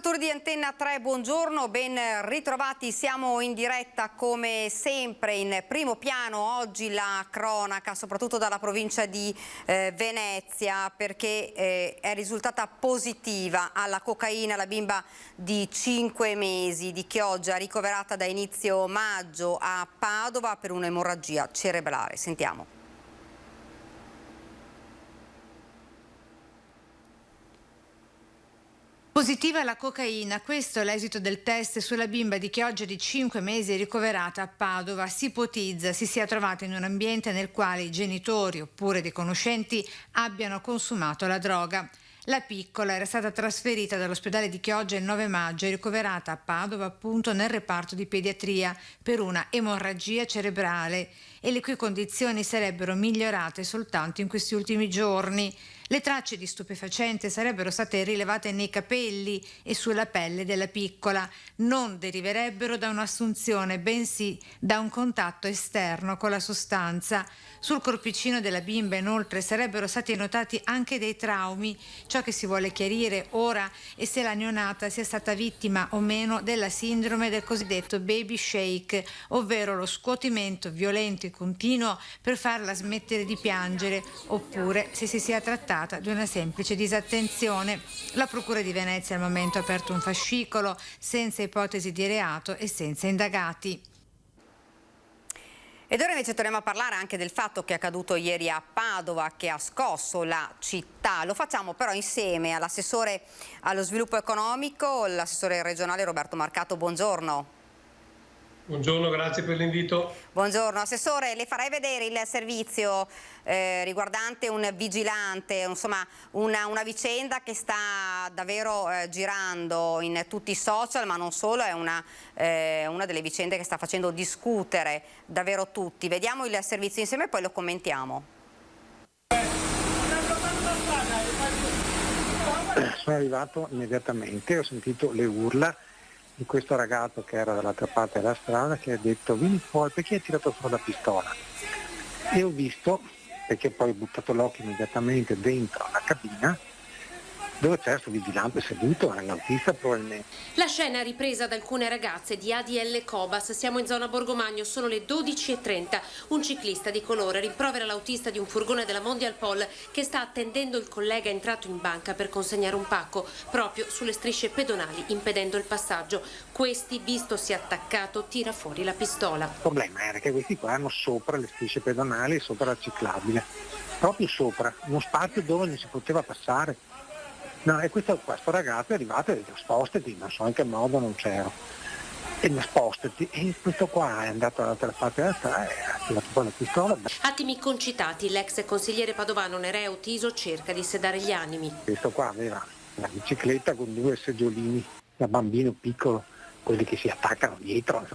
Ascoltatori di Antenna 3, buongiorno, ben ritrovati. Siamo in diretta come sempre. In primo piano oggi la cronaca, soprattutto dalla provincia di Venezia, perché è risultata positiva alla cocaina la bimba di 5 mesi di Chioggia, ricoverata da inizio maggio a Padova per un'emorragia cerebrale. Sentiamo. Positiva la cocaina, questo è l'esito del test sulla bimba di Chioggia di 5 mesi ricoverata a Padova. Si ipotizza si sia trovata in un ambiente nel quale i genitori oppure dei conoscenti abbiano consumato la droga. La piccola era stata trasferita dall'ospedale di Chioggia il 9 maggio e ricoverata a Padova appunto nel reparto di pediatria per una emorragia cerebrale e le cui condizioni sarebbero migliorate soltanto in questi ultimi giorni. Le tracce di stupefacente sarebbero state rilevate nei capelli e sulla pelle della piccola. Non deriverebbero da un'assunzione, bensì da un contatto esterno con la sostanza. Sul corpicino della bimba, inoltre, sarebbero stati notati anche dei traumi. Ciò che si vuole chiarire ora è se la neonata sia stata vittima o meno della sindrome del cosiddetto baby shake, ovvero lo scuotimento violento e continuo per farla smettere di piangere, oppure se si sia trattato di una semplice disattenzione. La Procura di Venezia al momento ha aperto un fascicolo senza ipotesi di reato e senza indagati. Ed ora invece torniamo a parlare anche del fatto che è accaduto ieri a Padova, che ha scosso la città. Lo facciamo però insieme all'assessore allo sviluppo economico, l'assessore regionale Roberto Marcato. Buongiorno. Buongiorno, grazie per l'invito. Buongiorno. Assessore, le farei vedere il servizio riguardante un vigilante, insomma una vicenda che sta davvero girando in tutti i social, ma non solo, è una delle vicende che sta facendo discutere davvero tutti. Vediamo il servizio insieme e poi lo commentiamo. Sono arrivato immediatamente, ho sentito le urla di questo ragazzo che era dall'altra parte della strada, che ha detto vieni fuori, perché hai tirato fuori la pistola? E ho visto, perché poi ho buttato l'occhio immediatamente dentro la cabina, dove c'era questo vigilante seduto, era l'autista probabilmente. La scena è ripresa da alcune ragazze di ADL Cobas. Siamo in zona Borgomagno, sono le 12:30. Un ciclista di colore rimprovera l'autista di un furgone della Mondial Pol che sta attendendo il collega entrato in banca per consegnare un pacco proprio sulle strisce pedonali, impedendo il passaggio. Questi, vistosi attaccato, tira fuori la pistola. Il problema era che questi qua erano sopra le strisce pedonali e sopra la ciclabile, proprio sopra, uno spazio dove non si poteva passare. No, e questo ragazzo è arrivato e ha detto spostati, non so in che modo, non c'ero. E mi spostati, e questo qua è andato dall'altra parte della strada e ha tirato fuori la pistola. Attimi concitati, l'ex consigliere padovano Nereo Tiso cerca di sedare gli animi. Questo qua aveva la bicicletta con 2 seggiolini da bambino piccolo, quelli che si attaccano dietro,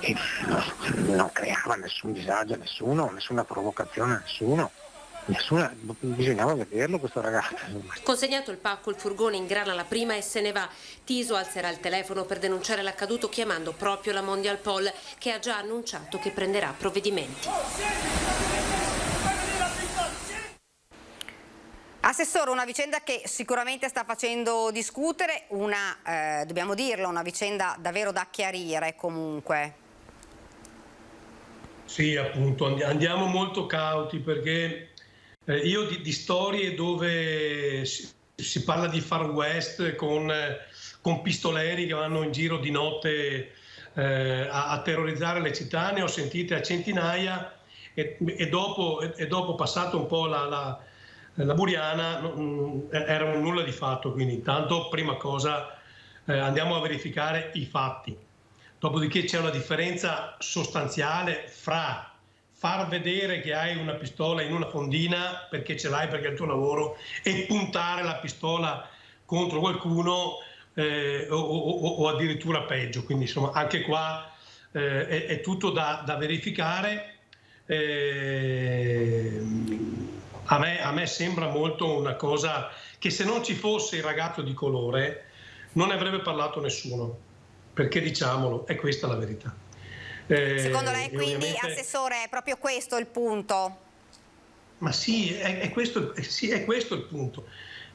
e non creava nessun disagio a nessuno, nessuna provocazione a nessuno. Bisognava vederlo questo ragazzo. Consegnato il pacco, il furgone ingrana la prima e se ne va. Tiso alzerà il telefono per denunciare l'accaduto chiamando proprio la Mondial Pol, che ha già annunciato che prenderà provvedimenti. Assessore, una vicenda che sicuramente sta facendo discutere, dobbiamo dirlo, una vicenda davvero da chiarire comunque. Sì, appunto, andiamo molto cauti perché io di storie dove si parla di Far West con pistoleri che vanno in giro di notte a terrorizzare le città, ne ho sentite a centinaia e dopo passato un po' la buriana era un nulla di fatto, quindi intanto prima cosa andiamo a verificare i fatti. Dopodiché c'è una differenza sostanziale fra far vedere che hai una pistola in una fondina perché ce l'hai, perché è il tuo lavoro, e puntare la pistola contro qualcuno o addirittura peggio. Quindi insomma anche qua è tutto da verificare. A me sembra molto una cosa che se non ci fosse il ragazzo di colore non ne avrebbe parlato nessuno, perché diciamolo, è questa la verità. Secondo lei quindi, ovviamente, assessore, è proprio questo il punto? Ma sì, è questo il punto.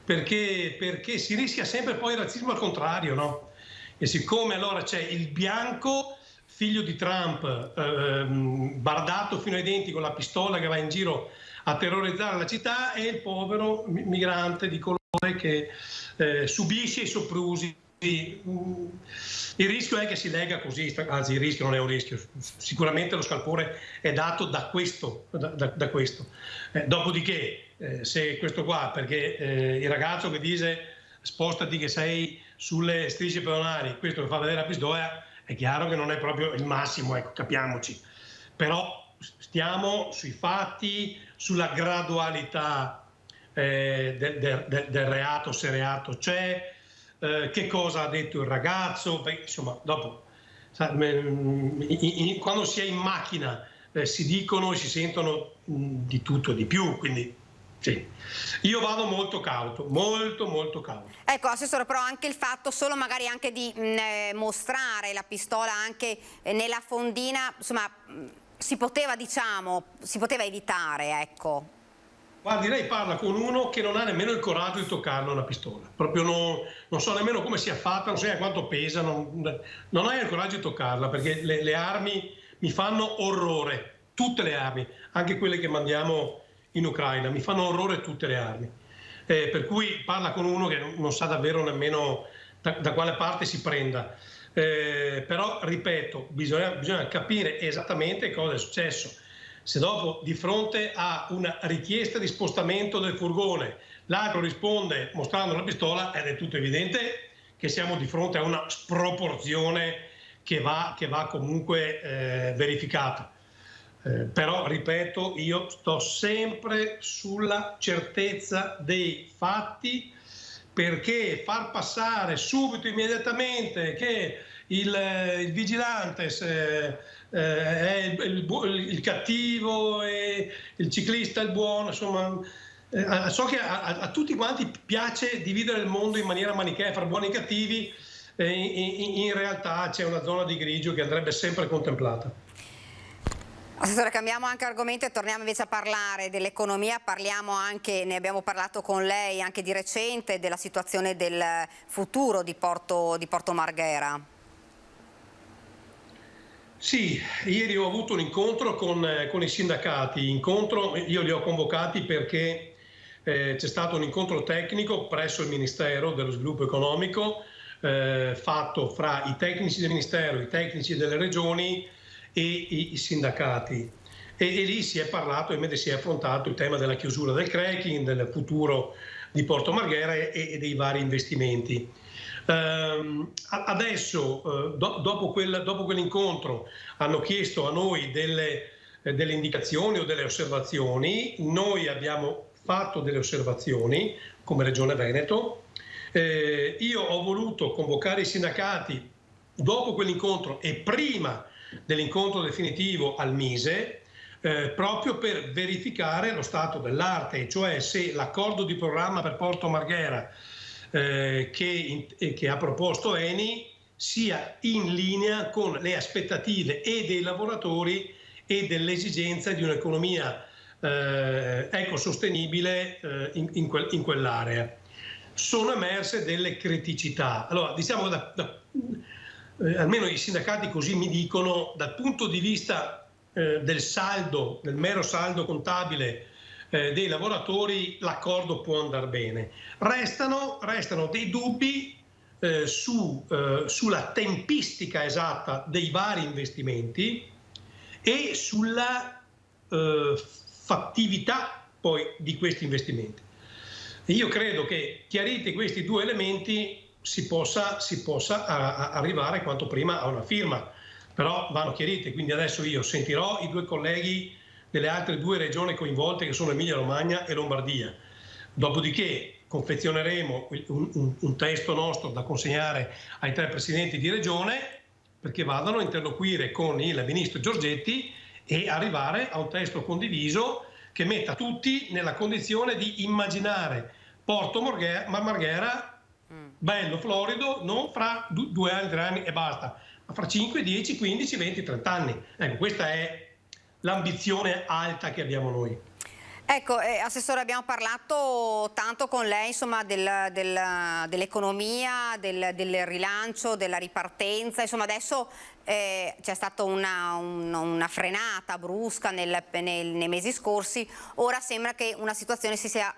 perché si rischia sempre poi il razzismo al contrario, no? E siccome allora c'è il bianco, figlio di Trump, bardato fino ai denti con la pistola che va in giro a terrorizzare la città, e il povero migrante di colore che subisce i soprusi. Il rischio è che si lega così, anzi il rischio non è un rischio, sicuramente lo scalpore è dato da questo. Dopodiché se questo qua, perché il ragazzo che dice spostati che sei sulle strisce pedonali, questo che fa vedere la pistola, è chiaro che non è proprio il massimo, ecco, capiamoci. Però stiamo sui fatti, sulla gradualità del reato, se reato c'è, che cosa ha detto il ragazzo. Beh, insomma, dopo, quando si è in macchina si dicono e si sentono di tutto e di più, quindi sì. Io vado molto cauto, molto cauto. Ecco, Assessore, però anche il fatto solo magari anche di mostrare la pistola anche nella fondina, insomma, si poteva evitare, ecco. Guardi, lei parla con uno che non ha nemmeno il coraggio di toccarla una pistola, proprio non so nemmeno come sia fatta, non so quanto pesa, non ha il coraggio di toccarla, perché le armi mi fanno orrore, tutte le armi, anche quelle che mandiamo in Ucraina, mi fanno orrore tutte le armi. Per cui parla con uno che non sa davvero nemmeno da quale parte si prenda. Però, ripeto, bisogna capire esattamente cosa è successo. Se dopo, di fronte a una richiesta di spostamento del furgone, l'altro risponde mostrando la pistola, è del tutto evidente che siamo di fronte a una sproporzione che va comunque verificata. Però, ripeto, io sto sempre sulla certezza dei fatti, perché far passare subito, immediatamente, che il vigilante è il cattivo e il ciclista è il buono, insomma, so che a tutti quanti piace dividere il mondo in maniera manichea, fra buoni e cattivi, in realtà c'è una zona di grigio che andrebbe sempre contemplata. Assessore, cambiamo anche argomento e torniamo invece a parlare dell'economia, parliamo anche, ne abbiamo parlato con lei anche di recente, della situazione del futuro di Porto Marghera. Sì, ieri ho avuto un incontro con i sindacati, io li ho convocati perché c'è stato un incontro tecnico presso il Ministero dello Sviluppo Economico, fatto fra i tecnici del Ministero, i tecnici delle regioni e i sindacati, e lì si è parlato e si è affrontato il tema della chiusura del cracking, del futuro di Porto Marghera e dei vari investimenti. Adesso, dopo quell'incontro, hanno chiesto a noi delle indicazioni o delle osservazioni. Noi abbiamo fatto delle osservazioni come Regione Veneto. Io ho voluto convocare i sindacati dopo quell'incontro e prima dell'incontro definitivo al Mise, proprio per verificare lo stato dell'arte, cioè se l'accordo di programma per Porto Marghera che ha proposto Eni sia in linea con le aspettative e dei lavoratori e dell'esigenza di un'economia ecosostenibile in quell'area. Sono emerse delle criticità. Allora, diciamo almeno i sindacati così mi dicono, dal punto di vista del saldo, del mero saldo contabile dei lavoratori, l'accordo può andare bene. Restano dei dubbi sulla tempistica esatta dei vari investimenti e sulla fattività poi di questi investimenti. Io credo che, chiariti questi due elementi, si possa arrivare quanto prima a una firma, però vanno chiarite. Quindi adesso io sentirò i due colleghi delle altre due regioni coinvolte, che sono Emilia-Romagna e Lombardia. Dopodiché confezioneremo un testo nostro da consegnare ai 3 presidenti di regione, perché vadano a interloquire con il ministro Giorgetti e arrivare a un testo condiviso che metta tutti nella condizione di immaginare Porto Marghera bello, florido, non fra 2 anni, 3 anni e basta, ma fra 5, 10, 15, 20, 30 anni. Ecco, questa è l'ambizione alta che abbiamo noi. Ecco, Assessore, abbiamo parlato tanto con lei insomma dell'economia, del rilancio, della ripartenza, insomma adesso c'è stata una frenata brusca nei mesi scorsi, ora sembra che una situazione si sia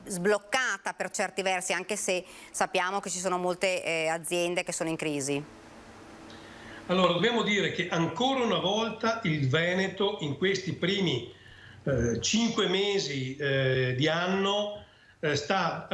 sbloccata per certi versi, anche se sappiamo che ci sono molte aziende che sono in crisi. Allora, dobbiamo dire che ancora una volta il Veneto in questi primi 5 mesi di anno sta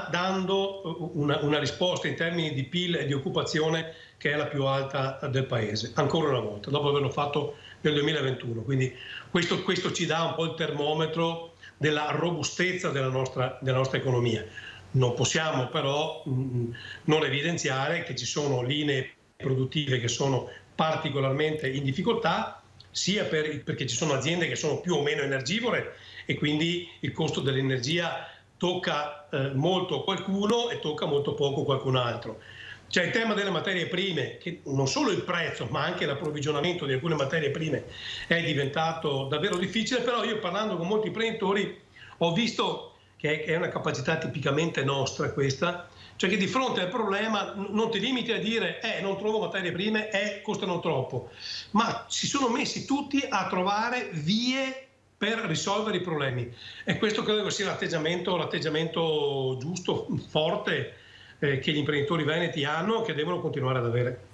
dando una risposta in termini di PIL e di occupazione che è la più alta del paese, ancora una volta, dopo averlo fatto nel 2021. Quindi questo ci dà un po' il termometro della robustezza della nostra economia. Non possiamo però non evidenziare che ci sono linee produttive che sono particolarmente in difficoltà, sia perché ci sono aziende che sono più o meno energivore e quindi il costo dell'energia tocca molto qualcuno e tocca molto poco qualcun altro. C'è il tema delle materie prime, che non solo il prezzo ma anche l'approvvigionamento di alcune materie prime è diventato davvero difficile, però io parlando con molti imprenditori ho visto che è una capacità tipicamente nostra questa, cioè che di fronte al problema non ti limiti a dire non trovo materie prime, costano troppo, ma si sono messi tutti a trovare vie per risolvere i problemi. E questo credo che sia l'atteggiamento giusto, forte, che gli imprenditori veneti hanno e che devono continuare ad avere.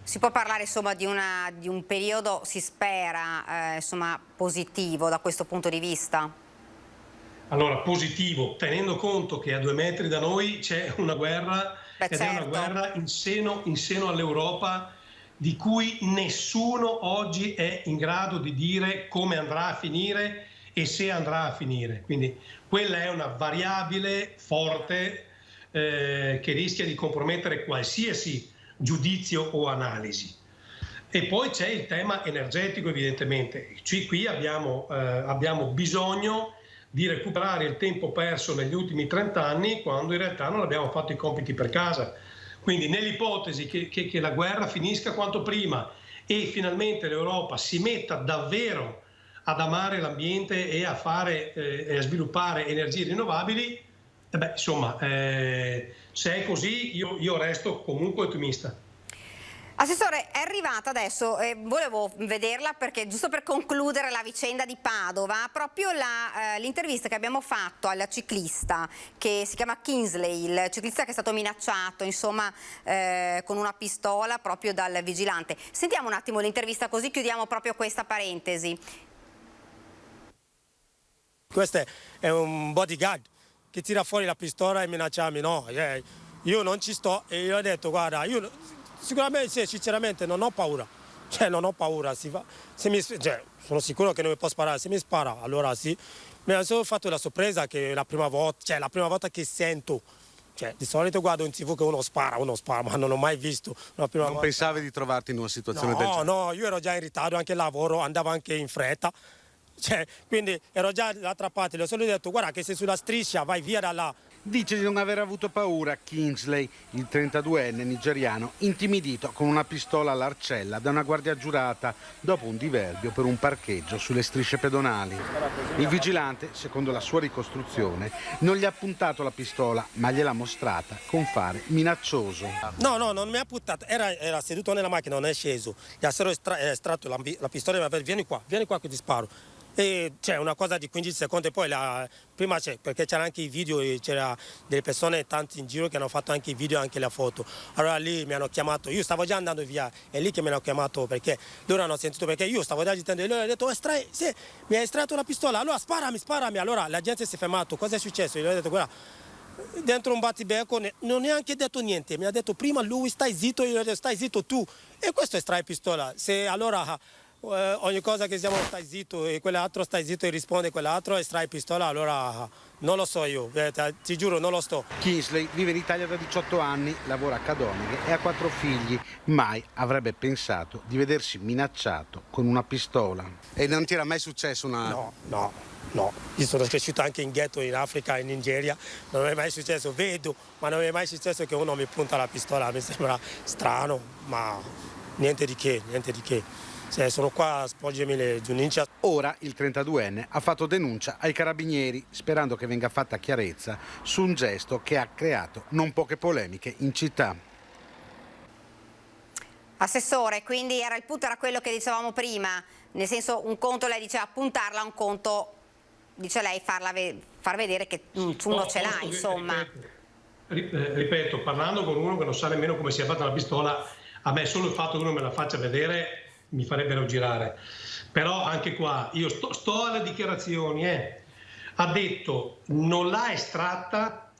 Si può parlare insomma di un periodo, si spera, insomma, positivo da questo punto di vista? Allora, positivo, tenendo conto che a 2 metri da noi c'è una guerra, ed certo. è una guerra in seno all'Europa di cui nessuno oggi è in grado di dire come andrà a finire e se andrà a finire. Quindi quella è una variabile forte che rischia di compromettere qualsiasi giudizio o analisi. E poi c'è il tema energetico, evidentemente. Qui abbiamo bisogno di recuperare il tempo perso negli ultimi 30 anni, quando in realtà non abbiamo fatto i compiti per casa. Quindi nell'ipotesi che la guerra finisca quanto prima e finalmente l'Europa si metta davvero ad amare l'ambiente e a sviluppare energie rinnovabili, insomma, se è così io resto comunque ottimista. Assessore, è arrivata adesso, volevo vederla perché giusto per concludere la vicenda di Padova, proprio l'intervista che abbiamo fatto al ciclista che si chiama Kingsley, il ciclista che è stato minacciato insomma con una pistola proprio dal vigilante. Sentiamo un attimo l'intervista così chiudiamo proprio questa parentesi. Questo è un bodyguard che tira fuori la pistola e minacciarmi, no, io non ci sto e io ho detto guarda, io sicuramente, sinceramente non ho paura, non ho paura, sono sicuro che non mi può sparare, se mi spara allora sì, mi ha solo fatto la sorpresa che la prima volta che sento, di solito guardo in TV che uno spara, ma non ho mai visto una prima volta. Non pensavi di trovarti in una situazione del genere? No, io ero già in ritardo, anche il lavoro, andavo anche in fretta. Quindi ero già dall'altra parte, le ho solo detto guarda che sei sulla striscia, vai via da là. Dice di non aver avuto paura Kingsley, il 32enne nigeriano, intimidito con una pistola all'arcella da una guardia giurata dopo un diverbio per un parcheggio sulle strisce pedonali. Il vigilante, secondo la sua ricostruzione, non gli ha puntato la pistola, ma gliel'ha mostrata con fare minaccioso. No, non mi ha puntato, era seduto nella macchina, non è sceso. Gli ha solo estratto la pistola e mi ha detto vieni qua che ti sparo. E c'è una cosa di 15 secondi, poi prima perché c'erano anche i video, c'era delle persone tanti in giro che hanno fatto anche i video e anche la foto. Allora lì mi hanno chiamato, io stavo già andando via, è lì che mi hanno chiamato perché loro hanno sentito, perché io stavo già agitando e loro hanno detto sì, mi hai estratto la pistola, allora sparami. Allora la gente si è fermato, cosa è successo? Io gli ho detto guarda, dentro un battibecco non è neanche detto niente, mi ha detto prima lui stai zitto, io gli ho detto stai zitto tu e questo estrae pistola, se allora ogni cosa che siamo stai zitto e quell'altro stai zitto e risponde quell'altro estrae pistola, allora non lo so io, ti giuro non lo sto. Kingsley vive in Italia da 18 anni, lavora a Cadoneghe e ha 4 figli. Mai avrebbe pensato di vedersi minacciato con una pistola. E non ti era mai successo una... No, io sono cresciuto anche in ghetto in Africa, in Nigeria, non mi è mai successo, vedo, ma non mi è mai successo che uno mi punta la pistola, mi sembra strano, ma niente di che. Sono qua, spoggiami le giudicia. Ora il 32enne ha fatto denuncia ai carabinieri sperando che venga fatta chiarezza su un gesto che ha creato non poche polemiche in città. Assessore, quindi il punto era quello che dicevamo prima, nel senso un conto lei diceva puntarla, un conto dice lei far vedere che uno ce l'ha, insomma. Ripeto, parlando con uno che non sa nemmeno come sia fatta la pistola, a me solo il fatto che uno me la faccia vedere mi farebbero girare. Però anche qua io sto alle dichiarazioni, ha detto non l'ha estratta,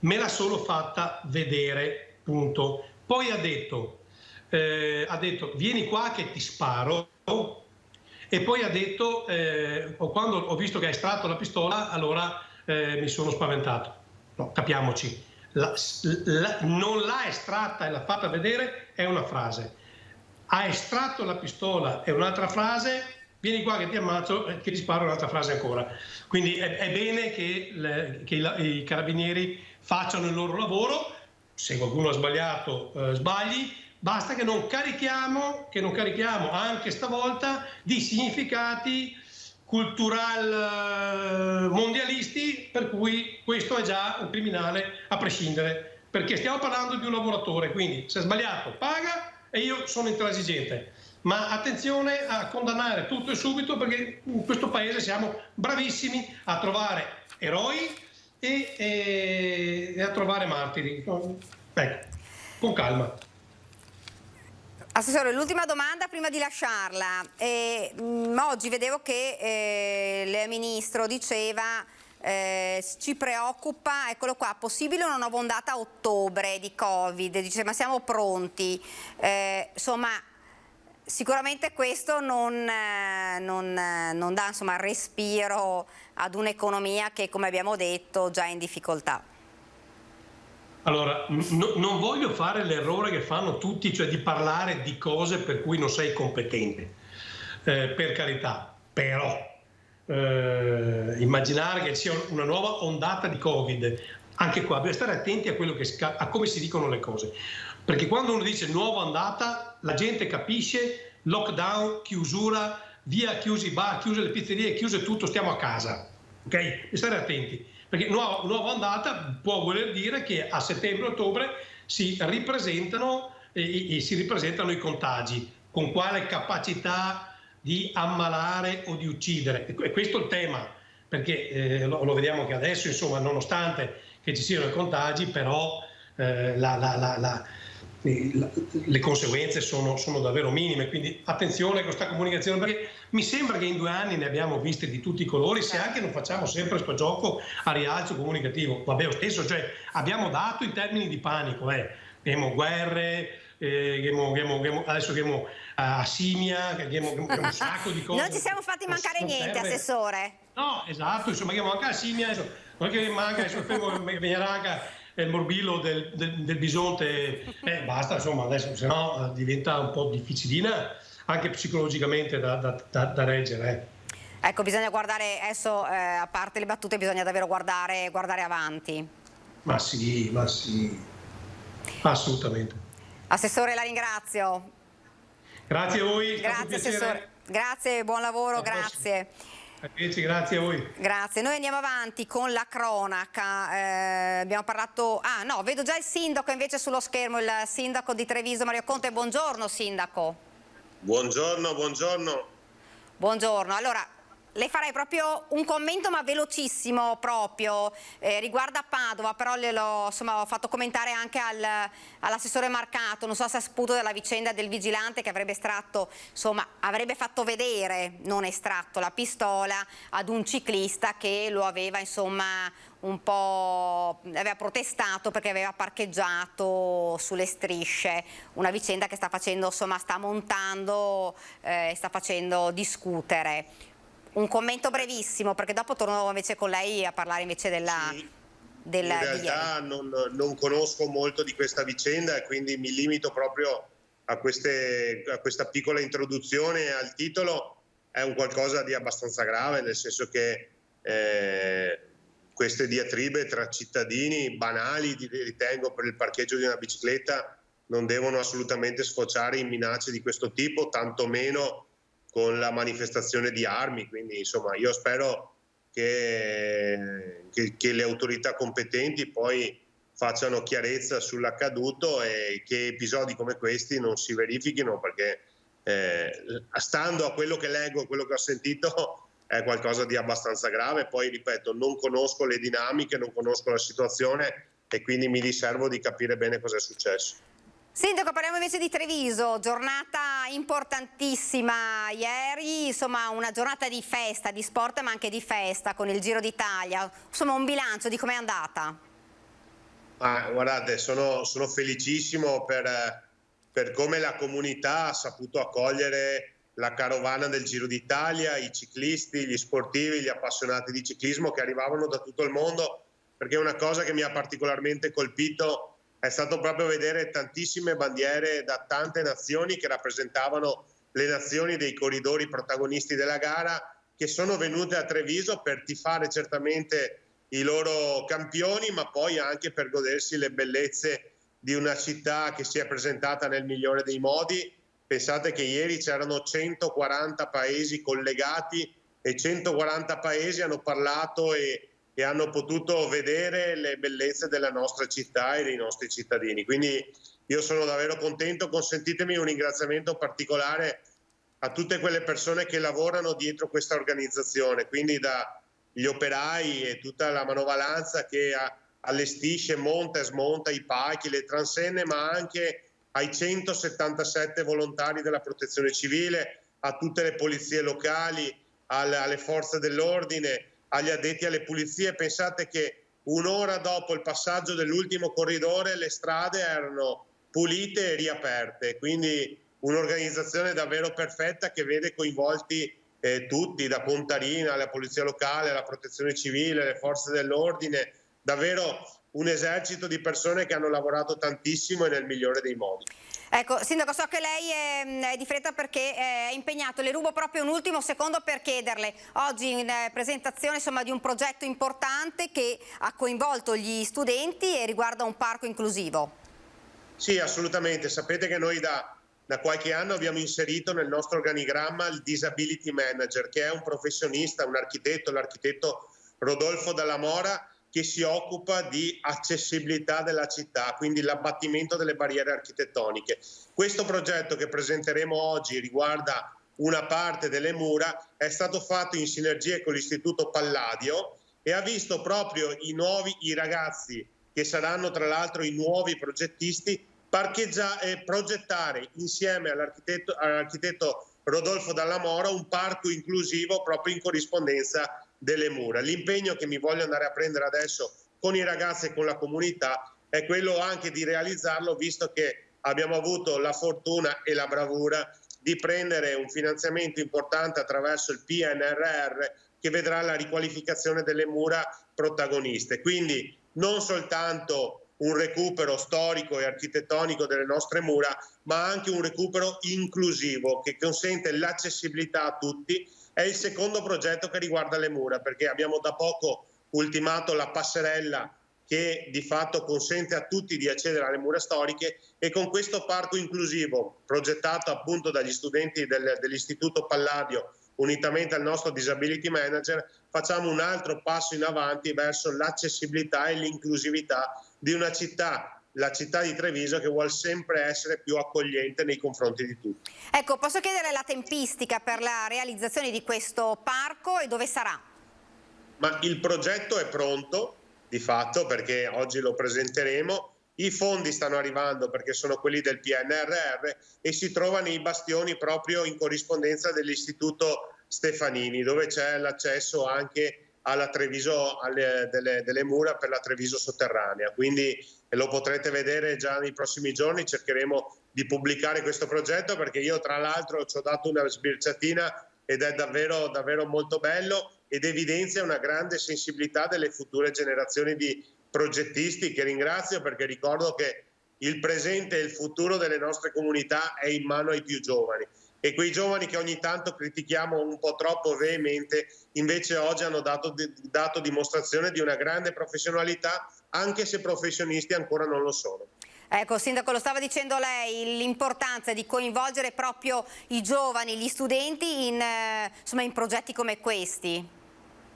me l'ha solo fatta vedere, punto. Poi ha detto vieni qua che ti sparo, e poi ha detto quando ho visto che ha estratto la pistola allora mi sono spaventato. No, capiamoci, non l'ha estratta e l'ha fatta vedere è una frase, ha estratto la pistola è un'altra frase, vieni qua che ti ammazzo, che ti sparo, un'altra frase ancora. Quindi è bene che i carabinieri facciano il loro lavoro, se qualcuno ha sbagliato sbagli, basta che non carichiamo anche stavolta di significati cultural mondialisti, per cui questo è già un criminale a prescindere, perché stiamo parlando di un lavoratore, quindi se è sbagliato paga e io sono intransigente, ma attenzione a condannare tutto e subito, perché in questo paese siamo bravissimi a trovare eroi e a trovare martiri. Ecco, con calma. Assessore, l'ultima domanda prima di lasciarla. Oggi vedevo che il Ministro diceva ci preoccupa, eccolo qua, possibile una nuova ondata a ottobre di Covid, dice ma siamo pronti. Insomma, sicuramente questo non dà insomma respiro ad un'economia che, come abbiamo detto, già è in difficoltà. Allora, non voglio fare l'errore che fanno tutti, cioè di parlare di cose per cui non sei competente, per carità, però immaginare che sia una nuova ondata di Covid, anche qua bisogna stare attenti a come si dicono le cose, perché quando uno dice nuova ondata la gente capisce lockdown, chiusura, via, chiusi i bar, chiuse le pizzerie, chiuse tutto, stiamo a casa, ok? Bisogna stare attenti. Perché nuova ondata può voler dire che a settembre-ottobre si ripresentano i contagi, con quale capacità di ammalare o di uccidere. E questo è il tema, perché lo vediamo che adesso, insomma, nonostante che ci siano i contagi, però le conseguenze sono davvero minime, quindi attenzione a questa comunicazione, perché mi sembra che in 2 anni ne abbiamo viste di tutti i colori, se anche non facciamo sempre questo gioco a rialzo comunicativo. Vabbè, lo stesso, cioè abbiamo dato in termini di panico, abbiamo guerre, adesso abbiamo asimia, abbiamo un sacco di cose. Non ci siamo fatti mancare niente, Assessore. No, esatto, insomma, abbiamo anche asimia, non è che manca, adesso il morbillo del bisonte, basta, insomma, adesso se no diventa un po' difficilina anche psicologicamente da reggere. Ecco, bisogna guardare adesso, a parte le battute, bisogna davvero guardare avanti. Ma sì, assolutamente. Assessore, la ringrazio. Grazie a voi. Grazie, Assessore. Grazie, buon lavoro, grazie. Grazie a voi. Grazie. Noi andiamo avanti con la cronaca. Abbiamo parlato... no, vedo già il sindaco invece sullo schermo, il sindaco di Treviso, Mario Conte. Buongiorno, sindaco. Buongiorno. Buongiorno. Allora, le farei proprio un commento, ma velocissimo proprio, riguarda Padova, però ho fatto commentare anche all'assessore Marcato, non so se ha saputo della vicenda del vigilante che avrebbe estratto, avrebbe fatto vedere, non estratto, la pistola ad un ciclista che lo aveva, un po' aveva protestato perché aveva parcheggiato sulle strisce, una vicenda che sta facendo, sta montando, sta facendo discutere. Un commento brevissimo, perché dopo torno invece con lei a parlare invece della... Sì, in realtà non conosco molto di questa vicenda e quindi mi limito proprio a questa piccola introduzione al titolo. È un qualcosa di abbastanza grave, nel senso che queste diatribe tra cittadini banali, ritengo, per il parcheggio di una bicicletta non devono assolutamente sfociare in minacce di questo tipo, tantomeno con la manifestazione di armi. Quindi insomma io spero che le autorità competenti poi facciano chiarezza sull'accaduto e che episodi come questi non si verifichino, perché stando a quello che leggo e quello che ho sentito è qualcosa di abbastanza grave. Poi ripeto, non conosco le dinamiche, non conosco la situazione e quindi mi riservo di capire bene cosa è successo. Sindaco, parliamo invece di Treviso, giornata importantissima ieri, insomma una giornata di festa, di sport ma anche di festa con il Giro d'Italia, insomma un bilancio di com'è andata? Guardate, sono felicissimo per come la comunità ha saputo accogliere la carovana del Giro d'Italia, i ciclisti, gli sportivi, gli appassionati di ciclismo che arrivavano da tutto il mondo, perché una cosa che mi ha particolarmente colpito è stato proprio vedere tantissime bandiere da tante nazioni che rappresentavano le nazioni dei corridori protagonisti della gara, che sono venute a Treviso per tifare certamente i loro campioni, ma poi anche per godersi le bellezze di una città che si è presentata nel migliore dei modi. Pensate che ieri c'erano 140 paesi collegati e 140 paesi hanno parlato e hanno potuto vedere le bellezze della nostra città e dei nostri cittadini. Quindi io sono davvero contento. Consentitemi un ringraziamento particolare a tutte quelle persone che lavorano dietro questa organizzazione, quindi dagli operai e tutta la manovalanza che allestisce, monta e smonta i palchi, le transenne, ma anche ai 177 volontari della Protezione Civile, a tutte le polizie locali, alle forze dell'ordine, agli addetti alle pulizie. Pensate che un'ora dopo il passaggio dell'ultimo corridore le strade erano pulite e riaperte, quindi un'organizzazione davvero perfetta che vede coinvolti tutti, da Contarina alla polizia locale, alla protezione civile, le forze dell'ordine, davvero un esercito di persone che hanno lavorato tantissimo e nel migliore dei modi. Ecco, Sindaco, so che lei è di fretta perché è impegnato, le rubo proprio un ultimo secondo per chiederle, oggi in presentazione insomma, di un progetto importante che ha coinvolto gli studenti e riguarda un parco inclusivo. Sì, assolutamente, sapete che noi da qualche anno abbiamo inserito nel nostro organigramma il Disability Manager, che è un professionista, un architetto, l'architetto Rodolfo Dalla Mora, che si occupa di accessibilità della città, quindi l'abbattimento delle barriere architettoniche. Questo progetto che presenteremo oggi riguarda una parte delle mura, è stato fatto in sinergia con l'Istituto Palladio e ha visto proprio i ragazzi, che saranno tra l'altro i nuovi progettisti, progettare insieme all'architetto Rodolfo Dalla Mora un parco inclusivo proprio in corrispondenza delle mura. L'impegno che mi voglio andare a prendere adesso con i ragazzi e con la comunità è quello anche di realizzarlo, visto che abbiamo avuto la fortuna e la bravura di prendere un finanziamento importante attraverso il PNRR che vedrà la riqualificazione delle mura protagoniste. Quindi non soltanto un recupero storico e architettonico delle nostre mura, ma anche un recupero inclusivo che consente l'accessibilità a tutti. È il secondo progetto che riguarda le mura, perché abbiamo da poco ultimato la passerella che di fatto consente a tutti di accedere alle mura storiche, e con questo parco inclusivo progettato appunto dagli studenti dell'Istituto Palladio unitamente al nostro Disability Manager facciamo un altro passo in avanti verso l'accessibilità e l'inclusività di una città, la città di Treviso, che vuole sempre essere più accogliente nei confronti di tutti. Ecco, posso chiedere la tempistica per la realizzazione di questo parco e dove sarà? Ma il progetto è pronto, di fatto, perché oggi lo presenteremo. I fondi stanno arrivando perché sono quelli del PNRR e si trovano nei bastioni proprio in corrispondenza dell'Istituto Stefanini, dove c'è l'accesso anche alla Treviso, delle mura per la Treviso sotterranea. Quindi lo potrete vedere già nei prossimi giorni. Cercheremo di pubblicare questo progetto, perché io tra l'altro ci ho dato una sbirciatina ed è davvero, davvero molto bello ed evidenzia una grande sensibilità delle future generazioni di progettisti, che ringrazio, perché ricordo che il presente e il futuro delle nostre comunità è in mano ai più giovani, e quei giovani che ogni tanto critichiamo un po' troppo veemente invece oggi hanno dato dimostrazione di una grande professionalità, anche se professionisti ancora non lo sono. Ecco, Sindaco, lo stava dicendo lei, l'importanza di coinvolgere proprio i giovani, gli studenti in progetti come questi.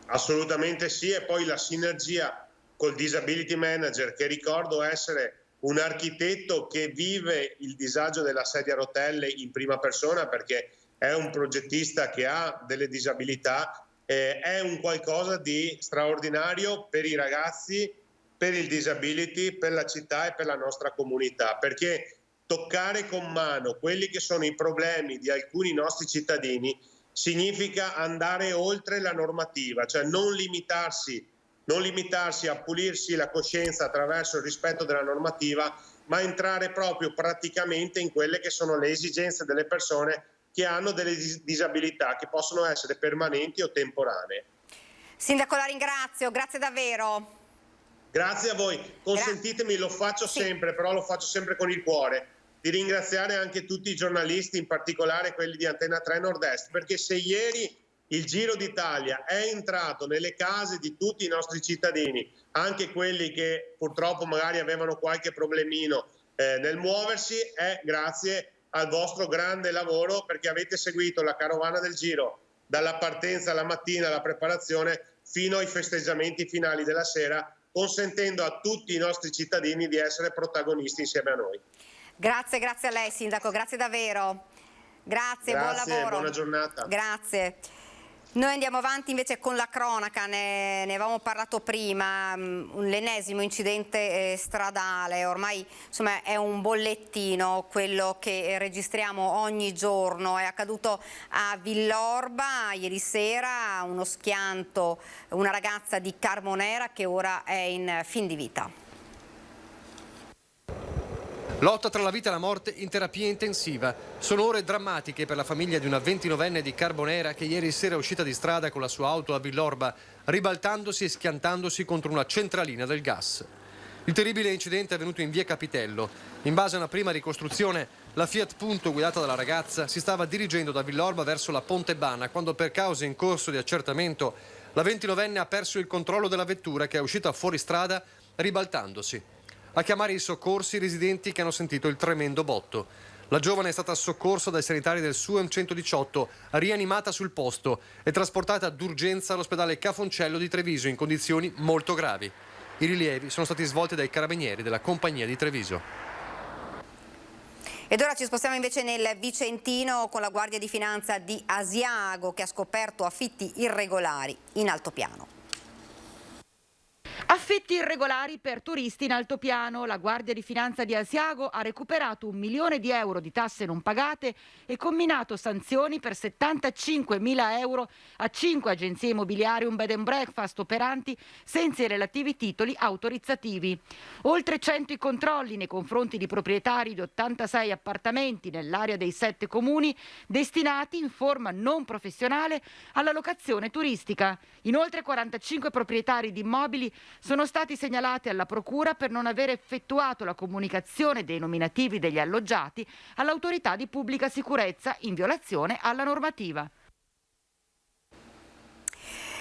Assolutamente sì, e poi la sinergia col disability manager, che ricordo essere un architetto che vive il disagio della sedia a rotelle in prima persona, perché è un progettista che ha delle disabilità, è un qualcosa di straordinario per i ragazzi, per il disability, per la città e per la nostra comunità, perché toccare con mano quelli che sono i problemi di alcuni nostri cittadini significa andare oltre la normativa, cioè non limitarsi a pulirsi la coscienza attraverso il rispetto della normativa, ma entrare proprio praticamente in quelle che sono le esigenze delle persone che hanno delle disabilità, che possono essere permanenti o temporanee. Sindaco, la ringrazio, grazie davvero. Grazie a voi. Consentitemi, lo faccio sempre, però lo faccio sempre con il cuore, di ringraziare anche tutti i giornalisti, in particolare quelli di Antena 3 Nord-Est, perché se ieri il Giro d'Italia è entrato nelle case di tutti i nostri cittadini, anche quelli che purtroppo magari avevano qualche problemino nel muoversi, è grazie al vostro grande lavoro, perché avete seguito la carovana del Giro dalla partenza alla mattina, alla preparazione, fino ai festeggiamenti finali della sera, consentendo a tutti i nostri cittadini di essere protagonisti insieme a noi. Grazie a lei, Sindaco, grazie davvero. Grazie, buon lavoro. Buona giornata. Grazie. Noi andiamo avanti invece con la cronaca, ne avevamo parlato prima, l'ennesimo incidente stradale, ormai insomma è un bollettino quello che registriamo ogni giorno, è accaduto a Villorba ieri sera, uno schianto, una ragazza di Carbonera che ora è in fin di vita. Lotta tra la vita e la morte in terapia intensiva. Sono ore drammatiche per la famiglia di una 29enne di Carbonera che ieri sera è uscita di strada con la sua auto a Villorba, ribaltandosi e schiantandosi contro una centralina del gas. Il terribile incidente è avvenuto in via Capitello. In base a una prima ricostruzione, la Fiat Punto guidata dalla ragazza si stava dirigendo da Villorba verso la Pontebana quando, per cause in corso di accertamento, la 29enne ha perso il controllo della vettura che è uscita fuori strada ribaltandosi. A chiamare i soccorsi i residenti che hanno sentito il tremendo botto. La giovane è stata soccorsa dai sanitari del SUEM 118, rianimata sul posto e trasportata d'urgenza all'ospedale Cafoncello di Treviso in condizioni molto gravi. I rilievi sono stati svolti dai carabinieri della compagnia di Treviso. Ed ora ci spostiamo invece nel Vicentino con la Guardia di Finanza di Asiago che ha scoperto affitti irregolari in altopiano. Affitti irregolari per turisti in altopiano. La Guardia di Finanza di Asiago ha recuperato 1 milione di euro di tasse non pagate e comminato sanzioni per 75.000 euro a 5 agenzie immobiliari, un bed and breakfast operanti senza i relativi titoli autorizzativi. Oltre 100 i controlli nei confronti di proprietari di 86 appartamenti nell'area dei 7 comuni destinati in forma non professionale alla locazione turistica. Inoltre 45 proprietari di immobili sono stati segnalati alla Procura per non aver effettuato la comunicazione dei nominativi degli alloggiati all'autorità di pubblica sicurezza in violazione alla normativa.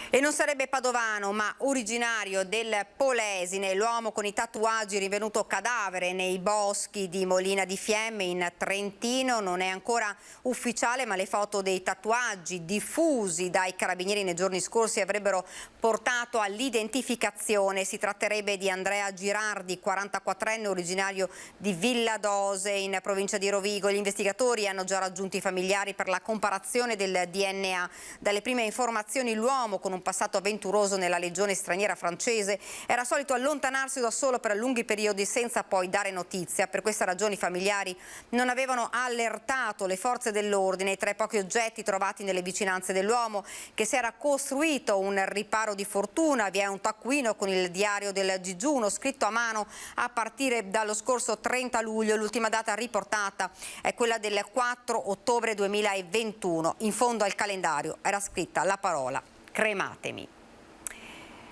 E non sarebbe padovano, ma originario del Polesine, l'uomo con i tatuaggi rinvenuto cadavere nei boschi di Molina di Fiemme in Trentino. Non è ancora ufficiale, ma le foto dei tatuaggi diffusi dai carabinieri nei giorni scorsi avrebbero portato all'identificazione. Si tratterebbe di Andrea Girardi, 44enne, originario di Villa Dose in provincia di Rovigo. Gli investigatori hanno già raggiunto i familiari per la comparazione del DNA. Dalle prime informazioni l'uomo, con un passato avventuroso nella legione straniera francese, era solito allontanarsi da solo per lunghi periodi senza poi dare notizia. Per questa ragione i familiari non avevano allertato le forze dell'ordine. Tra i pochi oggetti trovati nelle vicinanze dell'uomo, che si era costruito un riparo di fortuna, vi è un taccuino con il diario del digiuno scritto a mano a partire dallo scorso 30 luglio. L'ultima data riportata è quella del 4 ottobre 2021. In fondo al calendario era scritta la parola crematemi.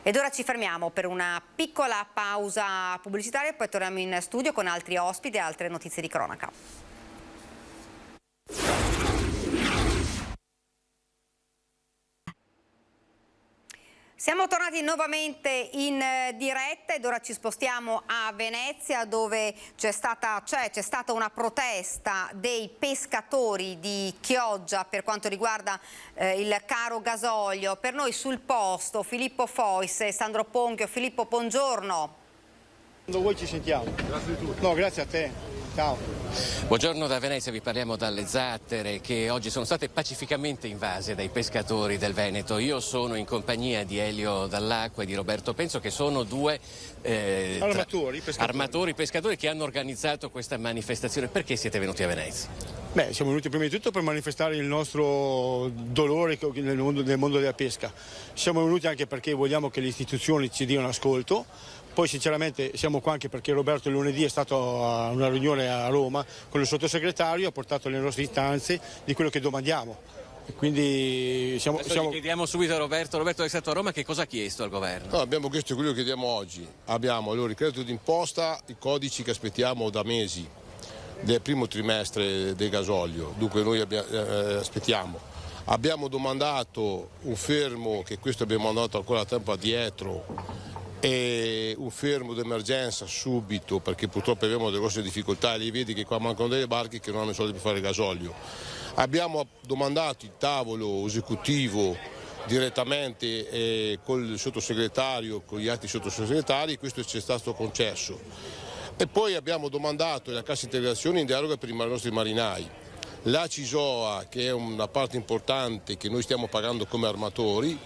Ed ora ci fermiamo per una piccola pausa pubblicitaria e poi torniamo in studio con altri ospiti e altre notizie di cronaca. Siamo tornati nuovamente in diretta ed ora ci spostiamo a Venezia, dove c'è stata una protesta dei pescatori di Chioggia per quanto riguarda il caro gasolio. Per noi sul posto Filippo Fois e Sandro Ponchio. Filippo, buongiorno. Voi ci sentiamo. Grazie a tutti. No, grazie a te. Ciao. Buongiorno da Venezia, vi parliamo dalle zattere che oggi sono state pacificamente invase dai pescatori del Veneto. Io sono in compagnia di Elio Dall'Acqua e di Roberto Penzo, che sono due armatori pescatori che hanno organizzato questa manifestazione. Perché siete venuti a Venezia? Beh, siamo venuti prima di tutto per manifestare il nostro dolore nel mondo della pesca. Siamo venuti anche perché vogliamo che le istituzioni ci diano ascolto. Poi sinceramente siamo qua anche perché Roberto lunedì è stato a una riunione a Roma con il sottosegretario, ha portato le nostre istanze di quello che domandiamo. E quindi chiediamo subito a Roberto. Roberto, è stato a Roma, che cosa ha chiesto al governo? No, abbiamo chiesto quello che chiediamo oggi. Abbiamo allora il credito d'imposta, i codici che aspettiamo da mesi del primo trimestre del gasolio, dunque noi aspettiamo. Abbiamo domandato un fermo, che questo abbiamo mandato ancora tempo addietro, e un fermo d'emergenza subito, perché purtroppo abbiamo delle grosse difficoltà e li vedi che qua mancano delle barche che non hanno i soldi per fare il gasolio. Abbiamo domandato il tavolo esecutivo direttamente col sottosegretario, con gli altri sottosegretari, questo ci è stato concesso. E poi abbiamo domandato la cassa integrazione in deroga per i nostri marinai. La CISOA, che è una parte importante che noi stiamo pagando come armatori,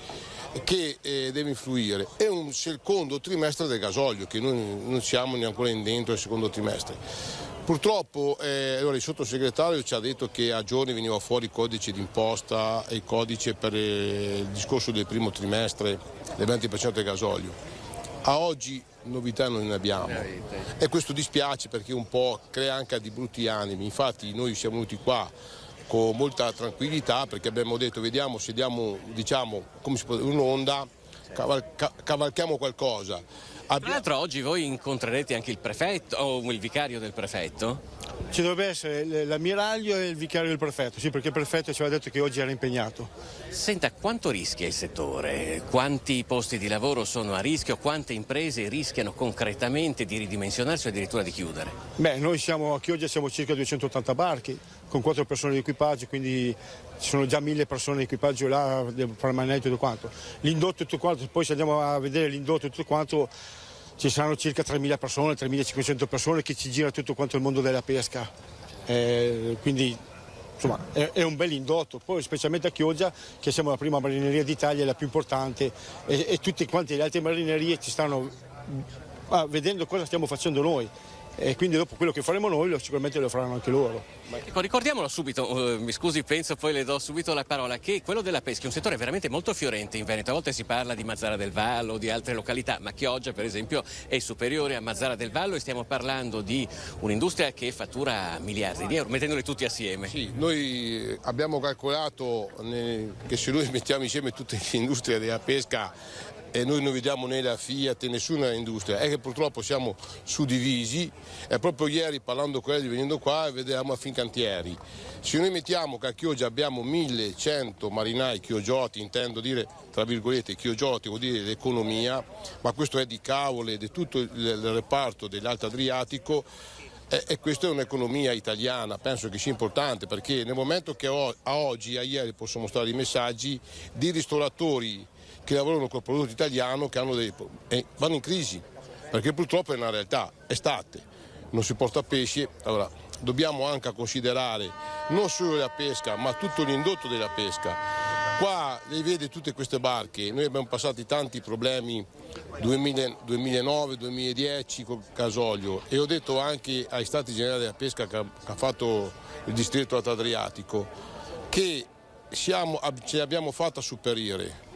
che deve influire, e un secondo trimestre del gasolio, che noi non siamo neanche dentro il secondo trimestre. Purtroppo allora il sottosegretario ci ha detto che a giorni veniva fuori il codice d'imposta e il codice per il discorso del primo trimestre del 20% del gasolio. A oggi novità non ne abbiamo e questo dispiace perché un po' crea anche di brutti animi. Infatti noi siamo venuti qua con molta tranquillità perché abbiamo detto vediamo se diamo, diciamo, come si può dire, un'onda, cavalchiamo qualcosa. Tra l'altro oggi voi incontrerete anche il prefetto o il vicario del prefetto? Ci dovrebbe essere l'ammiraglio e il vicario del prefetto, sì, perché il prefetto ci aveva detto che oggi era impegnato. Senta, quanto rischia il settore? Quanti posti di lavoro sono a rischio? Quante imprese rischiano concretamente di ridimensionarsi o addirittura di chiudere? Beh, noi siamo a Chioggia, siamo circa 280 barchi con 4 persone di equipaggio, quindi ci sono già 1000 persone di equipaggio là, permanente e tutto quanto. L'indotto e tutto quanto, poi se andiamo a vedere l'indotto e tutto quanto, ci saranno circa 3.000 persone, 3.500 persone che ci gira tutto quanto il mondo della pesca. Quindi insomma è un bel indotto, poi specialmente a Chioggia che siamo la prima marineria d'Italia, la più importante, e tutte quante le altre marinerie ci stanno vedendo cosa stiamo facendo noi. E quindi dopo quello che faremo noi sicuramente lo faranno anche loro. Ecco, ricordiamolo subito, mi scusi Penzo, poi le do subito la parola, che quello della pesca è un settore veramente molto fiorente in Veneto. A volte si parla di Mazara del Vallo o di altre località, ma Chioggia per esempio è superiore a Mazara del Vallo e stiamo parlando di un'industria che fattura miliardi di euro, mettendoli tutti assieme. Sì, noi abbiamo calcolato che se noi mettiamo insieme tutte le industrie della pesca, e noi non vediamo né la Fiat, nessuna industria, è che purtroppo siamo suddivisi, e proprio ieri parlando con lei, venendo qua, vedevamo a Fincantieri. Se noi mettiamo che a Chioggia abbiamo 1100 marinai chiogioti, intendo dire tra virgolette chiogioti, vuol dire l'economia, ma questo è di Cavole, di tutto il reparto dell'Alto Adriatico, e questa è un'economia italiana, penso che sia importante, perché nel momento che a oggi, a ieri posso mostrare i messaggi di ristoratori che lavorano col prodotto italiano che vanno in crisi, perché purtroppo è una realtà, estate, non si porta pesce, allora dobbiamo anche considerare non solo la pesca ma tutto l'indotto della pesca. Qua lei vede tutte queste barche, noi abbiamo passato tanti problemi 2009, 2010 col gasolio, e ho detto anche ai Stati Generali della Pesca che ha fatto il distretto Alto Adriatico che ce l'abbiamo fatta superare.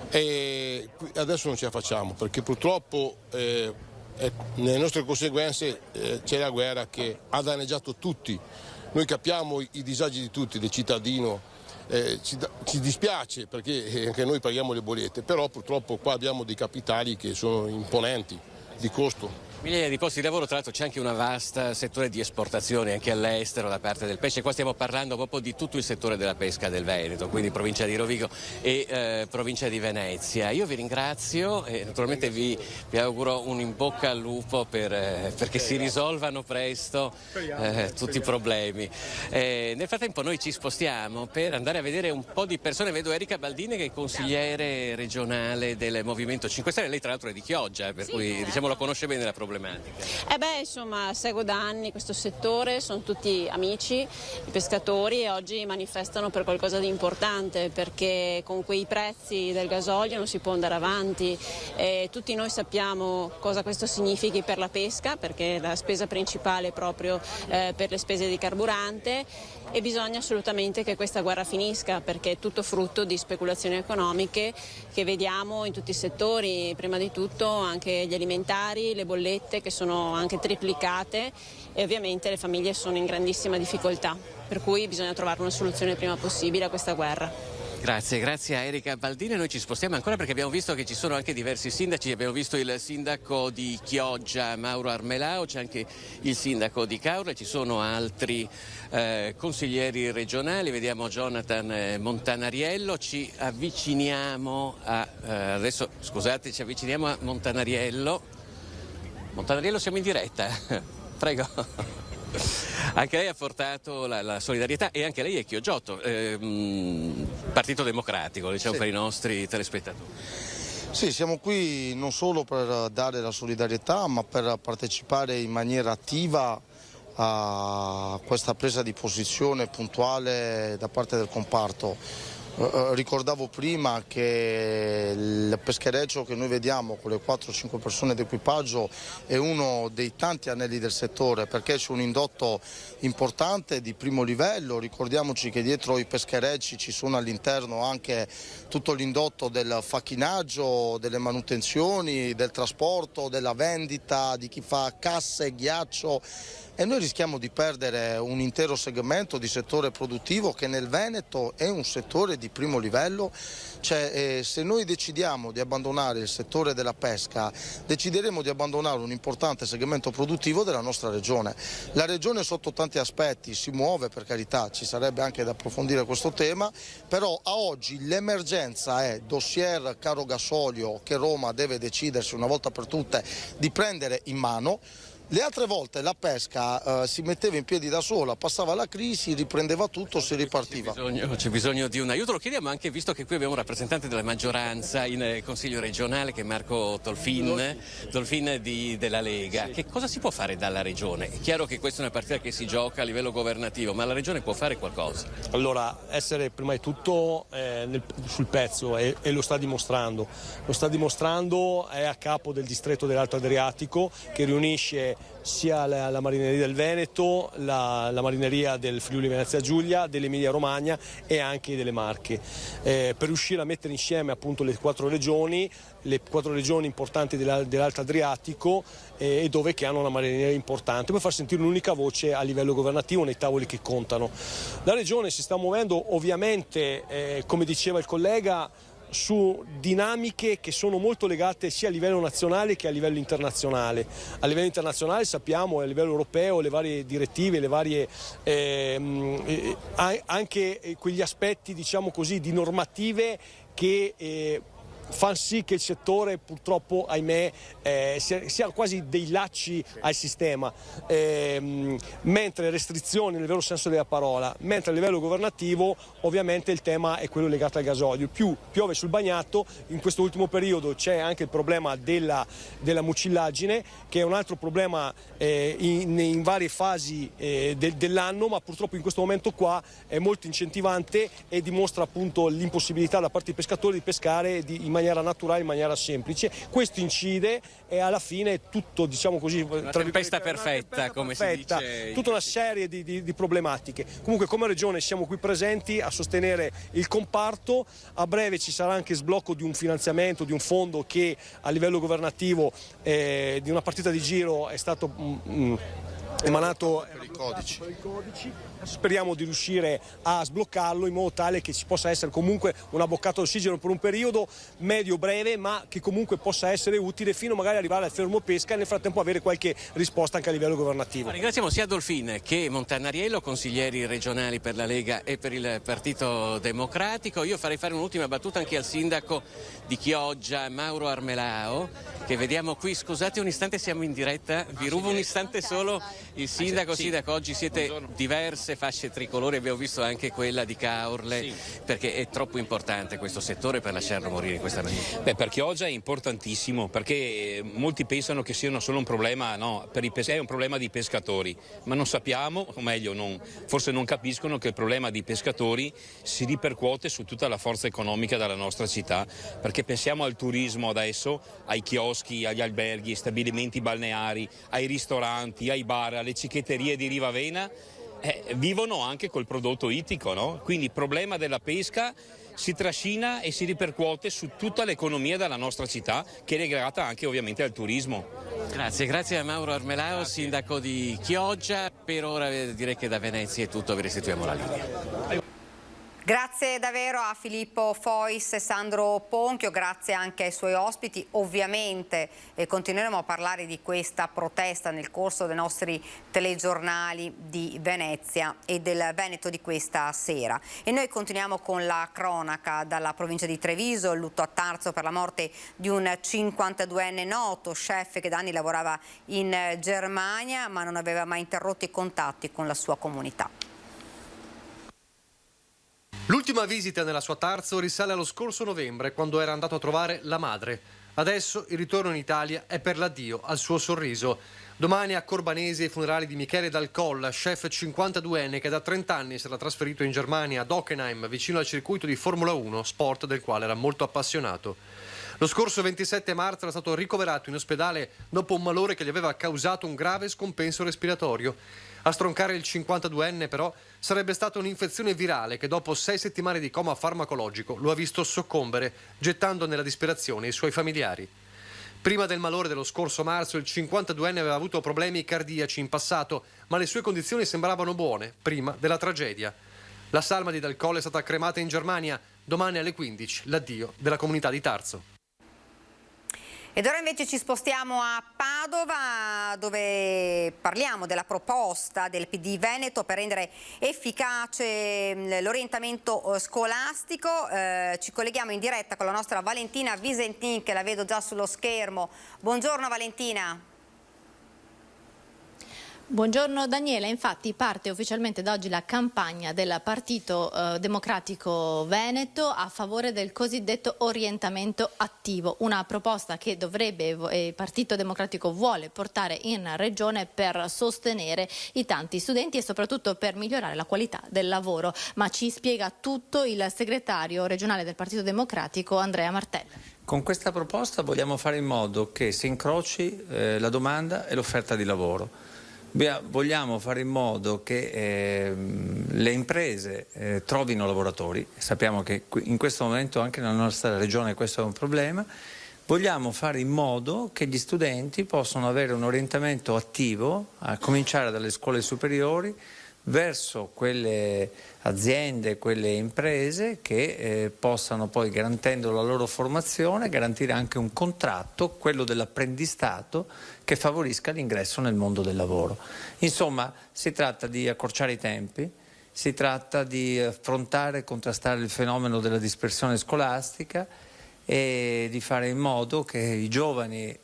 E adesso non ce la facciamo perché purtroppo nelle nostre conseguenze c'è la guerra che ha danneggiato tutti. Noi capiamo i disagi di tutti, del cittadino, ci dispiace perché anche noi paghiamo le bollette, però purtroppo qua abbiamo dei capitali che sono imponenti di costo. Migliaia di posti di lavoro, tra l'altro c'è anche un vasto settore di esportazione anche all'estero da parte del pesce. Qua stiamo parlando proprio di tutto il settore della pesca del Veneto, quindi provincia di Rovigo e provincia di Venezia. Io vi ringrazio e naturalmente vi auguro un in bocca al lupo perché si risolvano presto tutti i problemi. Nel frattempo noi ci spostiamo per andare a vedere un po' di persone. Vedo Erika Baldini che è consigliere regionale del Movimento 5 Stelle, lei tra l'altro è di Chioggia, per cui diciamo la conosce bene la problematica. Insomma, seguo da anni questo settore, sono tutti amici, i pescatori, e oggi manifestano per qualcosa di importante, perché con quei prezzi del gasolio non si può andare avanti. Tutti noi sappiamo cosa questo significhi per la pesca, perché la spesa principale è proprio per le spese di carburante, e bisogna assolutamente che questa guerra finisca, perché è tutto frutto di speculazioni economiche che vediamo in tutti i settori, prima di tutto anche gli alimentari, le bollette che sono anche triplicate, e ovviamente le famiglie sono in grandissima difficoltà, per cui bisogna trovare una soluzione il prima possibile a questa guerra. Grazie a Erika Baldini. Noi ci spostiamo ancora perché abbiamo visto che ci sono anche diversi sindaci. Abbiamo visto il sindaco di Chioggia Mauro Armelao, c'è anche il sindaco di Caorle, ci sono altri consiglieri regionali. Vediamo Jonathan Montanariello. Ci avviciniamo adesso ci avviciniamo a Montanariello. Montanariello, siamo in diretta. Prego. Anche lei ha portato la solidarietà, e anche lei è chioggiotto, Partito Democratico, diciamo, per i nostri telespettatori. Sì, siamo qui non solo per dare la solidarietà, ma per partecipare in maniera attiva a questa presa di posizione puntuale da parte del comparto. Ricordavo prima che il peschereccio che noi vediamo con le 4-5 persone d'equipaggio è uno dei tanti anelli del settore, perché c'è un indotto importante di primo livello. Ricordiamoci che dietro i pescherecci ci sono all'interno anche tutto l'indotto del facchinaggio, delle manutenzioni, del trasporto, della vendita, di chi fa casse, ghiaccio, e noi rischiamo di perdere un intero segmento di settore produttivo che nel Veneto è un settore di primo livello. Se noi decidiamo di abbandonare il settore della pesca, decideremo di abbandonare un importante segmento produttivo della nostra regione. La regione sotto tanti aspetti si muove, per carità, ci sarebbe anche da approfondire questo tema, però a oggi l'emergenza è dossier caro gasolio che Roma deve decidersi una volta per tutte di prendere in mano. Le altre volte la pesca si metteva in piedi da sola, passava la crisi, riprendeva tutto, si ripartiva. C'è bisogno di un aiuto, lo chiediamo anche visto che qui abbiamo un rappresentante della maggioranza in Consiglio regionale che è Marco Tolfin della Lega. Che cosa si può fare dalla Regione? È chiaro che questa è una partita che si gioca a livello governativo, ma la Regione può fare qualcosa? Allora, essere prima di tutto sul pezzo e lo sta dimostrando. Lo sta dimostrando, è a capo del distretto dell'Alto Adriatico che riunisce sia la marineria del Veneto, la marineria del Friuli Venezia Giulia, dell'Emilia Romagna e anche delle Marche, per riuscire a mettere insieme appunto le quattro regioni importanti dell'Alto Adriatico, e dove che hanno una marineria importante, per far sentire un'unica voce a livello governativo nei tavoli che contano. La regione si sta muovendo ovviamente, come diceva il collega, su dinamiche che sono molto legate sia a livello nazionale che a livello internazionale. A livello internazionale sappiamo, a livello europeo, le varie direttive, le varie anche quegli aspetti, diciamo così, di normative che fanno sì che il settore purtroppo, ahimè, sia quasi dei lacci al sistema, mentre restrizioni nel vero senso della parola, mentre a livello governativo ovviamente il tema è quello legato al gasolio. Più piove sul bagnato, in questo ultimo periodo c'è anche il problema della mucillaggine, che è un altro problema in varie fasi dell'anno, ma purtroppo in questo momento qua è molto incentivante e dimostra appunto l'impossibilità da parte dei pescatori di pescare in maniera naturale, in maniera semplice. Questo incide e alla fine tutto, diciamo così, una tempesta perfetta, come si dice, tutta una serie di problematiche. Comunque come Regione siamo qui presenti a sostenere il comparto. A breve ci sarà anche sblocco di un finanziamento, di un fondo che a livello governativo di una partita di giro è stato emanato per i codici. Speriamo di riuscire a sbloccarlo in modo tale che ci possa essere comunque una boccata d'ossigeno per un periodo medio-breve, ma che comunque possa essere utile fino magari ad arrivare al fermo pesca e nel frattempo avere qualche risposta anche a livello governativo. Ringraziamo sia Dolfin che Montannariello, consiglieri regionali per la Lega e per il Partito Democratico. Io farei fare un'ultima battuta anche al sindaco di Chioggia, Mauro Armelao, che vediamo qui. Scusate un istante, siamo in diretta, vi rubo un istante solo. Il sindaco, sindaco, oggi siete diverse fasce tricolori, abbiamo visto anche quella di Caorle, perché è troppo importante questo settore per lasciarlo morire in questa maniera. Per Chioggia è importantissimo, perché molti pensano che sia solo un problema, no, è un problema di pescatori, ma non sappiamo, o meglio forse non capiscono che il problema di pescatori si ripercuote su tutta la forza economica della nostra città, perché pensiamo al turismo adesso, ai chioschi, agli alberghi, ai stabilimenti balneari, ai ristoranti, ai bar, alle cicchetterie di Rivavena, vivono anche col prodotto ittico, no? Quindi il problema della pesca si trascina e si ripercuote su tutta l'economia della nostra città, che è legata anche ovviamente al turismo. Grazie a Mauro Armelao, sindaco di Chioggia. Per ora direi che da Venezia è tutto, vi restituiamo la linea. Grazie davvero a Filippo Fois e Sandro Ponchio, grazie anche ai suoi ospiti. Ovviamente continueremo a parlare di questa protesta nel corso dei nostri telegiornali di Venezia e del Veneto di questa sera. E noi continuiamo con la cronaca dalla provincia di Treviso, il lutto a Tarso per la morte di un 52enne noto, chef che da anni lavorava in Germania ma non aveva mai interrotto i contatti con la sua comunità. L'ultima visita nella sua Tarso risale allo scorso novembre, quando era andato a trovare la madre. Adesso il ritorno in Italia è per l'addio al suo sorriso. Domani a Corbanesi i funerali di Michele Dal Colla, chef 52enne che da 30 anni si era trasferito in Germania, ad Hockenheim, vicino al circuito di Formula 1, sport del quale era molto appassionato. Lo scorso 27 marzo era stato ricoverato in ospedale dopo un malore che gli aveva causato un grave scompenso respiratorio. A stroncare il 52enne però sarebbe stata un'infezione virale che dopo 6 settimane di coma farmacologico lo ha visto soccombere, gettando nella disperazione i suoi familiari. Prima del malore dello scorso marzo il 52enne aveva avuto problemi cardiaci in passato, ma le sue condizioni sembravano buone prima della tragedia. La salma di Dal Colla è stata cremata in Germania. Domani alle 15 l'addio della comunità di Tarso. Ed ora invece ci spostiamo a Padova, dove parliamo della proposta del PD Veneto per rendere efficace l'orientamento scolastico. Ci colleghiamo in diretta con la nostra Valentina Visentin, che la vedo già sullo schermo. Buongiorno Valentina. Buongiorno Daniela, infatti parte ufficialmente da oggi la campagna del Partito Democratico Veneto a favore del cosiddetto orientamento attivo, una proposta che il Partito Democratico vuole portare in regione per sostenere i tanti studenti e soprattutto per migliorare la qualità del lavoro. Ma ci spiega tutto il segretario regionale del Partito Democratico Andrea Martella. Con questa proposta vogliamo fare in modo che si incroci la domanda e l'offerta di lavoro. Vogliamo fare in modo che le imprese trovino lavoratori. Sappiamo che in questo momento anche nella nostra regione questo è un problema. Vogliamo fare in modo che gli studenti possano avere un orientamento attivo, a cominciare dalle scuole superiori, verso quelle aziende, quelle imprese che possano poi, garantendo la loro formazione, garantire anche un contratto, quello dell'apprendistato, che favorisca l'ingresso nel mondo del lavoro. Insomma, si tratta di accorciare i tempi, si tratta di affrontare e contrastare il fenomeno della dispersione scolastica e di fare in modo che i giovani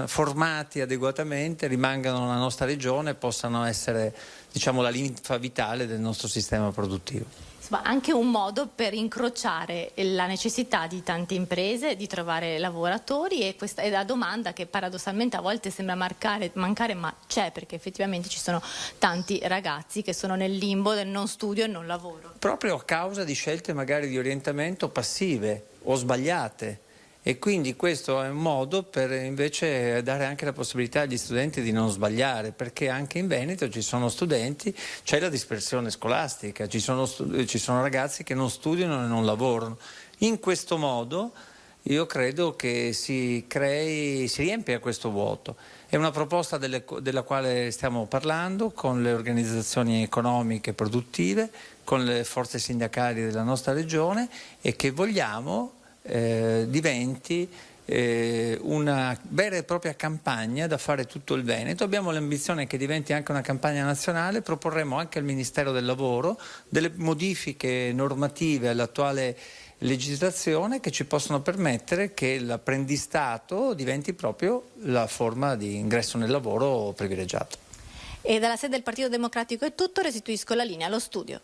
formati adeguatamente rimangano nella nostra regione e possano essere, diciamo, la linfa vitale del nostro sistema produttivo. Insomma, anche un modo per incrociare la necessità di tante imprese di trovare lavoratori e questa è la domanda che paradossalmente a volte sembra mancare, ma c'è, perché effettivamente ci sono tanti ragazzi che sono nel limbo del non studio e non lavoro. Proprio a causa di scelte magari di orientamento passive o sbagliate. E quindi questo è un modo per invece dare anche la possibilità agli studenti di non sbagliare, perché anche in Veneto ci sono studenti, c'è la dispersione scolastica, ci sono ragazzi che non studiano e non lavorano. In questo modo io credo che si riempia questo vuoto. È una proposta della quale stiamo parlando con le organizzazioni economiche e produttive, con le forze sindacali della nostra regione e che vogliamo diventi una vera e propria campagna da fare tutto il Veneto. Abbiamo l'ambizione che diventi anche una campagna nazionale. Proporremo anche al Ministero del Lavoro delle modifiche normative all'attuale legislazione che ci possono permettere che l'apprendistato diventi proprio la forma di ingresso nel lavoro privilegiato. E dalla sede del Partito Democratico è tutto, restituisco la linea allo studio.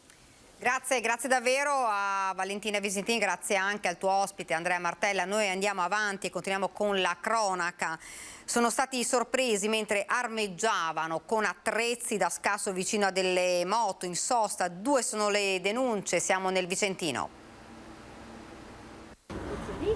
Grazie davvero a Valentina Visentini, grazie anche al tuo ospite Andrea Martella. Noi andiamo avanti e continuiamo con la cronaca. Sono stati sorpresi mentre armeggiavano con attrezzi da scasso vicino a delle moto in sosta. 2 sono le denunce, siamo nel Vicentino.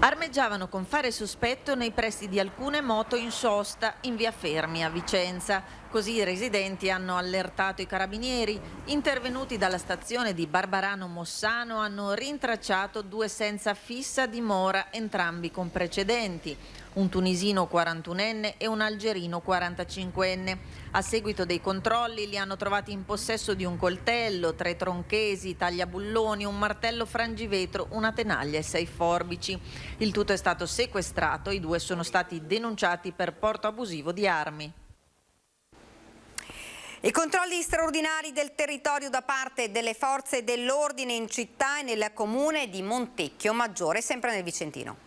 Armeggiavano con fare sospetto nei pressi di alcune moto in sosta in via Fermi a Vicenza. Così i residenti hanno allertato i carabinieri. Intervenuti dalla stazione di Barbarano Mossano hanno rintracciato 2 senza fissa dimora, entrambi con precedenti. Un tunisino 41enne e un algerino 45enne. A seguito dei controlli li hanno trovati in possesso di un coltello, 3 tronchesi, tagliabulloni, un martello frangivetro, una tenaglia e 6 forbici. Il tutto è stato sequestrato, i 2 sono stati denunciati per porto abusivo di armi. I controlli straordinari del territorio da parte delle forze dell'ordine in città e nel comune di Montecchio Maggiore, sempre nel Vicentino.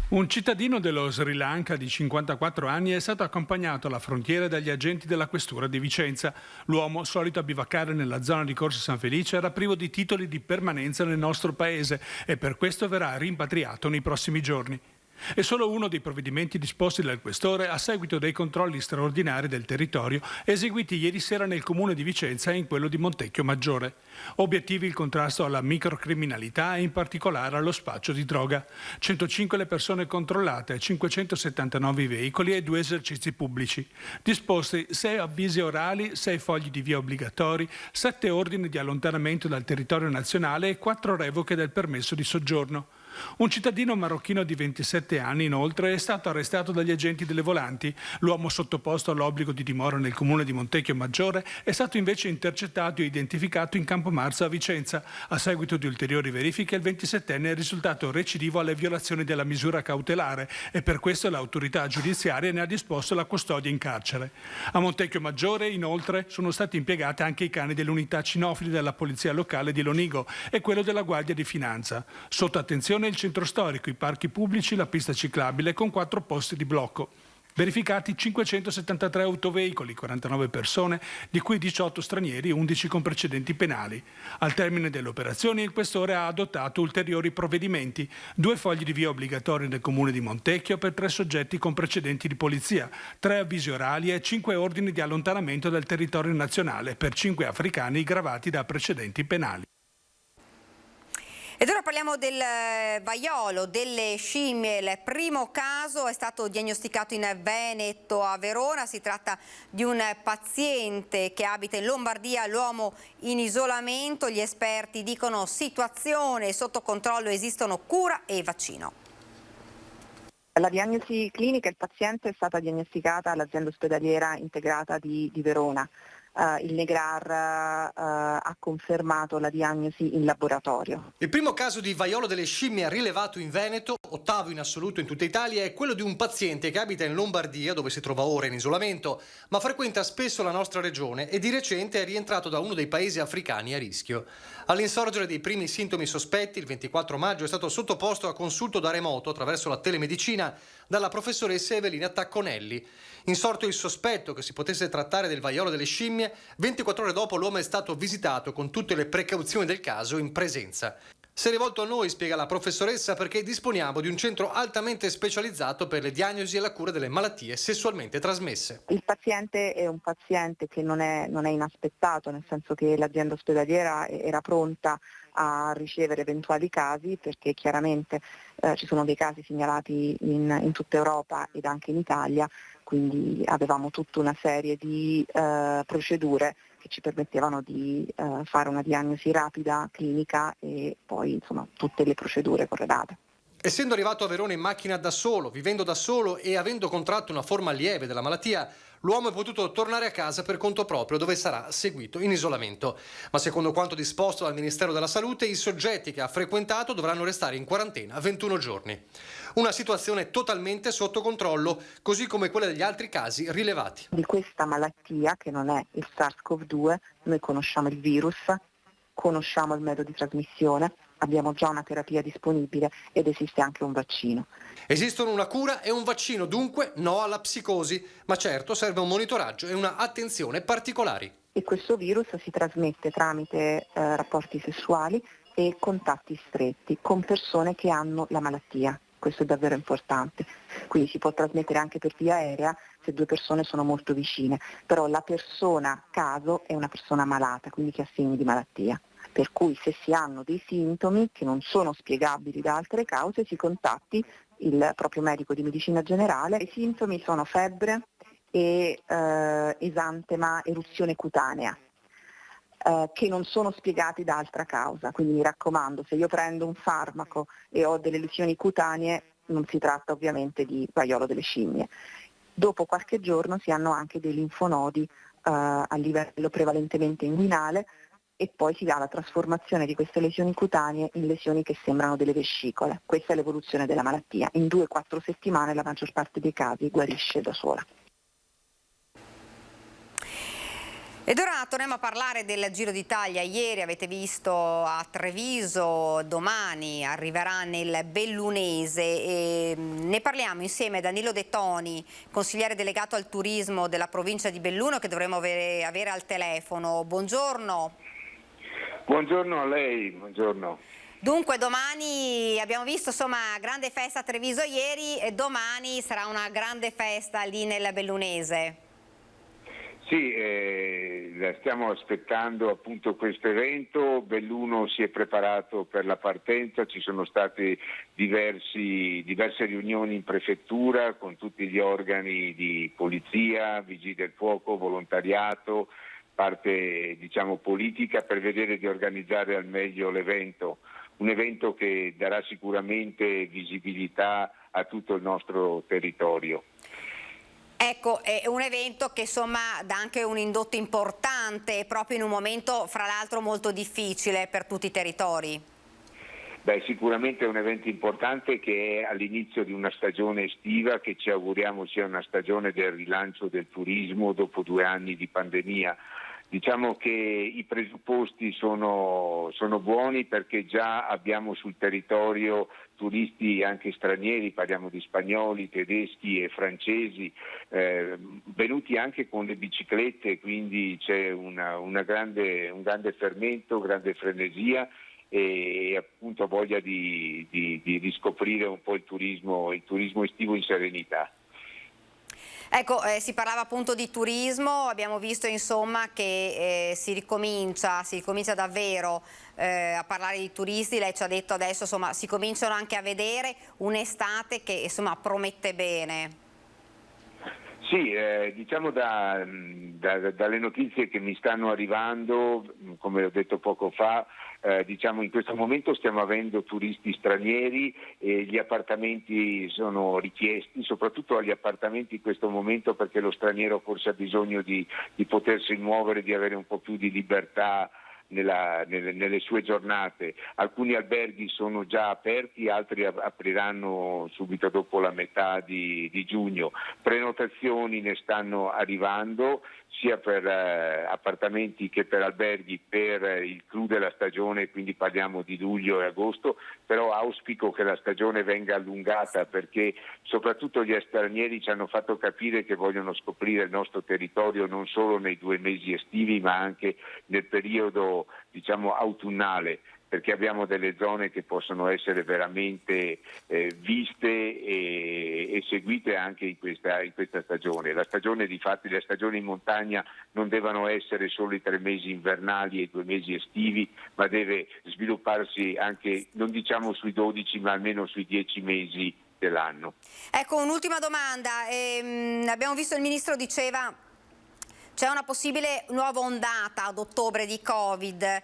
Un cittadino dello Sri Lanka di 54 anni è stato accompagnato alla frontiera dagli agenti della questura di Vicenza. L'uomo, solito a bivaccare nella zona di Corso San Felice, era privo di titoli di permanenza nel nostro paese e per questo verrà rimpatriato nei prossimi giorni. È solo uno dei provvedimenti disposti dal Questore a seguito dei controlli straordinari del territorio eseguiti ieri sera nel comune di Vicenza e in quello di Montecchio Maggiore. Obiettivi: il contrasto alla microcriminalità e in particolare allo spaccio di droga. 105 le persone controllate, 579 i veicoli e 2 esercizi pubblici. Disposti 6 avvisi orali, 6 fogli di via obbligatori, 7 ordini di allontanamento dal territorio nazionale e 4 revoche del permesso di soggiorno. Un cittadino marocchino di 27 anni, inoltre, è stato arrestato dagli agenti delle volanti. L'uomo sottoposto all'obbligo di dimora nel comune di Montecchio Maggiore è stato invece intercettato e identificato in Campomarzo a Vicenza. A seguito di ulteriori verifiche, il 27enne è risultato recidivo alle violazioni della misura cautelare e per questo l'autorità giudiziaria ne ha disposto la custodia in carcere. A Montecchio Maggiore, inoltre, sono stati impiegati anche i cani dell'unità cinofili della polizia locale di Lonigo e quello della Guardia di Finanza. Sotto attenzione il centro storico, i parchi pubblici, la pista ciclabile con 4 posti di blocco. Verificati 573 autoveicoli, 49 persone, di cui 18 stranieri e 11 con precedenti penali. Al termine delle operazioni il Questore ha adottato ulteriori provvedimenti: 2 fogli di via obbligatori nel comune di Montecchio per 3 soggetti con precedenti di polizia, 3 avvisi orali e 5 ordini di allontanamento dal territorio nazionale per 5 africani gravati da precedenti penali. Ed ora parliamo del vaiolo delle scimmie. Il primo caso è stato diagnosticato in Veneto, a Verona. Si tratta di un paziente che abita in Lombardia, l'uomo in isolamento. Gli esperti dicono situazione sotto controllo, esistono cura e vaccino. La diagnosi clinica, il paziente è stata diagnosticata all'azienda ospedaliera integrata di Verona. Il Negrar ha confermato la diagnosi in laboratorio. Il primo caso di vaiolo delle scimmie rilevato in Veneto, 8º in assoluto in tutta Italia, è quello di un paziente che abita in Lombardia, dove si trova ora in isolamento, ma frequenta spesso la nostra regione e di recente è rientrato da uno dei paesi africani a rischio. All'insorgere dei primi sintomi sospetti, il 24 maggio è stato sottoposto a consulto da remoto attraverso la telemedicina dalla professoressa Evelina Tacconelli. Insorto il sospetto che si potesse trattare del vaiolo delle scimmie, 24 ore dopo l'uomo è stato visitato con tutte le precauzioni del caso in presenza. Si è rivolto a noi, spiega la professoressa, perché disponiamo di un centro altamente specializzato per le diagnosi e la cura delle malattie sessualmente trasmesse. Il paziente è un paziente che non è inaspettato, nel senso che l'azienda ospedaliera era pronta a ricevere eventuali casi, perché chiaramente ci sono dei casi segnalati in tutta Europa ed anche in Italia, quindi avevamo tutta una serie di procedure che ci permettevano di fare una diagnosi rapida, clinica e poi insomma tutte le procedure corredate. Essendo arrivato a Verona in macchina da solo, vivendo da solo e avendo contratto una forma lieve della malattia, l'uomo è potuto tornare a casa per conto proprio, dove sarà seguito in isolamento. Ma secondo quanto disposto dal Ministero della Salute, i soggetti che ha frequentato dovranno restare in quarantena 21 giorni. Una situazione totalmente sotto controllo, così come quella degli altri casi rilevati. Di questa malattia, che non è il SARS-CoV-2, noi conosciamo il virus, conosciamo il metodo di trasmissione, abbiamo già una terapia disponibile ed esiste anche un vaccino. Esistono una cura e un vaccino, dunque no alla psicosi, ma certo serve un monitoraggio e una attenzione particolari. E questo virus si trasmette tramite rapporti sessuali e contatti stretti con persone che hanno la malattia. Questo è davvero importante. Quindi si può trasmettere anche per via aerea se due persone sono molto vicine, però la persona caso è una persona malata, quindi che ha segni di malattia. Per cui se si hanno dei sintomi che non sono spiegabili da altre cause, si contatti il proprio medico di medicina generale. I sintomi sono febbre e esantema, eruzione cutanea, che non sono spiegati da altra causa. Quindi mi raccomando, se io prendo un farmaco e ho delle lesioni cutanee, non si tratta ovviamente di vaiolo delle scimmie. Dopo qualche giorno si hanno anche dei linfonodi a livello prevalentemente inguinale, e poi si dà la trasformazione di queste lesioni cutanee in lesioni che sembrano delle vescicole. Questa è l'evoluzione della malattia. In 2-4 settimane la maggior parte dei casi guarisce da sola. Ed ora torniamo a parlare del Giro d'Italia. Ieri avete visto a Treviso, domani arriverà nel Bellunese e ne parliamo insieme a Danilo De Toni, consigliere delegato al turismo della provincia di Belluno, che dovremo avere al telefono. Buongiorno. Buongiorno a lei, buongiorno. Dunque domani abbiamo visto insomma grande festa a Treviso ieri e domani sarà una grande festa lì nel Bellunese. Sì, stiamo aspettando appunto questo evento. Belluno si è preparato per la partenza, ci sono state diverse riunioni in prefettura con tutti gli organi di polizia, vigili del fuoco, volontariato, parte diciamo politica, per vedere di organizzare al meglio l'evento, un evento che darà sicuramente visibilità a tutto il nostro territorio. Ecco, è un evento che insomma dà anche un indotto importante proprio in un momento fra l'altro molto difficile per tutti i territori. Beh, sicuramente è un evento importante che è all'inizio di una stagione estiva che ci auguriamo sia una stagione del rilancio del turismo dopo 2 anni di pandemia. Diciamo che i presupposti sono buoni perché già abbiamo sul territorio turisti anche stranieri, parliamo di spagnoli, tedeschi e francesi, venuti anche con le biciclette, quindi c'è un grande fermento, grande frenesia e appunto voglia di riscoprire un po' il turismo estivo in serenità. Ecco, si parlava appunto di turismo, abbiamo visto insomma che si ricomincia davvero a parlare di turisti, lei ci ha detto adesso insomma si cominciano anche a vedere un'estate che insomma promette bene. Sì, diciamo dalle notizie che mi stanno arrivando, come ho detto poco fa, diciamo in questo momento stiamo avendo turisti stranieri e gli appartamenti sono richiesti, soprattutto agli appartamenti in questo momento perché lo straniero forse ha bisogno di potersi muovere, di avere un po' più di libertà nelle sue giornate. Alcuni alberghi sono già aperti, altri apriranno subito dopo la metà di giugno. Prenotazioni ne stanno arrivando sia per appartamenti che per alberghi per il clou della stagione, quindi parliamo di luglio e agosto, però auspico che la stagione venga allungata perché soprattutto gli stranieri ci hanno fatto capire che vogliono scoprire il nostro territorio non solo nei 2 mesi estivi ma anche nel periodo diciamo autunnale, perché abbiamo delle zone che possono essere veramente viste e seguite anche in questa stagione. La stagione difatti, le stagioni in montagna non devono essere solo i 3 mesi invernali e i 2 mesi estivi, ma deve svilupparsi anche, non diciamo sui 12, ma almeno sui 10 mesi dell'anno. Ecco, un'ultima domanda. Abbiamo visto il Ministro diceva c'è una possibile nuova ondata ad ottobre di Covid.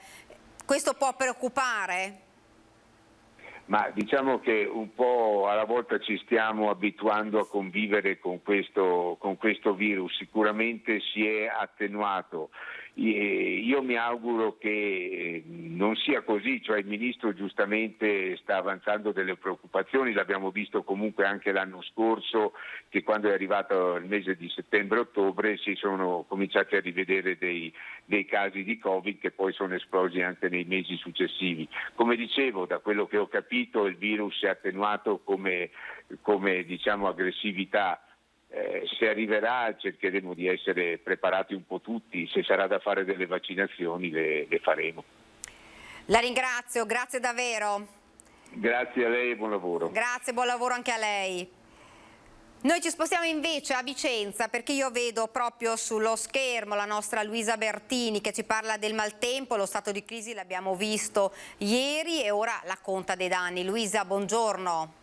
Questo può preoccupare? ma diciamo che un po' alla volta ci stiamo abituando a convivere con questo virus. Sicuramente si è attenuato. Io mi auguro che non sia così, cioè il Ministro giustamente sta avanzando delle preoccupazioni, l'abbiamo visto comunque anche l'anno scorso, che quando è arrivato il mese di settembre-ottobre si sono cominciati a rivedere dei casi di Covid che poi sono esplosi anche nei mesi successivi. Come dicevo, da quello che ho capito il virus è attenuato come diciamo aggressività. Se arriverà cercheremo di essere preparati un po' tutti, se sarà da fare delle vaccinazioni le faremo. La ringrazio, grazie davvero. Grazie a lei e buon lavoro. Grazie, buon lavoro anche a lei. Noi ci spostiamo invece a Vicenza perché io vedo proprio sullo schermo la nostra Luisa Bertini che ci parla del maltempo, lo stato di crisi l'abbiamo visto ieri e ora la conta dei danni. Luisa, buongiorno.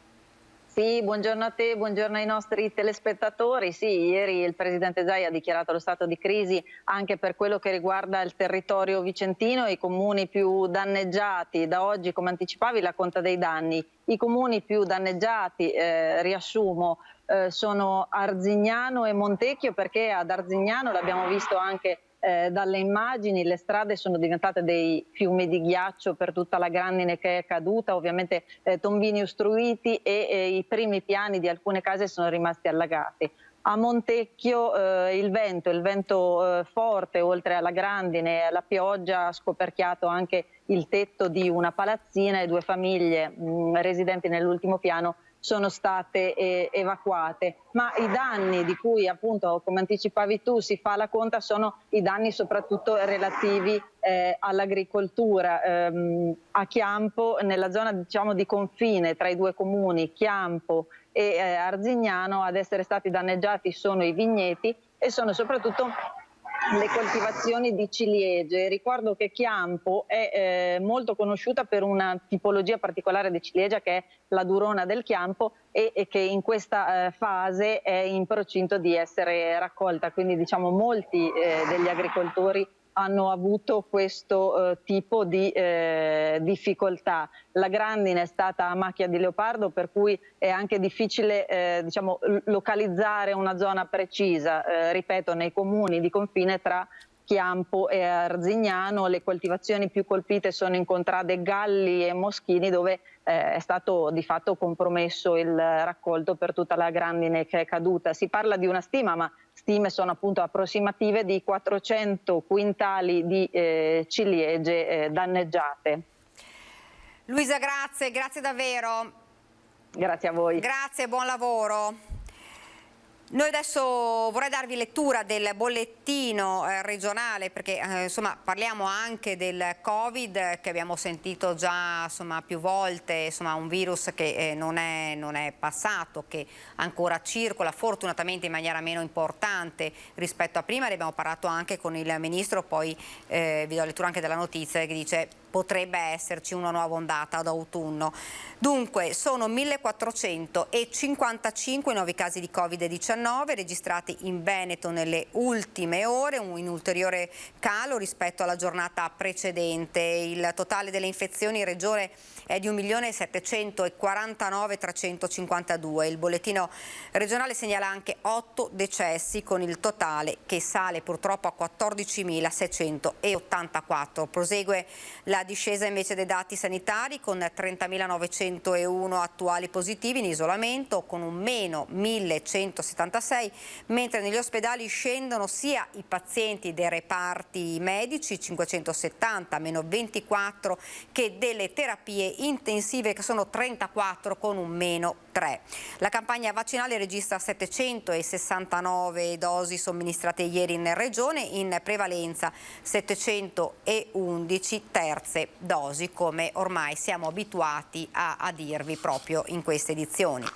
Sì, buongiorno a te, buongiorno ai nostri telespettatori. Sì, ieri il Presidente Zaia ha dichiarato lo stato di crisi anche per quello che riguarda il territorio vicentino e i comuni più danneggiati. Da oggi, come anticipavi, la conta dei danni. I comuni più danneggiati, riassumo, sono Arzignano e Montecchio, perché ad Arzignano l'abbiamo visto anche dalle immagini, le strade sono diventate dei fiumi di ghiaccio per tutta la grandine che è caduta, ovviamente tombini ostruiti e i primi piani di alcune case sono rimasti allagati. A Montecchio il vento forte, oltre alla grandine e alla pioggia, ha scoperchiato anche il tetto di una palazzina e 2 famiglie residenti nell'ultimo piano sono state evacuate, ma i danni di cui appunto, come anticipavi tu, si fa la conta sono i danni soprattutto relativi all'agricoltura. A Chiampo, nella zona diciamo di confine tra i 2 comuni, Chiampo e Arzignano, ad essere stati danneggiati sono i vigneti e sono soprattutto le coltivazioni di ciliegie. Ricordo che Chiampo è molto conosciuta per una tipologia particolare di ciliegia che è la Durona del Chiampo e che in questa fase è in procinto di essere raccolta, quindi diciamo molti degli agricoltori hanno avuto questo tipo di difficoltà. La grandine è stata a macchia di leopardo, per cui è anche difficile diciamo, localizzare una zona precisa. Ripeto, nei comuni di confine tra Chiampo e Arzignano le coltivazioni più colpite sono in contrade Galli e Moschini, dove è stato di fatto compromesso il raccolto per tutta la grandine che è caduta. Si parla di una stima, ma stime sono appunto approssimative, di 400 quintali di ciliegie danneggiate. Luisa, grazie davvero. Grazie a voi. Grazie, buon lavoro. Noi adesso vorrei darvi lettura del bollettino regionale perché insomma parliamo anche del Covid che abbiamo sentito già insomma più volte, insomma un virus che non è passato, che ancora circola fortunatamente in maniera meno importante rispetto a prima. Ne abbiamo parlato anche con il Ministro, poi vi do lettura anche della notizia che dice potrebbe esserci una nuova ondata d'autunno. Dunque sono 1455 nuovi casi di Covid-19 registrati in Veneto nelle ultime ore, un ulteriore calo rispetto alla giornata precedente. Il totale delle infezioni in regione è di 1.749.352. Il bollettino regionale segnala anche 8 decessi con il totale che sale purtroppo a 14.684. Prosegue la discesa invece dei dati sanitari con 30.901 attuali positivi in isolamento con un meno 1.176, mentre negli ospedali scendono sia i pazienti dei reparti medici 570 meno 24 che delle terapie intensive che sono 34 con un meno 3. La campagna vaccinale registra 769 dosi somministrate ieri in regione, in prevalenza 711 terze dosi, come ormai siamo abituati a dirvi proprio in queste edizioni.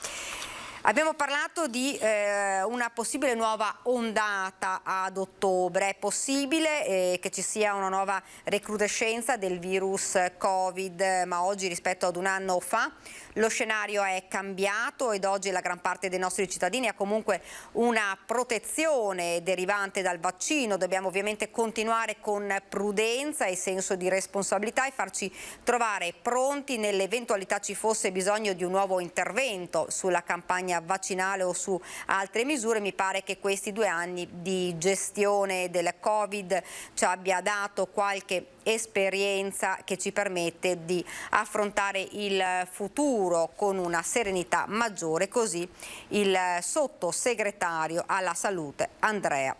Abbiamo parlato di una possibile nuova ondata ad ottobre. È possibile che ci sia una nuova recrudescenza del virus Covid, ma oggi rispetto ad un anno fa lo scenario è cambiato ed oggi la gran parte dei nostri cittadini ha comunque una protezione derivante dal vaccino. Dobbiamo ovviamente continuare con prudenza e senso di responsabilità e farci trovare pronti nell'eventualità ci fosse bisogno di un nuovo intervento sulla campagna vaccinale o su altre misure. Mi pare che questi 2 anni di gestione del Covid ci abbia dato qualche esperienza che ci permette di affrontare il futuro con una serenità maggiore, così il sottosegretario alla salute Andrea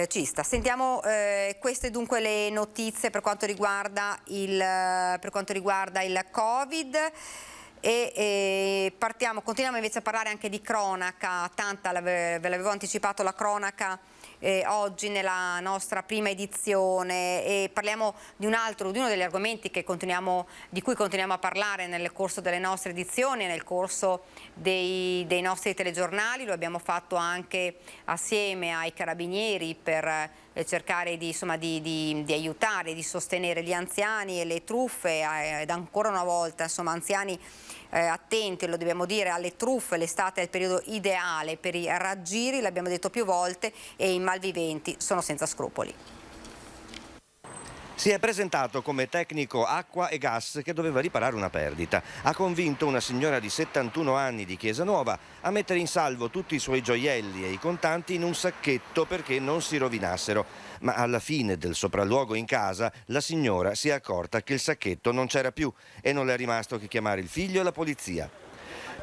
Cista. Sentiamo queste dunque le notizie per quanto riguarda il Covid. E continuiamo invece a parlare anche di cronaca. Tanta ve l'avevo anticipato la cronaca oggi nella nostra prima edizione, e parliamo di uno degli argomenti di cui continuiamo a parlare nel corso delle nostre edizioni, nel corso dei nostri telegiornali. Lo abbiamo fatto anche assieme ai carabinieri per cercare di aiutare, di sostenere gli anziani e le truffe, ed ancora una volta anziani attenti, lo dobbiamo dire, alle truffe. L'estate è il periodo ideale per i raggiri, l'abbiamo detto più volte, e i malviventi sono senza scrupoli. Si è presentato come tecnico acqua e gas che doveva riparare una perdita. Ha convinto una signora di 71 anni di Chiesa Nuova a mettere in salvo tutti i suoi gioielli e i contanti in un sacchetto perché non si rovinassero. Ma alla fine del sopralluogo in casa la signora si è accorta che il sacchetto non c'era più e non le è rimasto che chiamare il figlio e la polizia.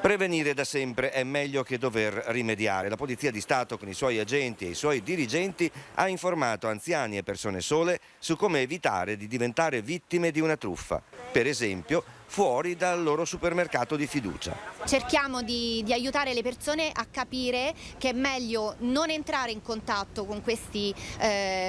Prevenire da sempre è meglio che dover rimediare. La Polizia di Stato con i suoi agenti e i suoi dirigenti ha informato anziani e persone sole su come evitare di diventare vittime di una truffa. Per esempio, fuori dal loro supermercato di fiducia. Cerchiamo di aiutare le persone a capire che è meglio non entrare in contatto con questi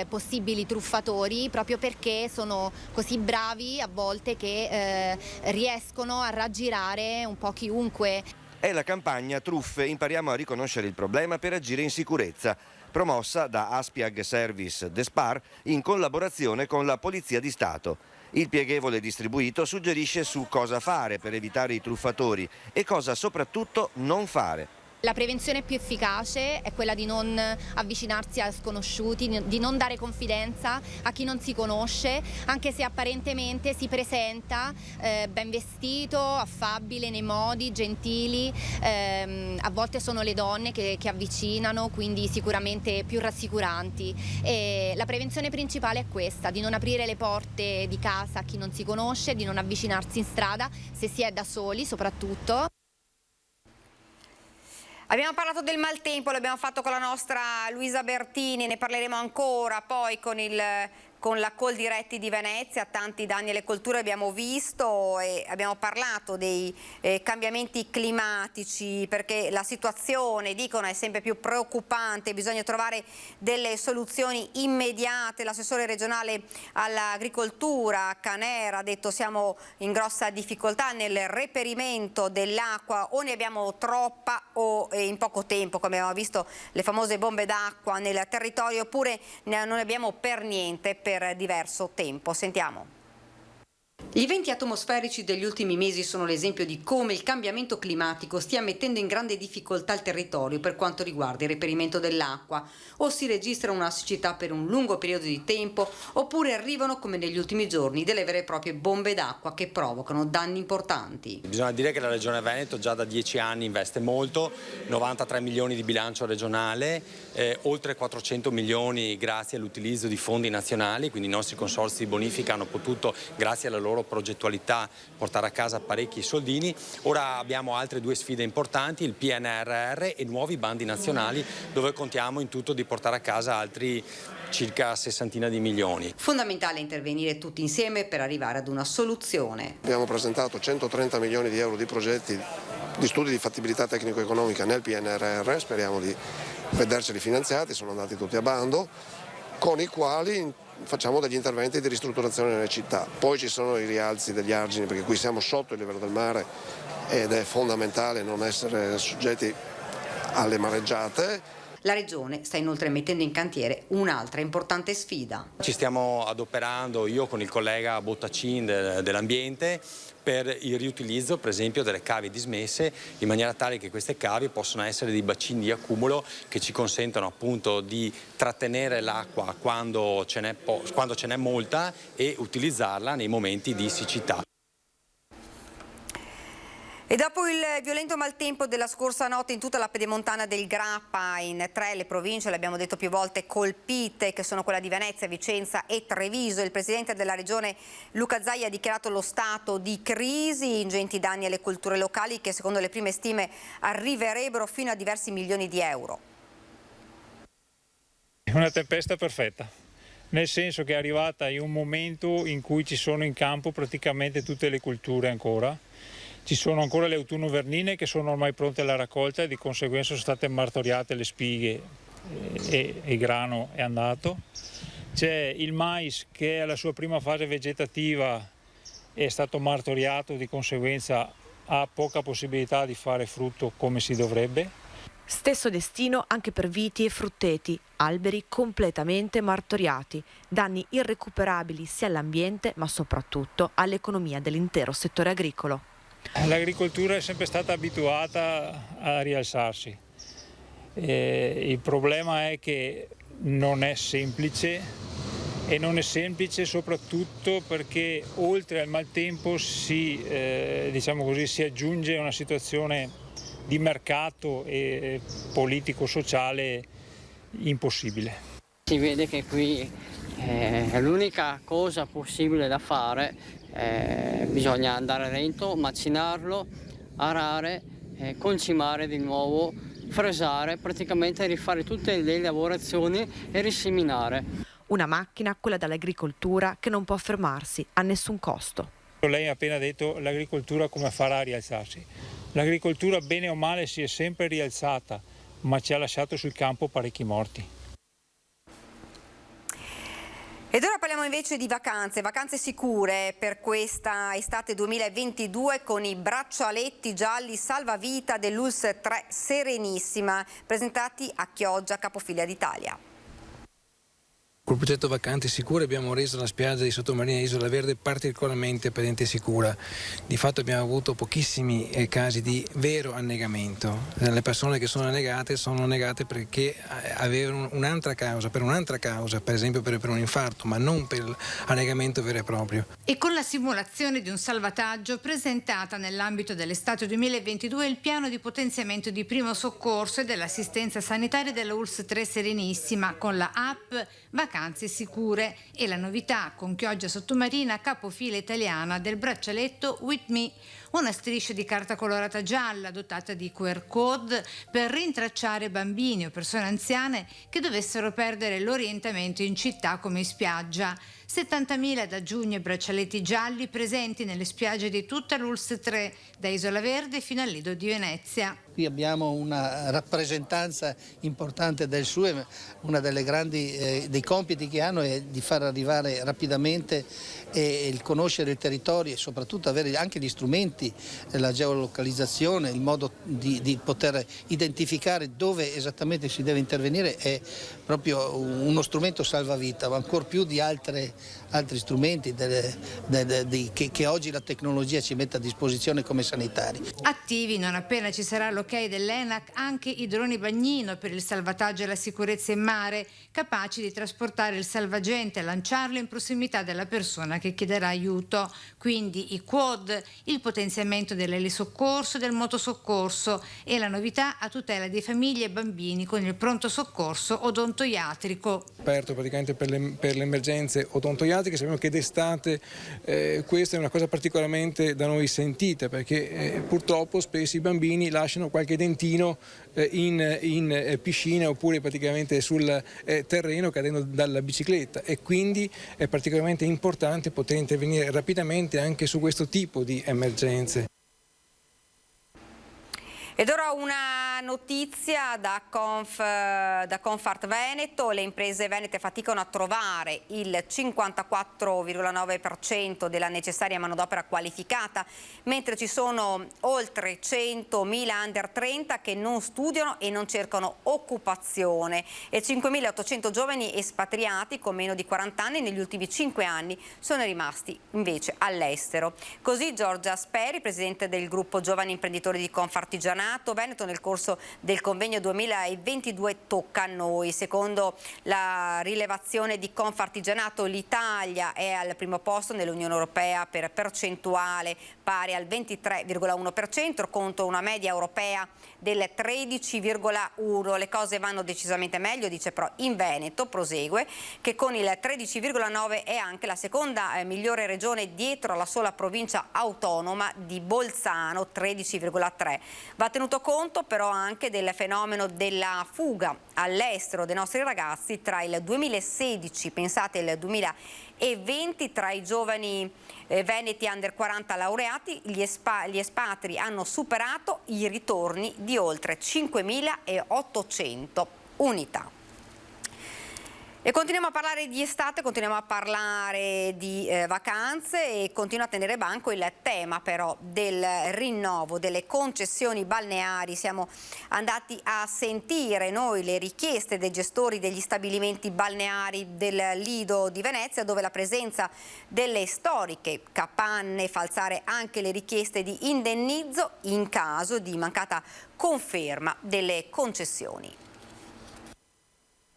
possibili truffatori, proprio perché sono così bravi a volte che riescono a raggirare un po' chiunque. È la campagna Truffe, impariamo a riconoscere il problema per agire in sicurezza, promossa da Aspiag Service Despar in collaborazione con la Polizia di Stato. Il pieghevole distribuito suggerisce su cosa fare per evitare i truffatori e cosa soprattutto non fare. La prevenzione più efficace è quella di non avvicinarsi a sconosciuti, di non dare confidenza a chi non si conosce, anche se apparentemente si presenta ben vestito, affabile nei modi, gentili. A volte sono le donne che avvicinano, quindi sicuramente più rassicuranti. E la prevenzione principale è questa, di non aprire le porte di casa a chi non si conosce, di non avvicinarsi in strada, se si è da soli soprattutto. Abbiamo parlato del maltempo, l'abbiamo fatto con la nostra Luisa Bertini, ne parleremo ancora poi con la Coldiretti di Venezia. Tanti danni alle colture abbiamo visto, e abbiamo parlato dei cambiamenti climatici, perché la situazione, dicono, è sempre più preoccupante, bisogna trovare delle soluzioni immediate. L'assessore regionale all'agricoltura Canera ha detto siamo in grossa difficoltà nel reperimento dell'acqua, o ne abbiamo troppa o in poco tempo, come abbiamo visto le famose bombe d'acqua nel territorio, oppure non ne abbiamo per niente per diverso tempo. Sentiamo. I venti atmosferici degli ultimi mesi sono l'esempio di come il cambiamento climatico stia mettendo in grande difficoltà il territorio per quanto riguarda il reperimento dell'acqua. O si registra una siccità per un lungo periodo di tempo, oppure arrivano, come negli ultimi giorni, delle vere e proprie bombe d'acqua che provocano danni importanti. Bisogna dire che la Regione Veneto già da 10 anni investe molto, 93 milioni di bilancio regionale, oltre 400 milioni grazie all'utilizzo di fondi nazionali, quindi i nostri consorzi di bonifica hanno potuto, grazie alla loro progettualità, portare a casa parecchi soldini. Ora abbiamo altre 2 sfide importanti, il PNRR e nuovi bandi nazionali, dove contiamo in tutto di portare a casa altri circa 60 di milioni. Fondamentale intervenire tutti insieme per arrivare ad una soluzione. Abbiamo presentato 130 milioni di euro di progetti di studi di fattibilità tecnico-economica nel PNRR, speriamo di vederceli finanziati, sono andati tutti a bando, con i quali facciamo degli interventi di ristrutturazione nelle città. Poi ci sono i rialzi degli argini, perché qui siamo sotto il livello del mare ed è fondamentale non essere soggetti alle mareggiate. La Regione sta inoltre mettendo in cantiere un'altra importante sfida. Ci stiamo adoperando, io con il collega Bottacin dell'ambiente, per il riutilizzo per esempio delle cave dismesse, in maniera tale che queste cave possano essere dei bacini di accumulo che ci consentono appunto di trattenere l'acqua quando ce n'è molta e utilizzarla nei momenti di siccità. E dopo il violento maltempo della scorsa notte in tutta la pedemontana del Grappa, in 3 le province, l'abbiamo detto più volte, colpite, che sono quella di Venezia, Vicenza e Treviso, il presidente della regione Luca Zaia ha dichiarato lo stato di crisi, ingenti danni alle colture locali che secondo le prime stime arriverebbero fino a diversi milioni di euro. È una tempesta perfetta, nel senso che è arrivata in un momento in cui ci sono in campo praticamente tutte le colture ancora. Ci sono ancora le autunno-vernine che sono ormai pronte alla raccolta e di conseguenza sono state martoriate le spighe e il grano è andato. C'è il mais che è alla sua prima fase vegetativa, è stato martoriato, di conseguenza ha poca possibilità di fare frutto come si dovrebbe. Stesso destino anche per viti e frutteti, alberi completamente martoriati, danni irrecuperabili sia all'ambiente ma soprattutto all'economia dell'intero settore agricolo. L'agricoltura è sempre stata abituata a rialzarsi. Il problema è che non è semplice e non è semplice soprattutto perché oltre al maltempo si aggiunge una situazione di mercato e politico-sociale impossibile. Si vede che qui l'unica cosa possibile da fare bisogna andare lento, macinarlo, arare, concimare di nuovo, fresare, praticamente rifare tutte le lavorazioni e riseminare. Una macchina, quella dall'agricoltura, che non può fermarsi a nessun costo. Lei ha appena detto l'agricoltura come farà a rialzarsi. L'agricoltura bene o male si è sempre rialzata, ma ci ha lasciato sul campo parecchi morti. Ed ora parliamo invece di vacanze sicure per questa estate 2022 con i braccialetti gialli salvavita dell'ULSS 3 Serenissima, presentati a Chioggia, capofila d'Italia. Col progetto Vacanze Sicure abbiamo reso la spiaggia di Sottomarina e Isola Verde particolarmente presente e sicura. Di fatto abbiamo avuto pochissimi casi di vero annegamento. Le persone che sono annegate perché avevano un'altra causa, per esempio per un infarto, ma non per l'annegamento vero e proprio. E con la simulazione di un salvataggio presentata nell'ambito dell'estate 2022 il piano di potenziamento di primo soccorso e dell'assistenza sanitaria della ULSS 3 Serenissima con la app Vacanze Sicure e la novità con Chioggia Sottomarina, capofila italiana del braccialetto With Me, una striscia di carta colorata gialla dotata di QR code per rintracciare bambini o persone anziane che dovessero perdere l'orientamento in città come in spiaggia. 70.000 da giugno braccialetti gialli presenti nelle spiagge di tutta l'ULSS 3, da Isola Verde fino al Lido di Venezia. Qui abbiamo una rappresentanza importante del SUE, una delle grandi dei compiti che hanno è di far arrivare rapidamente il conoscere il territorio e soprattutto avere anche gli strumenti, la geolocalizzazione, il modo di poter identificare dove esattamente si deve intervenire è proprio uno strumento salvavita, ma ancor più di altri strumenti che oggi la tecnologia ci mette a disposizione come sanitari. Attivi non appena ci sarà l'ok dell'ENAC anche i droni bagnino per il salvataggio e la sicurezza in mare, capaci di trasportare il salvagente e lanciarlo in prossimità della persona che chiederà aiuto. Quindi i quad, il potenziamento dell'elisoccorso e del motosoccorso e la novità a tutela di famiglie e bambini con il pronto soccorso odontoiatrico. Aperto praticamente per le emergenze odontoiatriche, sappiamo che d'estate questa è una cosa particolarmente da noi sentita perché purtroppo spesso i bambini lasciano qualche dentino in piscina oppure praticamente sul terreno cadendo dalla bicicletta e quindi è particolarmente importante poter intervenire rapidamente anche su questo tipo di emergenze. Ed ora una notizia da Confart Veneto. Le imprese venete faticano a trovare il 54,9% della necessaria manodopera qualificata, mentre ci sono oltre 100.000 under 30 che non studiano e non cercano occupazione e 5.800 giovani espatriati con meno di 40 anni negli ultimi 5 anni sono rimasti invece all'estero. Così Giorgia Speri, presidente del gruppo Giovani Imprenditori di Confartigianato Veneto, nel corso del convegno 2022 Tocca a noi. Secondo la rilevazione di Confartigianato, l'Italia è al primo posto nell'Unione Europea per percentuale pari al 23,1% contro una media europea del 13,1%. Le cose vanno decisamente meglio, dice però in Veneto, prosegue, che con il 13,9% è anche la seconda migliore regione dietro alla sola provincia autonoma di Bolzano, 13,3%. Va tenuto conto però anche del fenomeno della fuga all'estero dei nostri ragazzi tra il 2016, pensate, e il 2020, tra i giovani veneti under 40 laureati, gli espatri hanno superato i ritorni di oltre 5.800 unità. E continuiamo a parlare di estate, continuiamo a parlare di vacanze e continua a tenere banco il tema però del rinnovo delle concessioni balneari. Siamo andati a sentire noi le richieste dei gestori degli stabilimenti balneari del Lido di Venezia, dove la presenza delle storiche capanne fa alzare anche le richieste di indennizzo in caso di mancata conferma delle concessioni.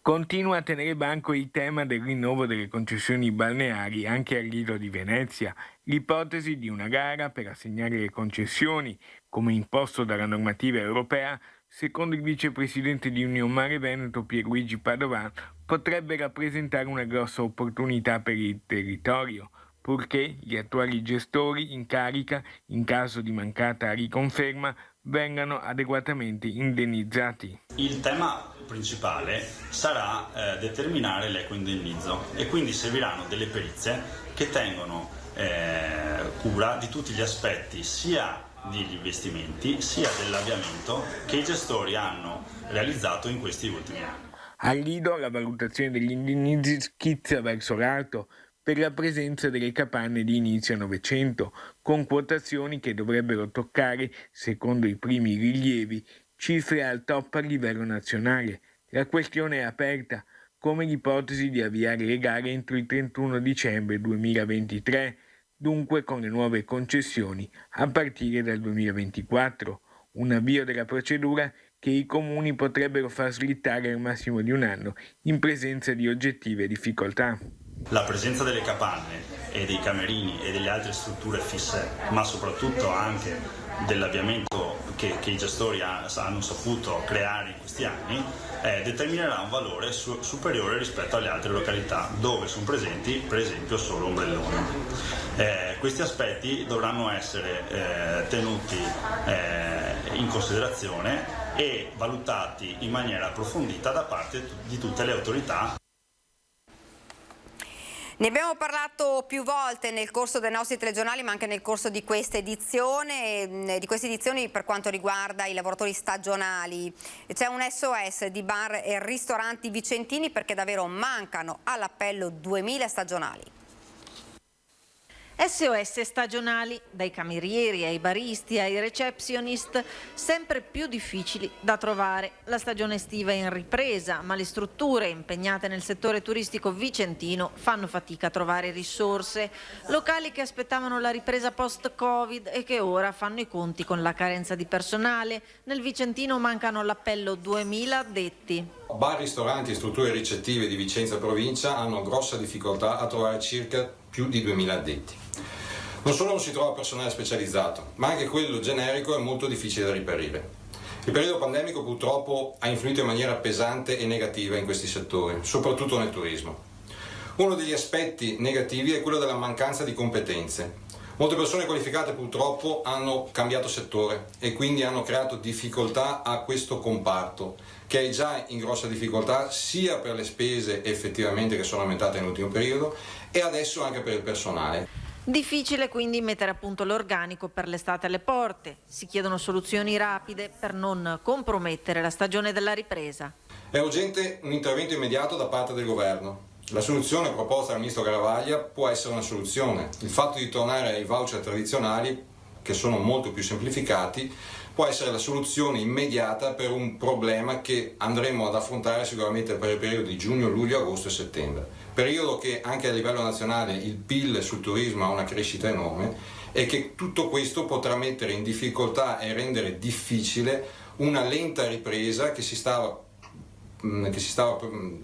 Continua a tenere banco il tema del rinnovo delle concessioni balneari anche al Lido di Venezia. L'ipotesi di una gara per assegnare le concessioni, come imposto dalla normativa europea, secondo il vicepresidente di Union Veneto Pierluigi Padovan, potrebbe rappresentare una grossa opportunità per il territorio, purché gli attuali gestori in carica, in caso di mancata riconferma, vengano adeguatamente indennizzati. Il tema principale sarà determinare l'equo indennizzo e quindi serviranno delle perizie che tengono cura di tutti gli aspetti sia degli investimenti sia dell'avviamento che i gestori hanno realizzato in questi ultimi anni. Al Lido la valutazione degli indennizzi schizza verso l'alto per la presenza delle capanne di inizio Novecento, con quotazioni che dovrebbero toccare, secondo i primi rilievi, cifre al top a livello nazionale. La questione è aperta, come l'ipotesi di avviare le gare entro il 31 dicembre 2023, dunque con le nuove concessioni a partire dal 2024, un avvio della procedura che i comuni potrebbero far slittare al massimo di un anno in presenza di oggettive difficoltà. La presenza delle capanne e dei camerini e delle altre strutture fisse, ma soprattutto anche dell'avviamento che i gestori hanno saputo creare in questi anni, determinerà un valore superiore rispetto alle altre località dove sono presenti per esempio solo ombrelloni. Questi aspetti dovranno essere tenuti in considerazione e valutati in maniera approfondita da parte di tutte le autorità. Ne abbiamo parlato più volte nel corso dei nostri telegiornali, ma anche nel corso di queste edizioni per quanto riguarda i lavoratori stagionali. C'è un SOS di bar e ristoranti vicentini perché davvero mancano all'appello 2000 stagionali. SOS stagionali, dai camerieri ai baristi ai receptionist, sempre più difficili da trovare. La stagione estiva è in ripresa, ma le strutture impegnate nel settore turistico vicentino fanno fatica a trovare risorse. Locali che aspettavano la ripresa post-Covid e che ora fanno i conti con la carenza di personale. Nel Vicentino mancano all'appello 2000 addetti. Bar, ristoranti e strutture ricettive di Vicenza provincia hanno grossa difficoltà a trovare circa più di 2000 addetti. Non solo non si trova personale specializzato, ma anche quello generico è molto difficile da reperire. Il periodo pandemico purtroppo ha influito in maniera pesante e negativa in questi settori, soprattutto nel turismo. Uno degli aspetti negativi è quello della mancanza di competenze. Molte persone qualificate purtroppo hanno cambiato settore e quindi hanno creato difficoltà a questo comparto, che è già in grossa difficoltà sia per le spese effettivamente che sono aumentate nell'ultimo periodo e adesso anche per il personale. Difficile quindi mettere a punto l'organico per l'estate alle porte. Si chiedono soluzioni rapide per non compromettere la stagione della ripresa. È urgente un intervento immediato da parte del governo. La soluzione proposta dal ministro Garavaglia può essere una soluzione. Il fatto di tornare ai voucher tradizionali, che sono molto più semplificati, può essere la soluzione immediata per un problema che andremo ad affrontare sicuramente per il periodo di giugno, luglio, agosto e settembre. Periodo che anche a livello nazionale il PIL sul turismo ha una crescita enorme e che tutto questo potrà mettere in difficoltà e rendere difficile una lenta ripresa che si stava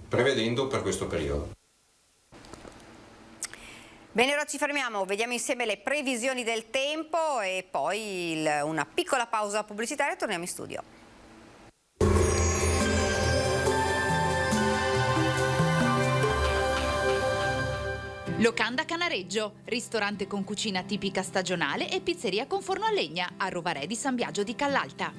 prevedendo per questo periodo. Bene, ora ci fermiamo, vediamo insieme le previsioni del tempo e poi una piccola pausa pubblicitaria e torniamo in studio. Locanda Canareggio, ristorante con cucina tipica stagionale e pizzeria con forno a legna a Rovarè di San Biagio di Callalta.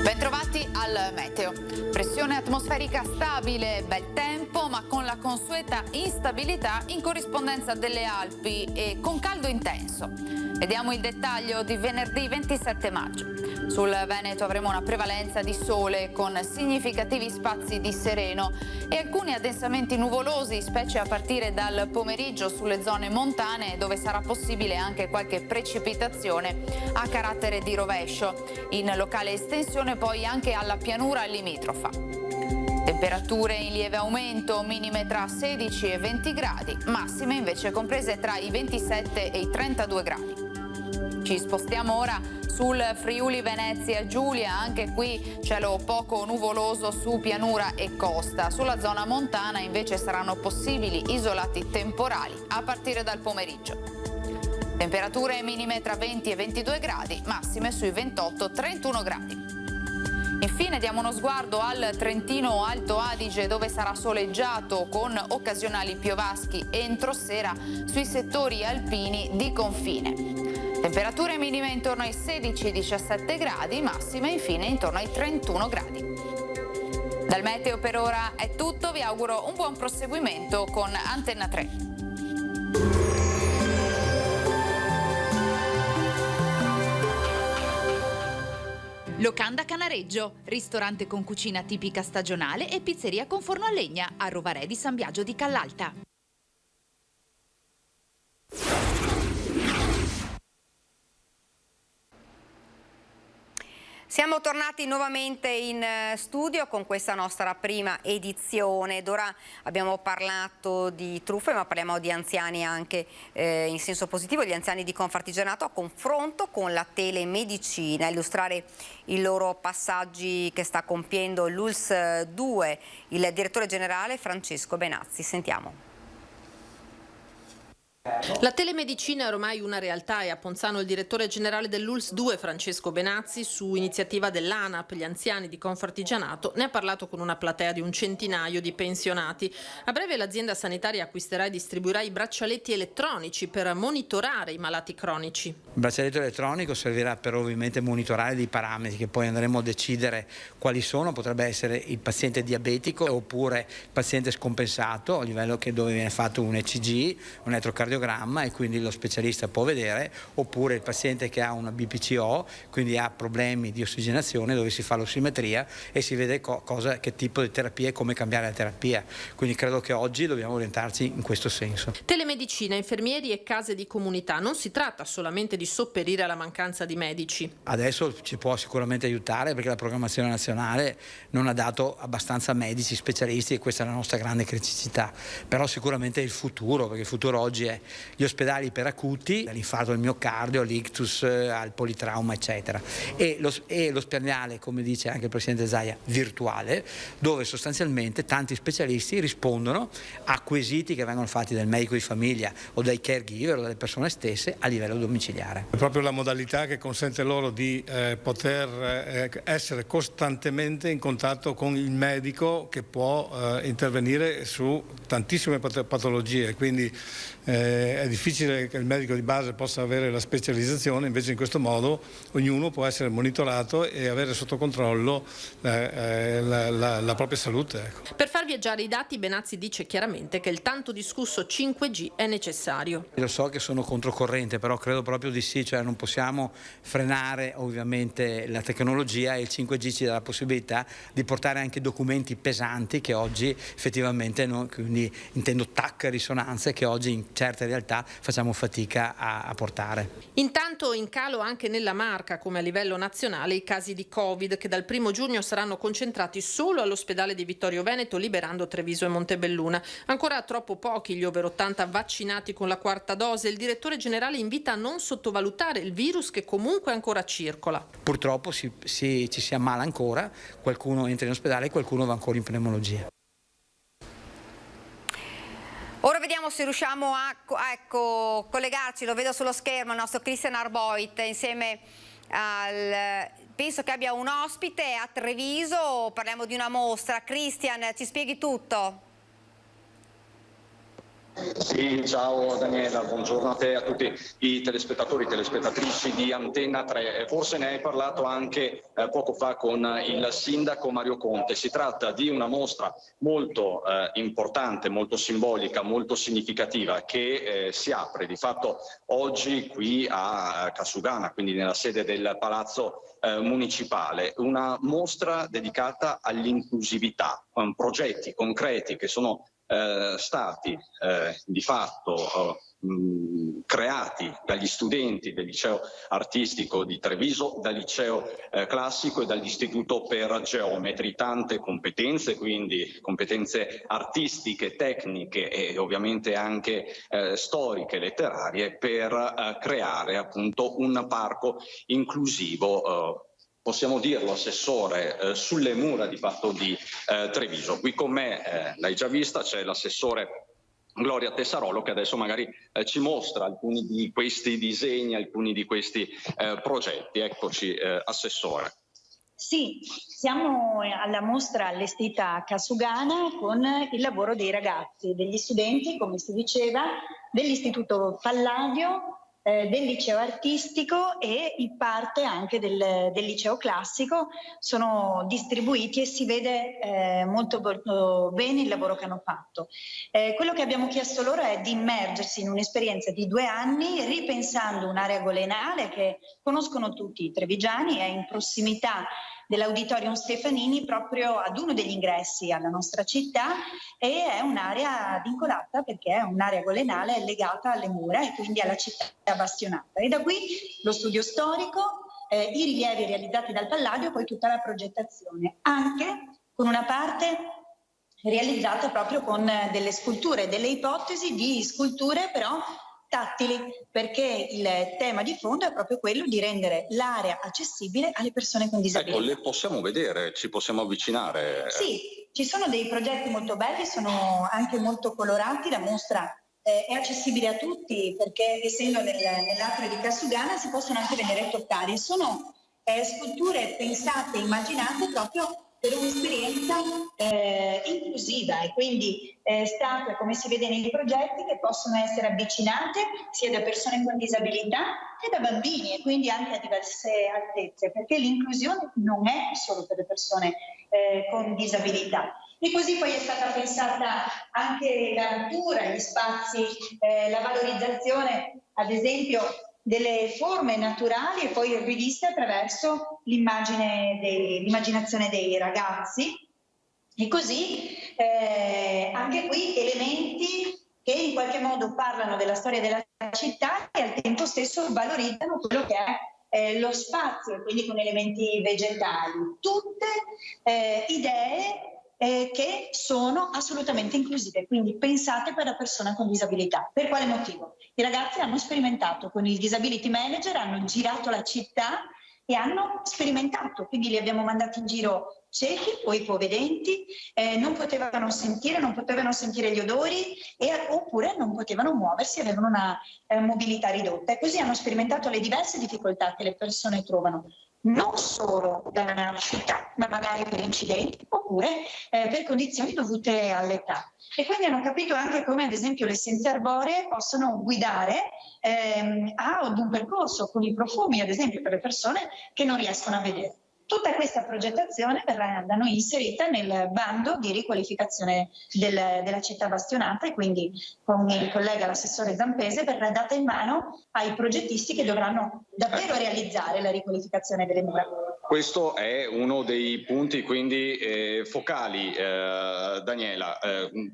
Bentrovati al meteo. Pressione atmosferica stabile, bel tempo, ma con la consueta instabilità in corrispondenza delle Alpi e con caldo intenso. Vediamo il dettaglio di venerdì 27 maggio. Sul Veneto avremo una prevalenza di sole con significativi spazi di sereno e alcuni addensamenti nuvolosi, specie a partire dal pomeriggio sulle zone montane, dove sarà possibile anche qualche precipitazione a carattere di rovescio. In locale estensione poi anche alla pianura limitrofa. Temperature in lieve aumento, minime tra 16 e 20 gradi, massime invece comprese tra i 27 e i 32 gradi. Ci spostiamo ora sul Friuli Venezia Giulia, anche qui cielo poco nuvoloso su pianura e costa. Sulla zona montana invece saranno possibili isolati temporali a partire dal pomeriggio. Temperature minime tra 20 e 22 gradi, massime sui 28-31 gradi. Infine diamo uno sguardo al Trentino Alto Adige, dove sarà soleggiato con occasionali piovaschi entro sera sui settori alpini di confine. Temperature minime intorno ai 16-17 gradi, massime infine intorno ai 31 gradi. Dal meteo per ora è tutto, vi auguro un buon proseguimento con Antenna 3. Locanda Canareggio, ristorante con cucina tipica stagionale e pizzeria con forno a legna a Rovarè di San Biagio di Callalta. Siamo tornati nuovamente in studio con questa nostra prima edizione ed ora abbiamo parlato di truffe, ma parliamo di anziani anche in senso positivo, gli anziani di Confartigianato a confronto con la telemedicina. Illustrare i loro passaggi che sta compiendo l'ULSS 2, il direttore generale Francesco Benazzi. Sentiamo. La telemedicina è ormai una realtà e a Ponzano il direttore generale dell'ULSS 2 Francesco Benazzi, su iniziativa dell'ANAP, gli anziani di Confartigianato, ne ha parlato con una platea di un centinaio di pensionati. A breve l'azienda sanitaria acquisterà e distribuirà i braccialetti elettronici per monitorare i malati cronici. Il braccialetto elettronico servirà per ovviamente monitorare dei parametri che poi andremo a decidere quali sono. Potrebbe essere il paziente diabetico oppure il paziente scompensato a livello dove viene fatto un ECG, un elettrocardiogramma, e quindi lo specialista può vedere, oppure il paziente che ha una BPCO, quindi ha problemi di ossigenazione, dove si fa l'ossimetria e si vede che tipo di terapia e come cambiare la terapia. Quindi credo che oggi dobbiamo orientarci in questo senso. Telemedicina, infermieri e case di comunità. Non si tratta solamente di sopperire alla mancanza di medici. Adesso ci può sicuramente aiutare perché la programmazione nazionale non ha dato abbastanza medici specialisti e questa è la nostra grande criticità. Però sicuramente è il futuro, perché il futuro oggi è gli ospedali per acuti, dall'infarto del miocardio all'ictus, al politrauma eccetera, e l'ospedale, come dice anche il presidente Zaia, virtuale, dove sostanzialmente tanti specialisti rispondono a quesiti che vengono fatti dal medico di famiglia o dai caregiver o dalle persone stesse a livello domiciliare. È proprio la modalità che consente loro di poter essere costantemente in contatto con il medico che può intervenire su tantissime patologie, quindi è difficile che il medico di base possa avere la specializzazione, invece in questo modo ognuno può essere monitorato e avere sotto controllo la propria salute. Per fare far viaggiare i dati, Benazzi dice chiaramente che il tanto discusso 5G è necessario. Lo so che sono controcorrente, però credo proprio di sì, cioè non possiamo frenare ovviamente la tecnologia, e il 5G ci dà la possibilità di portare anche documenti pesanti che oggi effettivamente quindi intendo TAC, risonanze, che oggi in certe realtà facciamo fatica a portare. Intanto in calo anche nella Marca, come a livello nazionale, i casi di Covid, che dal 1 giugno saranno concentrati solo all'ospedale di Vittorio Veneto, liberando Treviso e Montebelluna. Ancora troppo pochi gli over 80 vaccinati con la quarta dose. Il direttore generale invita a non sottovalutare il virus che comunque ancora circola. Purtroppo ci si ammala ancora, qualcuno entra in ospedale e qualcuno va ancora in pneumologia. Ora vediamo se riusciamo a collegarci, lo vedo sullo schermo, il nostro Christian Arboit insieme penso che abbia un ospite a Treviso, parliamo di una mostra. Christian, ci spieghi tutto? Sì, ciao Daniela, buongiorno a te e a tutti i telespettatori e telespettatrici di Antenna 3. Forse ne hai parlato anche poco fa con il sindaco Mario Conte. Si tratta di una mostra molto importante, molto simbolica, molto significativa, che si apre di fatto oggi qui a Casugana, quindi nella sede del Palazzo Municipale. Una mostra dedicata all'inclusività, con progetti concreti che sono stati di fatto creati dagli studenti del liceo artistico di Treviso, dal liceo classico e dall'istituto per geometri. Tante competenze, quindi competenze artistiche, tecniche e ovviamente anche storiche, letterarie, per creare appunto un parco inclusivo, possiamo dirlo, assessore, sulle mura di fatto di Treviso. Qui con me, l'hai già vista, c'è l'assessore Gloria Tessarolo, che adesso magari ci mostra alcuni di questi disegni, alcuni di questi progetti. Eccoci, assessore. Sì, siamo alla mostra allestita a Casugana con il lavoro dei ragazzi, degli studenti, come si diceva, dell'Istituto Palladio, del liceo artistico e in parte anche del liceo classico. Sono distribuiti e si vede molto bene il lavoro che hanno fatto. Quello che abbiamo chiesto loro è di immergersi in un'esperienza di 2 anni, ripensando un'area golenale che conoscono tutti i trevigiani, è in prossimità dell'Auditorium Stefanini, proprio ad uno degli ingressi alla nostra città, e è un'area vincolata perché è un'area golenale legata alle mura e quindi alla città bastionata. E da qui lo studio storico, i rilievi realizzati dal Palladio e poi tutta la progettazione, anche con una parte realizzata proprio con delle sculture, delle ipotesi di sculture però tattili, perché il tema di fondo è proprio quello di rendere l'area accessibile alle persone con disabilità. Ecco, le possiamo vedere, ci possiamo avvicinare? Sì, ci sono dei progetti molto belli, sono anche molto colorati, la mostra è accessibile a tutti perché essendo nell'atrio di Casugana si possono anche vedere e toccare. Sono sculture pensate, immaginate proprio per un'esperienza inclusiva e quindi statue, come si vede nei progetti, che possono essere avvicinate sia da persone con disabilità che da bambini e quindi anche a diverse altezze, perché l'inclusione non è solo per le persone con disabilità. E così poi è stata pensata anche la natura, gli spazi, la valorizzazione, ad esempio, delle forme naturali e poi riviste attraverso l'immaginazione dei ragazzi e così anche qui elementi che in qualche modo parlano della storia della città e al tempo stesso valorizzano quello che è lo spazio, quindi con elementi vegetali, tutte idee che sono assolutamente inclusive, quindi pensate per la persona con disabilità. Per quale motivo? I ragazzi hanno sperimentato con il Disability Manager, hanno girato la città e hanno sperimentato, quindi li abbiamo mandati in giro ciechi o ipovedenti, non potevano sentire gli odori oppure non potevano muoversi, avevano una mobilità ridotta e così hanno sperimentato le diverse difficoltà che le persone trovano non solo dalla nascita, ma magari per incidenti oppure per condizioni dovute all'età. E quindi hanno capito anche come, ad esempio, le scienze arboree possono guidare ad un percorso con i profumi, ad esempio, per le persone che non riescono a vedere. Tutta questa progettazione verrà da noi inserita nel bando di riqualificazione della città bastionata e quindi con il collega l'assessore Zampese verrà data in mano ai progettisti che dovranno davvero realizzare la riqualificazione delle mura. Questo è uno dei punti quindi focali, Daniela.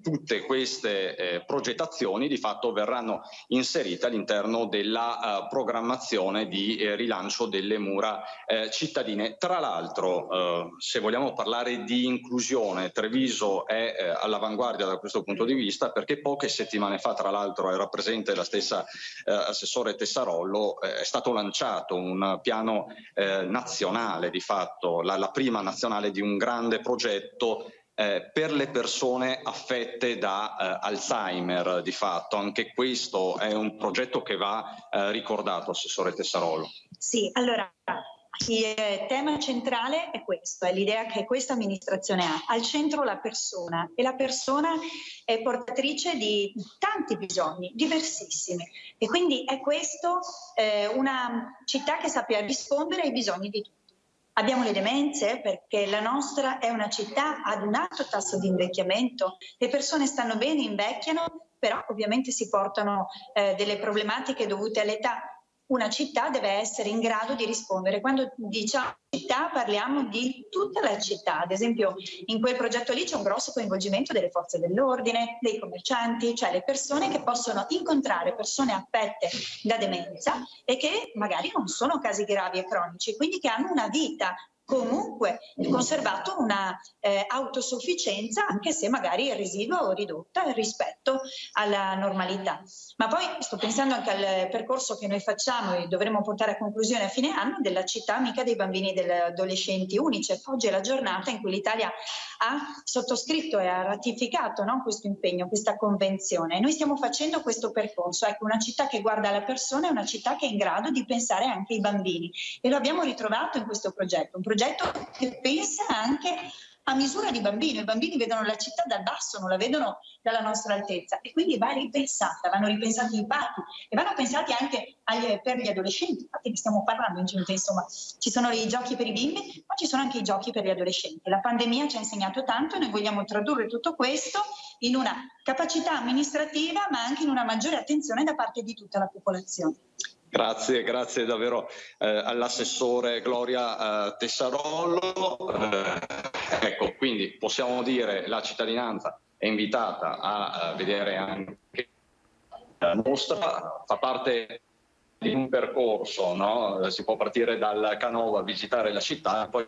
Tutte queste progettazioni di fatto verranno inserite all'interno della programmazione di rilancio delle mura cittadine. Tra l'altro, se vogliamo parlare di inclusione, Treviso è all'avanguardia da questo punto di vista, perché poche settimane fa, tra l'altro, era presente la stessa assessore Tessarollo, è stato lanciato un piano nazionale, di fatto la prima nazionale di un grande progetto per le persone affette da Alzheimer. Di fatto anche questo è un progetto che va ricordato, assessore Tessarollo. Sì, allora il tema centrale è questo, è l'idea che questa amministrazione ha al centro la persona, e la persona è portatrice di tanti bisogni, diversissimi, e quindi è questo una città che sappia rispondere ai bisogni di tutti. Abbiamo le demenze perché la nostra è una città ad un alto tasso di invecchiamento, le persone stanno bene, invecchiano, però ovviamente si portano delle problematiche dovute all'età. Una città deve essere in grado di rispondere. Quando diciamo città parliamo di tutta la città, ad esempio in quel progetto lì c'è un grosso coinvolgimento delle forze dell'ordine, dei commercianti, cioè le persone che possono incontrare persone affette da demenza e che magari non sono casi gravi e cronici, quindi che hanno una vita comunque conservato una autosufficienza, anche se magari è residua o ridotta rispetto alla normalità. Ma poi sto pensando anche al percorso che noi facciamo e dovremo portare a conclusione a fine anno della città amica dei bambini e degli adolescenti UNICEF. Oggi è la giornata in cui l'Italia ha sottoscritto e ha ratificato, no, questo impegno, questa convenzione. E noi stiamo facendo questo percorso. Ecco, una città che guarda la persona è una città che è in grado di pensare anche ai bambini, e lo abbiamo ritrovato in questo progetto, un progetto che pensa anche a misura di bambino. I bambini vedono la città dal basso, non la vedono dalla nostra altezza, e quindi va ripensata, vanno ripensati i parchi e vanno pensati anche per gli adolescenti. Infatti ne stiamo parlando in giunta, insomma, ci sono i giochi per i bimbi, ma ci sono anche i giochi per gli adolescenti. La pandemia ci ha insegnato tanto e noi vogliamo tradurre tutto questo in una capacità amministrativa, ma anche in una maggiore attenzione da parte di tutta la popolazione. Grazie davvero all'assessore Gloria Tessarollo. Ecco, quindi possiamo dire la cittadinanza è invitata a vedere anche la mostra, fa parte di un percorso, no? Si può partire dal Canova a visitare la città e poi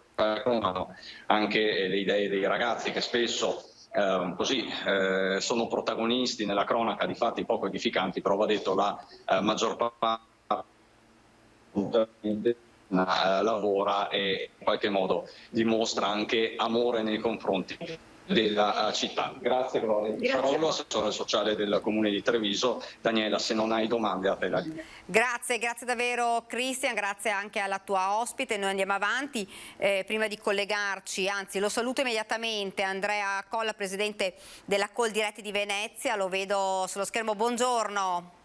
anche le idee dei ragazzi che spesso sono protagonisti nella cronaca di fatti poco edificanti, però va detto la maggior parte lavora e in qualche modo dimostra anche amore nei confronti della città. Grazie Gloria Tessarollo, assessore sociale del Comune di Treviso. Daniela, se non hai domande a te la linea. Grazie davvero Cristian, grazie anche alla tua ospite. Noi andiamo avanti, prima di collegarci, anzi lo saluto immediatamente, Andrea Colla, presidente della Coldiretti di Venezia, lo vedo sullo schermo, buongiorno.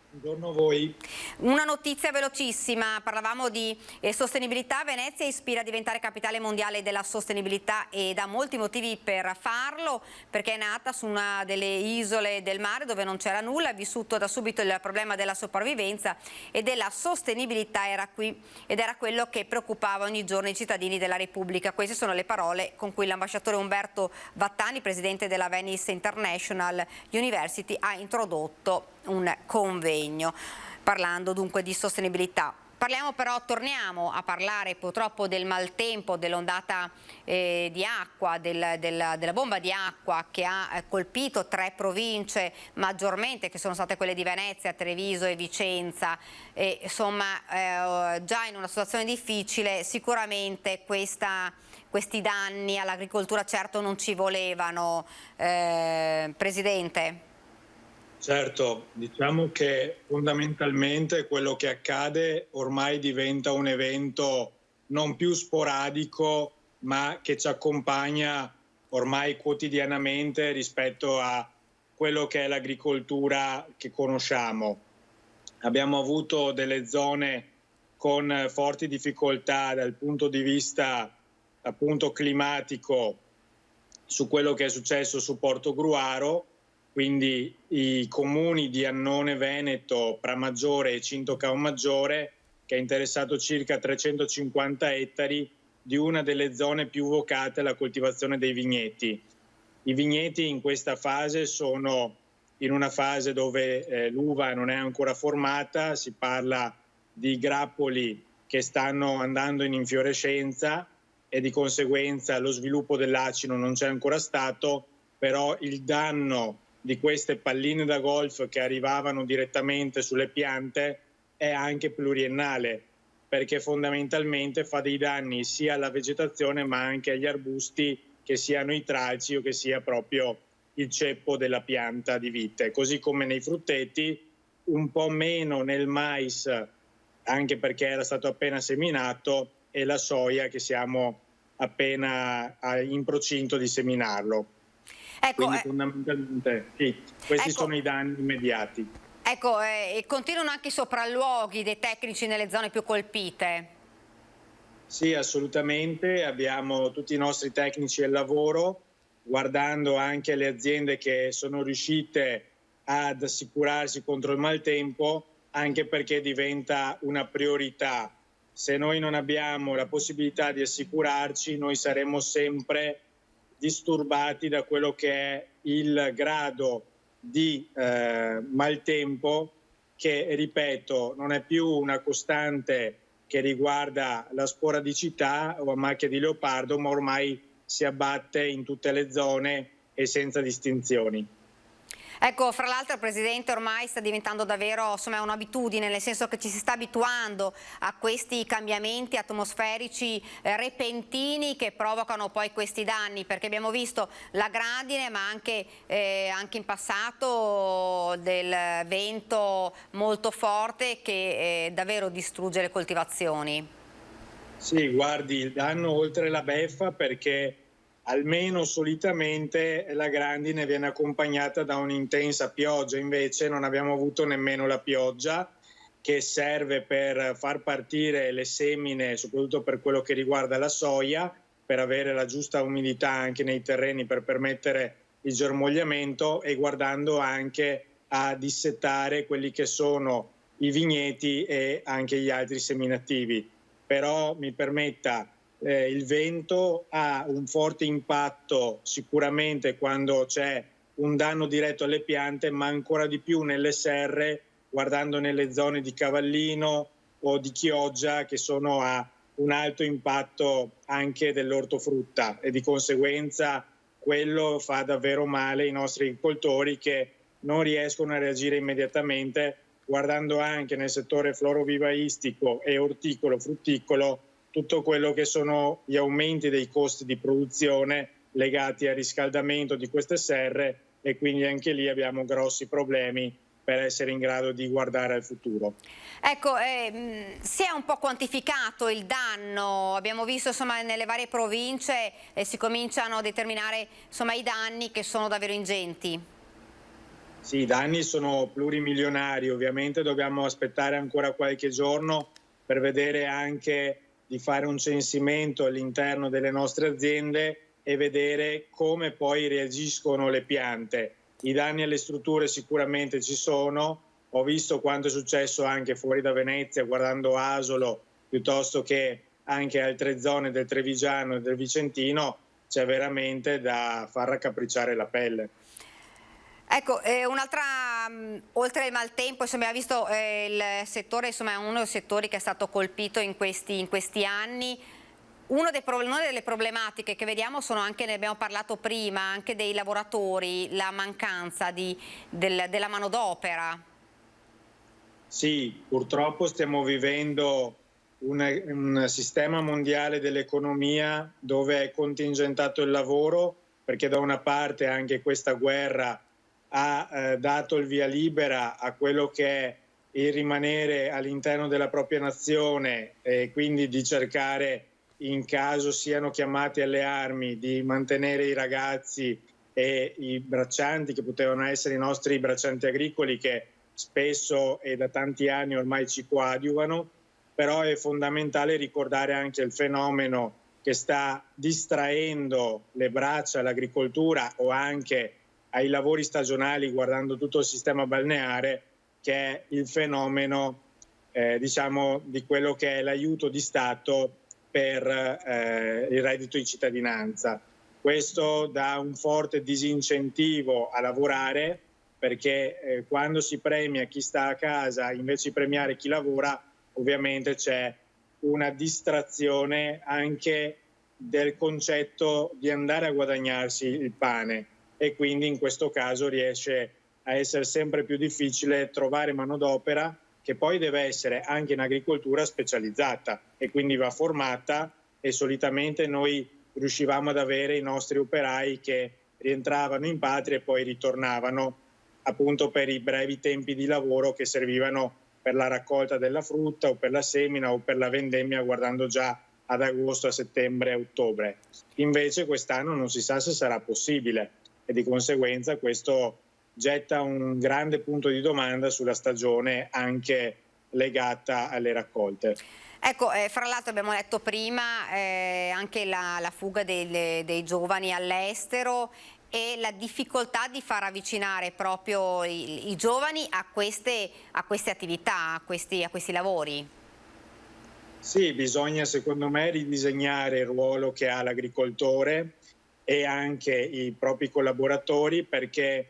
Buongiorno a voi. Una notizia velocissima, parlavamo di sostenibilità. Venezia ispira a diventare capitale mondiale della sostenibilità ed ha molti motivi per farlo, perché è nata su una delle isole del mare dove non c'era nulla, ha vissuto da subito il problema della sopravvivenza e della sostenibilità era qui ed era quello che preoccupava ogni giorno i cittadini della Repubblica. Queste sono le parole con cui l'ambasciatore Umberto Vattani, presidente della Venice International University, ha introdotto un convegno, parlando dunque di sostenibilità. Torniamo a parlare purtroppo del maltempo, dell'ondata di acqua, della bomba di acqua che ha colpito 3 province maggiormente, che sono state quelle di Venezia, Treviso e Vicenza. Già in una situazione difficile, sicuramente questi danni all'agricoltura certo non ci volevano. Presidente? Certo, diciamo che fondamentalmente quello che accade ormai diventa un evento non più sporadico, ma che ci accompagna ormai quotidianamente rispetto a quello che è l'agricoltura che conosciamo. Abbiamo avuto delle zone con forti difficoltà dal punto di vista appunto climatico su quello che è successo su Portogruaro, quindi i comuni di Annone Veneto, Pramaggiore e Cinto-Caomaggiore, che ha interessato circa 350 ettari di una delle zone più vocate alla coltivazione dei vigneti. I vigneti in questa fase sono in una fase dove l'uva non è ancora formata, si parla di grappoli che stanno andando in infiorescenza e di conseguenza lo sviluppo dell'acino non c'è ancora stato, però il danno di queste palline da golf che arrivavano direttamente sulle piante è anche pluriennale, perché fondamentalmente fa dei danni sia alla vegetazione ma anche agli arbusti, che siano i tralci o che sia proprio il ceppo della pianta di vite. Così come nei frutteti, un po' meno nel mais, anche perché era stato appena seminato, e la soia che siamo appena in procinto di seminarlo. Ecco, quindi fondamentalmente sì, questi sono i danni immediati. Ecco, e continuano anche i sopralluoghi dei tecnici nelle zone più colpite? Sì, assolutamente, abbiamo tutti i nostri tecnici al lavoro, guardando anche le aziende che sono riuscite ad assicurarsi contro il maltempo, anche perché diventa una priorità. Se noi non abbiamo la possibilità di assicurarci, noi saremo sempre disturbati da quello che è il grado di maltempo che, ripeto, non è più una costante che riguarda la sporadicità o a macchia di leopardo, ma ormai si abbatte in tutte le zone e senza distinzioni. Ecco, fra l'altro, Presidente, ormai sta diventando davvero un'abitudine, nel senso che ci si sta abituando a questi cambiamenti atmosferici repentini che provocano poi questi danni, perché abbiamo visto la grandine, ma anche in passato del vento molto forte che davvero distrugge le coltivazioni. Sì, guardi, il danno oltre la beffa, perché almeno solitamente la grandine viene accompagnata da un'intensa pioggia, invece non abbiamo avuto nemmeno la pioggia, che serve per far partire le semine, soprattutto per quello che riguarda la soia, per avere la giusta umidità anche nei terreni per permettere il germogliamento, e guardando anche a dissettare quelli che sono i vigneti e anche gli altri seminativi. Però mi permetta, il vento ha un forte impatto sicuramente quando c'è un danno diretto alle piante, ma ancora di più nelle serre, guardando nelle zone di Cavallino o di Chioggia, che sono a un alto impatto anche dell'ortofrutta, e di conseguenza quello fa davvero male ai nostri agricoltori, che non riescono a reagire immediatamente, guardando anche nel settore florovivaistico e orticolo-frutticolo tutto quello che sono gli aumenti dei costi di produzione legati al riscaldamento di queste serre, e quindi anche lì abbiamo grossi problemi per essere in grado di guardare al futuro. Ecco, si è un po' quantificato il danno, abbiamo visto nelle varie province si cominciano a determinare i danni, che sono davvero ingenti. Sì, i danni sono plurimilionari, ovviamente dobbiamo aspettare ancora qualche giorno per vedere anche di fare un censimento all'interno delle nostre aziende e vedere come poi reagiscono le piante. I danni alle strutture sicuramente ci sono, ho visto quanto è successo anche fuori da Venezia, guardando Asolo, piuttosto che anche altre zone del Trevigiano e del Vicentino, c'è veramente da far raccapricciare la pelle. Ecco, un'altra, oltre al maltempo, abbiamo visto il settore, è uno dei settori che è stato colpito in questi anni. Una delle problematiche che vediamo sono anche, ne abbiamo parlato prima, anche dei lavoratori, la mancanza della manodopera. Sì, purtroppo stiamo vivendo un sistema mondiale dell'economia dove è contingentato il lavoro, perché da una parte anche questa guerra ha dato il via libera a quello che è il rimanere all'interno della propria nazione, e quindi di cercare, in caso siano chiamati alle armi, di mantenere i ragazzi e i braccianti, che potevano essere i nostri braccianti agricoli, che spesso e da tanti anni ormai ci coadiuvano. Però è fondamentale ricordare anche il fenomeno che sta distraendo le braccia all'agricoltura o anche ai lavori stagionali, guardando tutto il sistema balneare, che è il fenomeno di quello che è l'aiuto di Stato per il reddito di cittadinanza. Questo dà un forte disincentivo a lavorare, perché quando si premia chi sta a casa invece di premiare chi lavora, ovviamente c'è una distrazione anche del concetto di andare a guadagnarsi il pane, e quindi in questo caso riesce a essere sempre più difficile trovare manodopera, che poi deve essere anche in agricoltura specializzata e quindi va formata, e solitamente noi riuscivamo ad avere i nostri operai che rientravano in patria e poi ritornavano appunto per i brevi tempi di lavoro che servivano per la raccolta della frutta o per la semina o per la vendemmia, guardando già ad agosto, a settembre, a ottobre. Invece quest'anno non si sa se sarà possibile, e di conseguenza questo getta un grande punto di domanda sulla stagione anche legata alle raccolte. Ecco, fra l'altro abbiamo letto prima anche la fuga dei giovani all'estero e la difficoltà di far avvicinare proprio i giovani a queste attività, a questi lavori. Sì, bisogna secondo me ridisegnare il ruolo che ha l'agricoltore e anche i propri collaboratori, perché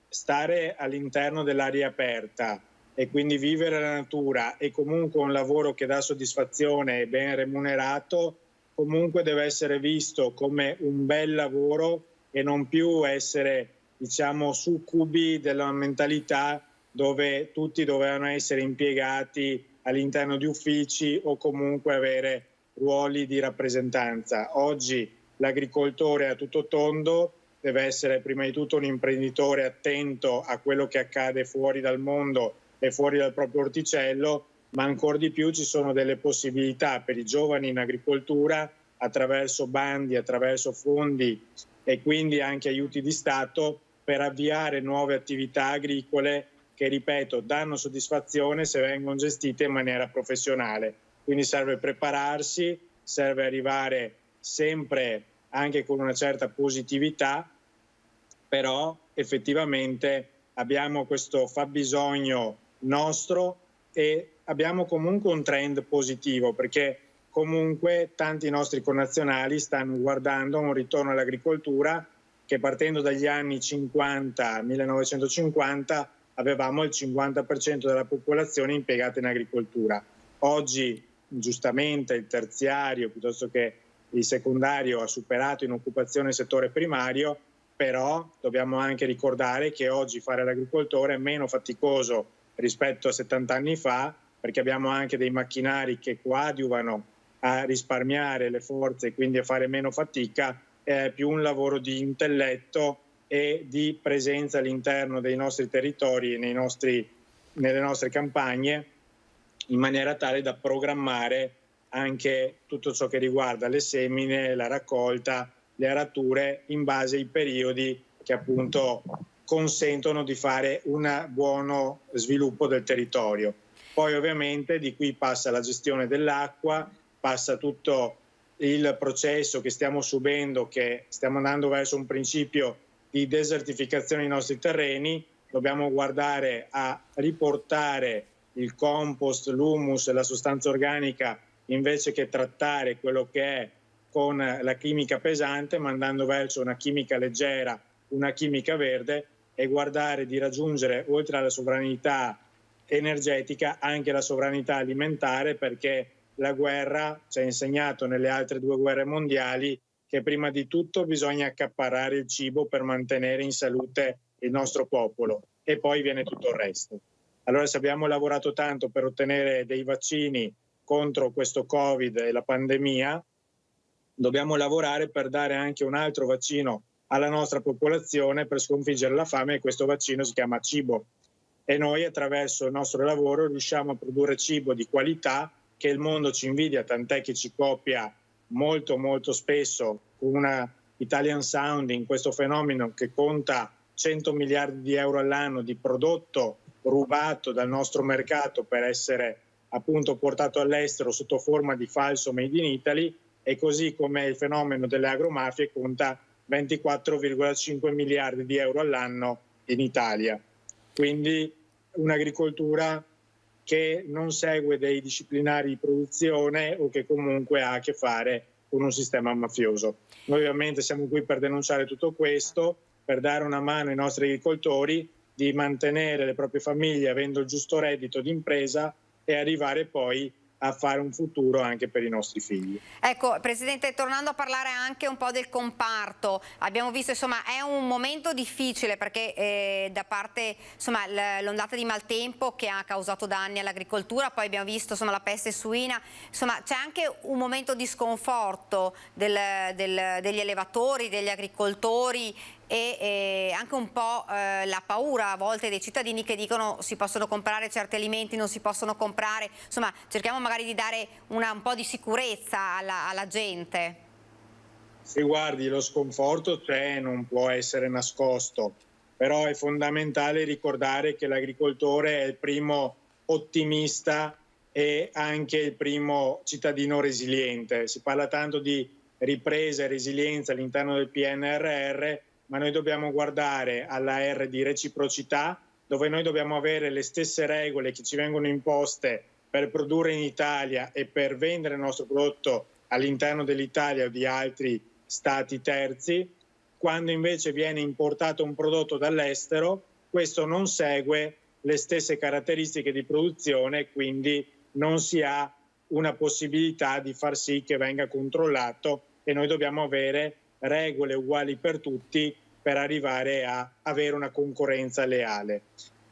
stare all'interno dell'aria aperta e quindi vivere la natura e comunque un lavoro che dà soddisfazione e ben remunerato, comunque deve essere visto come un bel lavoro e non più essere, diciamo, succubi della mentalità dove tutti dovevano essere impiegati all'interno di uffici o comunque avere ruoli di rappresentanza. Oggi l'agricoltore a tutto tondo deve essere prima di tutto un imprenditore attento a quello che accade fuori dal mondo e fuori dal proprio orticello, ma ancora di più ci sono delle possibilità per i giovani in agricoltura attraverso bandi, attraverso fondi e quindi anche aiuti di Stato per avviare nuove attività agricole che, ripeto, danno soddisfazione se vengono gestite in maniera professionale. Quindi serve prepararsi, serve arrivare sempre anche con una certa positività, però effettivamente abbiamo questo fabbisogno nostro e abbiamo comunque un trend positivo, perché comunque tanti nostri connazionali stanno guardando a un ritorno all'agricoltura che, partendo dagli anni 50, 1950, avevamo il 50% della popolazione impiegata in agricoltura. Oggi giustamente il terziario piuttosto che il secondario ha superato in occupazione il settore primario, però dobbiamo anche ricordare che oggi fare l'agricoltore è meno faticoso rispetto a 70 anni fa, perché abbiamo anche dei macchinari che coadiuvano a risparmiare le forze e quindi a fare meno fatica. È più un lavoro di intelletto e di presenza all'interno dei nostri territori e nelle nostre campagne, in maniera tale da programmare anche tutto ciò che riguarda le semine, la raccolta, le arature in base ai periodi che appunto consentono di fare un buono sviluppo del territorio. Poi ovviamente di qui passa la gestione dell'acqua, passa tutto il processo che stiamo subendo, che stiamo andando verso un principio di desertificazione dei nostri terreni. Dobbiamo guardare a riportare il compost, l'humus e la sostanza organica, invece che trattare quello che è con la chimica pesante, ma andando verso una chimica leggera, una chimica verde, e guardare di raggiungere, oltre alla sovranità energetica, anche la sovranità alimentare, perché la guerra ci ha insegnato nelle altre 2 guerre mondiali che prima di tutto bisogna accaparrare il cibo per mantenere in salute il nostro popolo, e poi viene tutto il resto. Allora, se abbiamo lavorato tanto per ottenere dei vaccini contro questo Covid e la pandemia, dobbiamo lavorare per dare anche un altro vaccino alla nostra popolazione per sconfiggere la fame, e questo vaccino si chiama cibo. E noi, attraverso il nostro lavoro, riusciamo a produrre cibo di qualità che il mondo ci invidia, tant'è che ci copia molto molto spesso con una Italian Sounding, questo fenomeno che conta 100 miliardi di euro all'anno di prodotto rubato dal nostro mercato per essere appunto portato all'estero sotto forma di falso Made in Italy, e così come il fenomeno delle agromafie conta 24,5 miliardi di euro all'anno in Italia. Quindi un'agricoltura che non segue dei disciplinari di produzione o che comunque ha a che fare con un sistema mafioso. Noi ovviamente siamo qui per denunciare tutto questo, per dare una mano ai nostri agricoltori di mantenere le proprie famiglie avendo il giusto reddito d'impresa e arrivare poi a fare un futuro anche per i nostri figli. Ecco, Presidente, tornando a parlare anche un po' del comparto, abbiamo visto, insomma, è un momento difficile perché da parte, insomma, l'ondata di maltempo che ha causato danni all'agricoltura, poi abbiamo visto, insomma, la peste suina, insomma, c'è anche un momento di sconforto degli allevatori, degli agricoltori e anche un po' la paura a volte dei cittadini che dicono si possono comprare certi alimenti, non si possono comprare, insomma cerchiamo magari di dare un po' di sicurezza alla gente. Sì, guardi, lo sconforto c'è, non può essere nascosto, però è fondamentale ricordare che l'agricoltore è il primo ottimista e anche il primo cittadino resiliente. Si parla tanto di ripresa e resilienza all'interno del PNRR, ma noi dobbiamo guardare alla R di reciprocità, dove noi dobbiamo avere le stesse regole che ci vengono imposte per produrre in Italia e per vendere il nostro prodotto all'interno dell'Italia o di altri stati terzi. Quando invece viene importato un prodotto dall'estero, questo non segue le stesse caratteristiche di produzione, quindi non si ha una possibilità di far sì che venga controllato e noi dobbiamo avere regole uguali per tutti per arrivare a avere una concorrenza leale.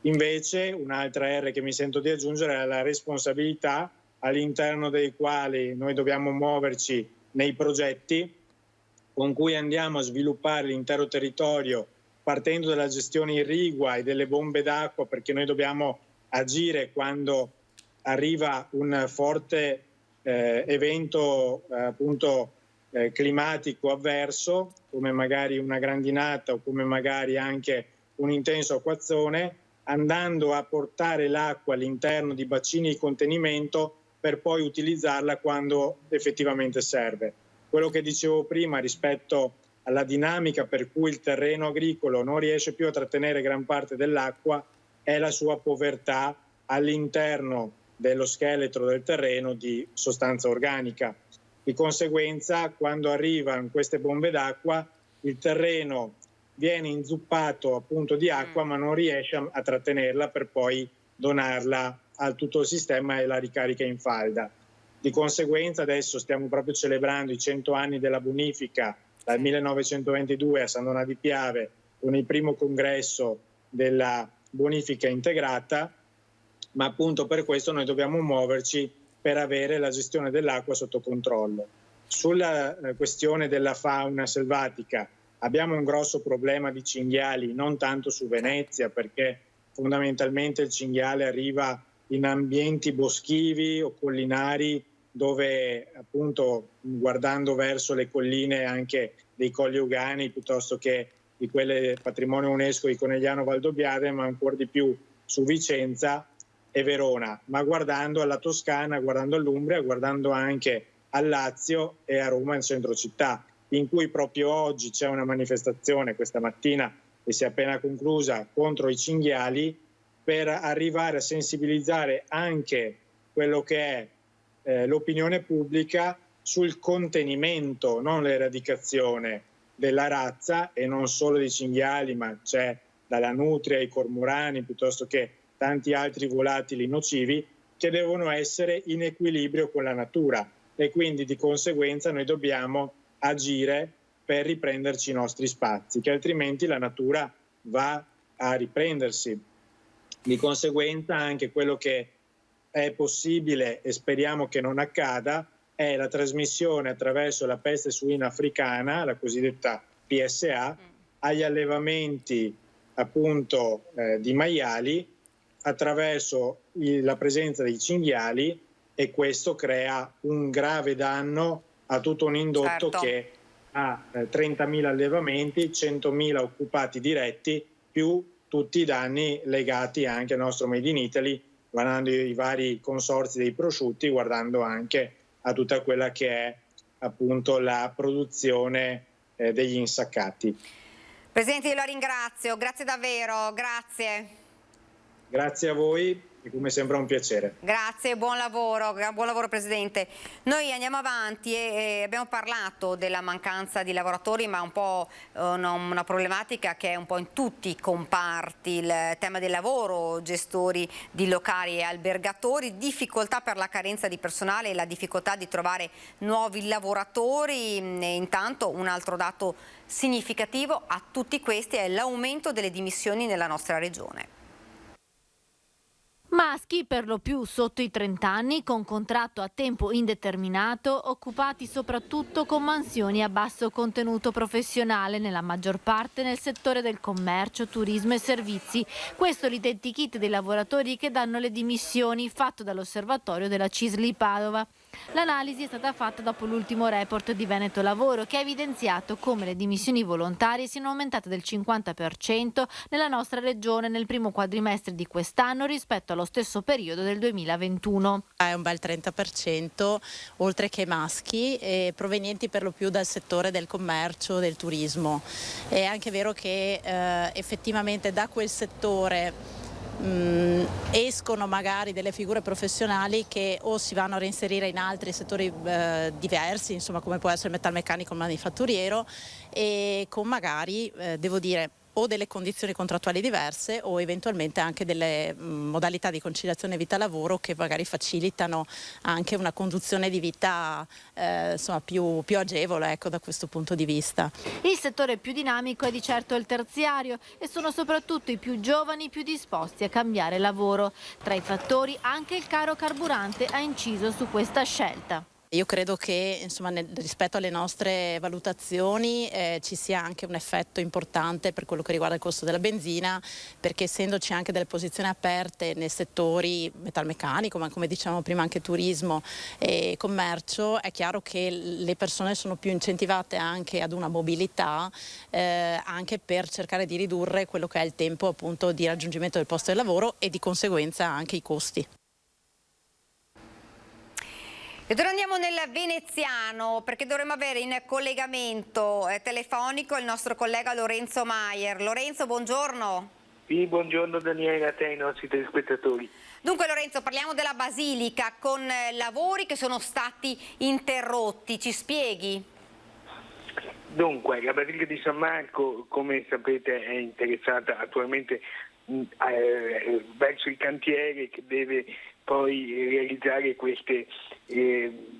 Invece un'altra R che mi sento di aggiungere è la responsabilità, all'interno dei quali noi dobbiamo muoverci nei progetti con cui andiamo a sviluppare l'intero territorio partendo dalla gestione irrigua e delle bombe d'acqua, perché noi dobbiamo agire quando arriva un forte evento climatico avverso, come magari una grandinata o come magari anche un intenso acquazzone, andando a portare l'acqua all'interno di bacini di contenimento per poi utilizzarla quando effettivamente serve. Quello che dicevo prima rispetto alla dinamica per cui il terreno agricolo non riesce più a trattenere gran parte dell'acqua è la sua povertà all'interno dello scheletro del terreno di sostanza organica. Di conseguenza, quando arrivano queste bombe d'acqua, il terreno viene inzuppato appunto di acqua, ma non riesce a trattenerla per poi donarla a tutto il sistema e la ricarica in falda. Di conseguenza adesso stiamo proprio celebrando i 100 anni della bonifica dal 1922 a San Donà di Piave con il primo congresso della bonifica integrata, ma appunto per questo noi dobbiamo muoverci per avere la gestione dell'acqua sotto controllo. Sulla questione della fauna selvatica abbiamo un grosso problema di cinghiali, non tanto su Venezia, perché fondamentalmente il cinghiale arriva in ambienti boschivi o collinari dove appunto guardando verso le colline anche dei Colli Euganei piuttosto che di quelle patrimonio UNESCO di Conegliano Valdobbiadene, ma ancora di più su Vicenza e Verona, ma guardando alla Toscana, guardando all'Umbria, guardando anche al Lazio e a Roma in centro città, in cui proprio oggi c'è una manifestazione questa mattina che si è appena conclusa contro i cinghiali per arrivare a sensibilizzare anche quello che è l'opinione pubblica sul contenimento, non l'eradicazione della razza e non solo dei cinghiali, ma c'è dalla nutria ai cormorani piuttosto che tanti altri volatili nocivi che devono essere in equilibrio con la natura e quindi di conseguenza noi dobbiamo agire per riprenderci i nostri spazi, che altrimenti la natura va a riprendersi. Di conseguenza anche quello che è possibile e speriamo che non accada è la trasmissione attraverso la peste suina africana, la cosiddetta PSA, agli allevamenti appunto di maiali attraverso la presenza dei cinghiali, e questo crea un grave danno a tutto un indotto che ha 30.000 allevamenti, 100.000 occupati diretti, più tutti i danni legati anche al nostro Made in Italy, guardando i vari consorzi dei prosciutti, guardando anche a tutta quella che è appunto la produzione degli insaccati. Presidente, io la ringrazio, grazie davvero, grazie. Grazie a voi. E come sempre è un piacere. Grazie, buon lavoro Presidente. Noi andiamo avanti e abbiamo parlato della mancanza di lavoratori, ma un po' una problematica che è un po' in tutti i comparti, il tema del lavoro, gestori di locali e albergatori, difficoltà per la carenza di personale e la difficoltà di trovare nuovi lavoratori. E intanto un altro dato significativo a tutti questi è l'aumento delle dimissioni nella nostra regione. Maschi per lo più sotto i 30 anni con contratto a tempo indeterminato, occupati soprattutto con mansioni a basso contenuto professionale, nella maggior parte nel settore del commercio, turismo e servizi. Questo l'identikit dei lavoratori che danno le dimissioni, fatto dall'osservatorio della CISL Padova. L'analisi è stata fatta dopo l'ultimo report di Veneto Lavoro, che ha evidenziato come le dimissioni volontarie siano aumentate del 50% nella nostra regione nel primo quadrimestre di quest'anno rispetto allo stesso periodo del 2021. È un bel 30%, oltre che maschi, provenienti per lo più dal settore del commercio, del turismo. È anche vero che effettivamente da quel settore escono magari delle figure professionali che o si vanno a reinserire in altri settori diversi, insomma, come può essere il metalmeccanico, il manifatturiero, e con magari, devo dire, o delle condizioni contrattuali diverse o eventualmente anche delle modalità di conciliazione vita-lavoro che magari facilitano anche una conduzione di vita insomma, più agevole, ecco, da questo punto di vista. Il settore più dinamico è di certo il terziario e sono soprattutto i più giovani più disposti a cambiare lavoro. Tra i fattori anche il caro carburante ha inciso su questa scelta. Io credo che insomma, rispetto alle nostre valutazioni ci sia anche un effetto importante per quello che riguarda il costo della benzina, perché essendoci anche delle posizioni aperte nei settori metalmeccanico, ma come dicevamo prima anche turismo e commercio, è chiaro che le persone sono più incentivate anche ad una mobilità, anche per cercare di ridurre quello che è il tempo appunto di raggiungimento del posto di lavoro e di conseguenza anche i costi. E ora andiamo nel veneziano, perché dovremmo avere in collegamento telefonico il nostro collega Lorenzo Maier. Lorenzo, buongiorno. Sì, buongiorno Daniela, a te e ai nostri telespettatori. Dunque Lorenzo, parliamo della Basilica con lavori che sono stati interrotti, ci spieghi? Dunque, la Basilica di San Marco, come sapete, è interessata attualmente verso il cantiere che deve poi realizzare queste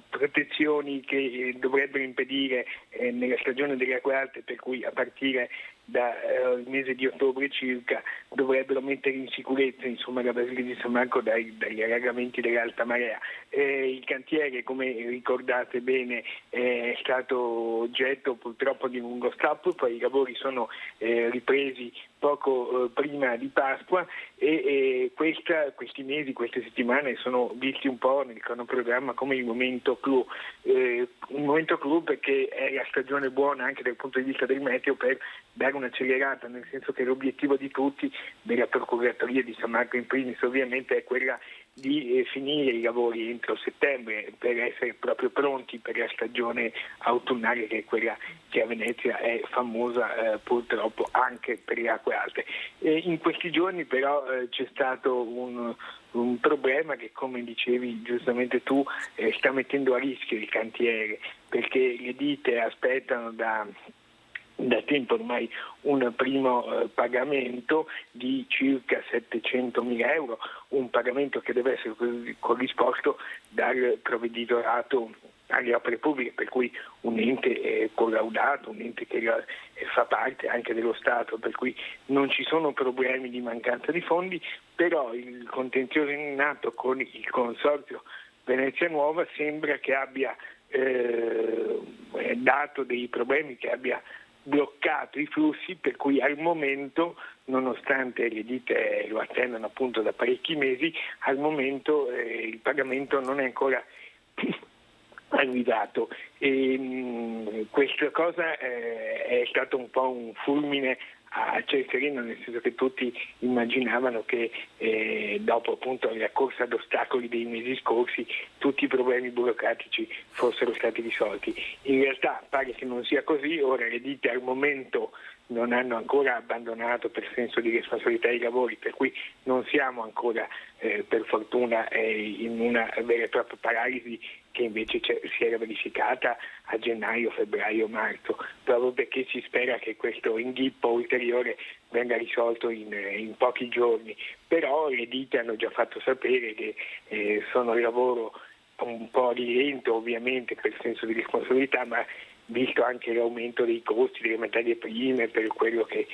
protezioni che dovrebbero impedire nella stagione delle acque alte, per cui a partire dal mese di ottobre circa dovrebbero mettere in sicurezza insomma, la Basilica di San Marco dagli allagamenti dell'alta marea. Il cantiere, come ricordate bene, è stato oggetto purtroppo di un lungo stop, poi i lavori sono ripresi poco prima di Pasqua e questi mesi, queste settimane sono visti un po' nel cronoprogramma come il momento clou. Un momento clou perché è la stagione buona anche dal punto di vista del meteo per dare un'accelerata, nel senso che l'obiettivo di tutti, della Procuratoria di San Marco in primis ovviamente, è quella di finire i lavori entro settembre per essere proprio pronti per la stagione autunnale, che è quella che a Venezia è famosa purtroppo anche per le acque alte. In questi giorni però c'è stato un problema che, come dicevi giustamente tu, sta mettendo a rischio il cantiere, perché le ditte aspettano da tempo ormai un primo pagamento di circa 700.000 euro, un pagamento che deve essere corrisposto dal provveditorato alle opere pubbliche, per cui un ente collaudato, un ente che fa parte anche dello Stato, per cui non ci sono problemi di mancanza di fondi, però il contenzioso in atto con il Consorzio Venezia Nuova sembra che abbia dato dei problemi, che abbia bloccato i flussi, per cui al momento, nonostante le ditte lo attendano appunto da parecchi mesi, al momento il pagamento non è ancora arrivato. Questa cosa è stato un po' un fulmine a ciel sereno, nel senso che tutti immaginavano che dopo appunto la corsa ad ostacoli dei mesi scorsi tutti i problemi burocratici fossero stati risolti. In realtà pare che non sia così. Ora le ditte al momento non hanno ancora abbandonato per senso di responsabilità i lavori, per cui non siamo ancora per fortuna in una vera e propria paralisi che invece si era verificata a gennaio, febbraio, marzo, proprio perché si spera che questo inghippo ulteriore venga risolto in pochi giorni. Però le ditte hanno già fatto sapere che sono al lavoro un po' rilento ovviamente per senso di responsabilità, ma visto anche l'aumento dei costi delle materie prime, per quello che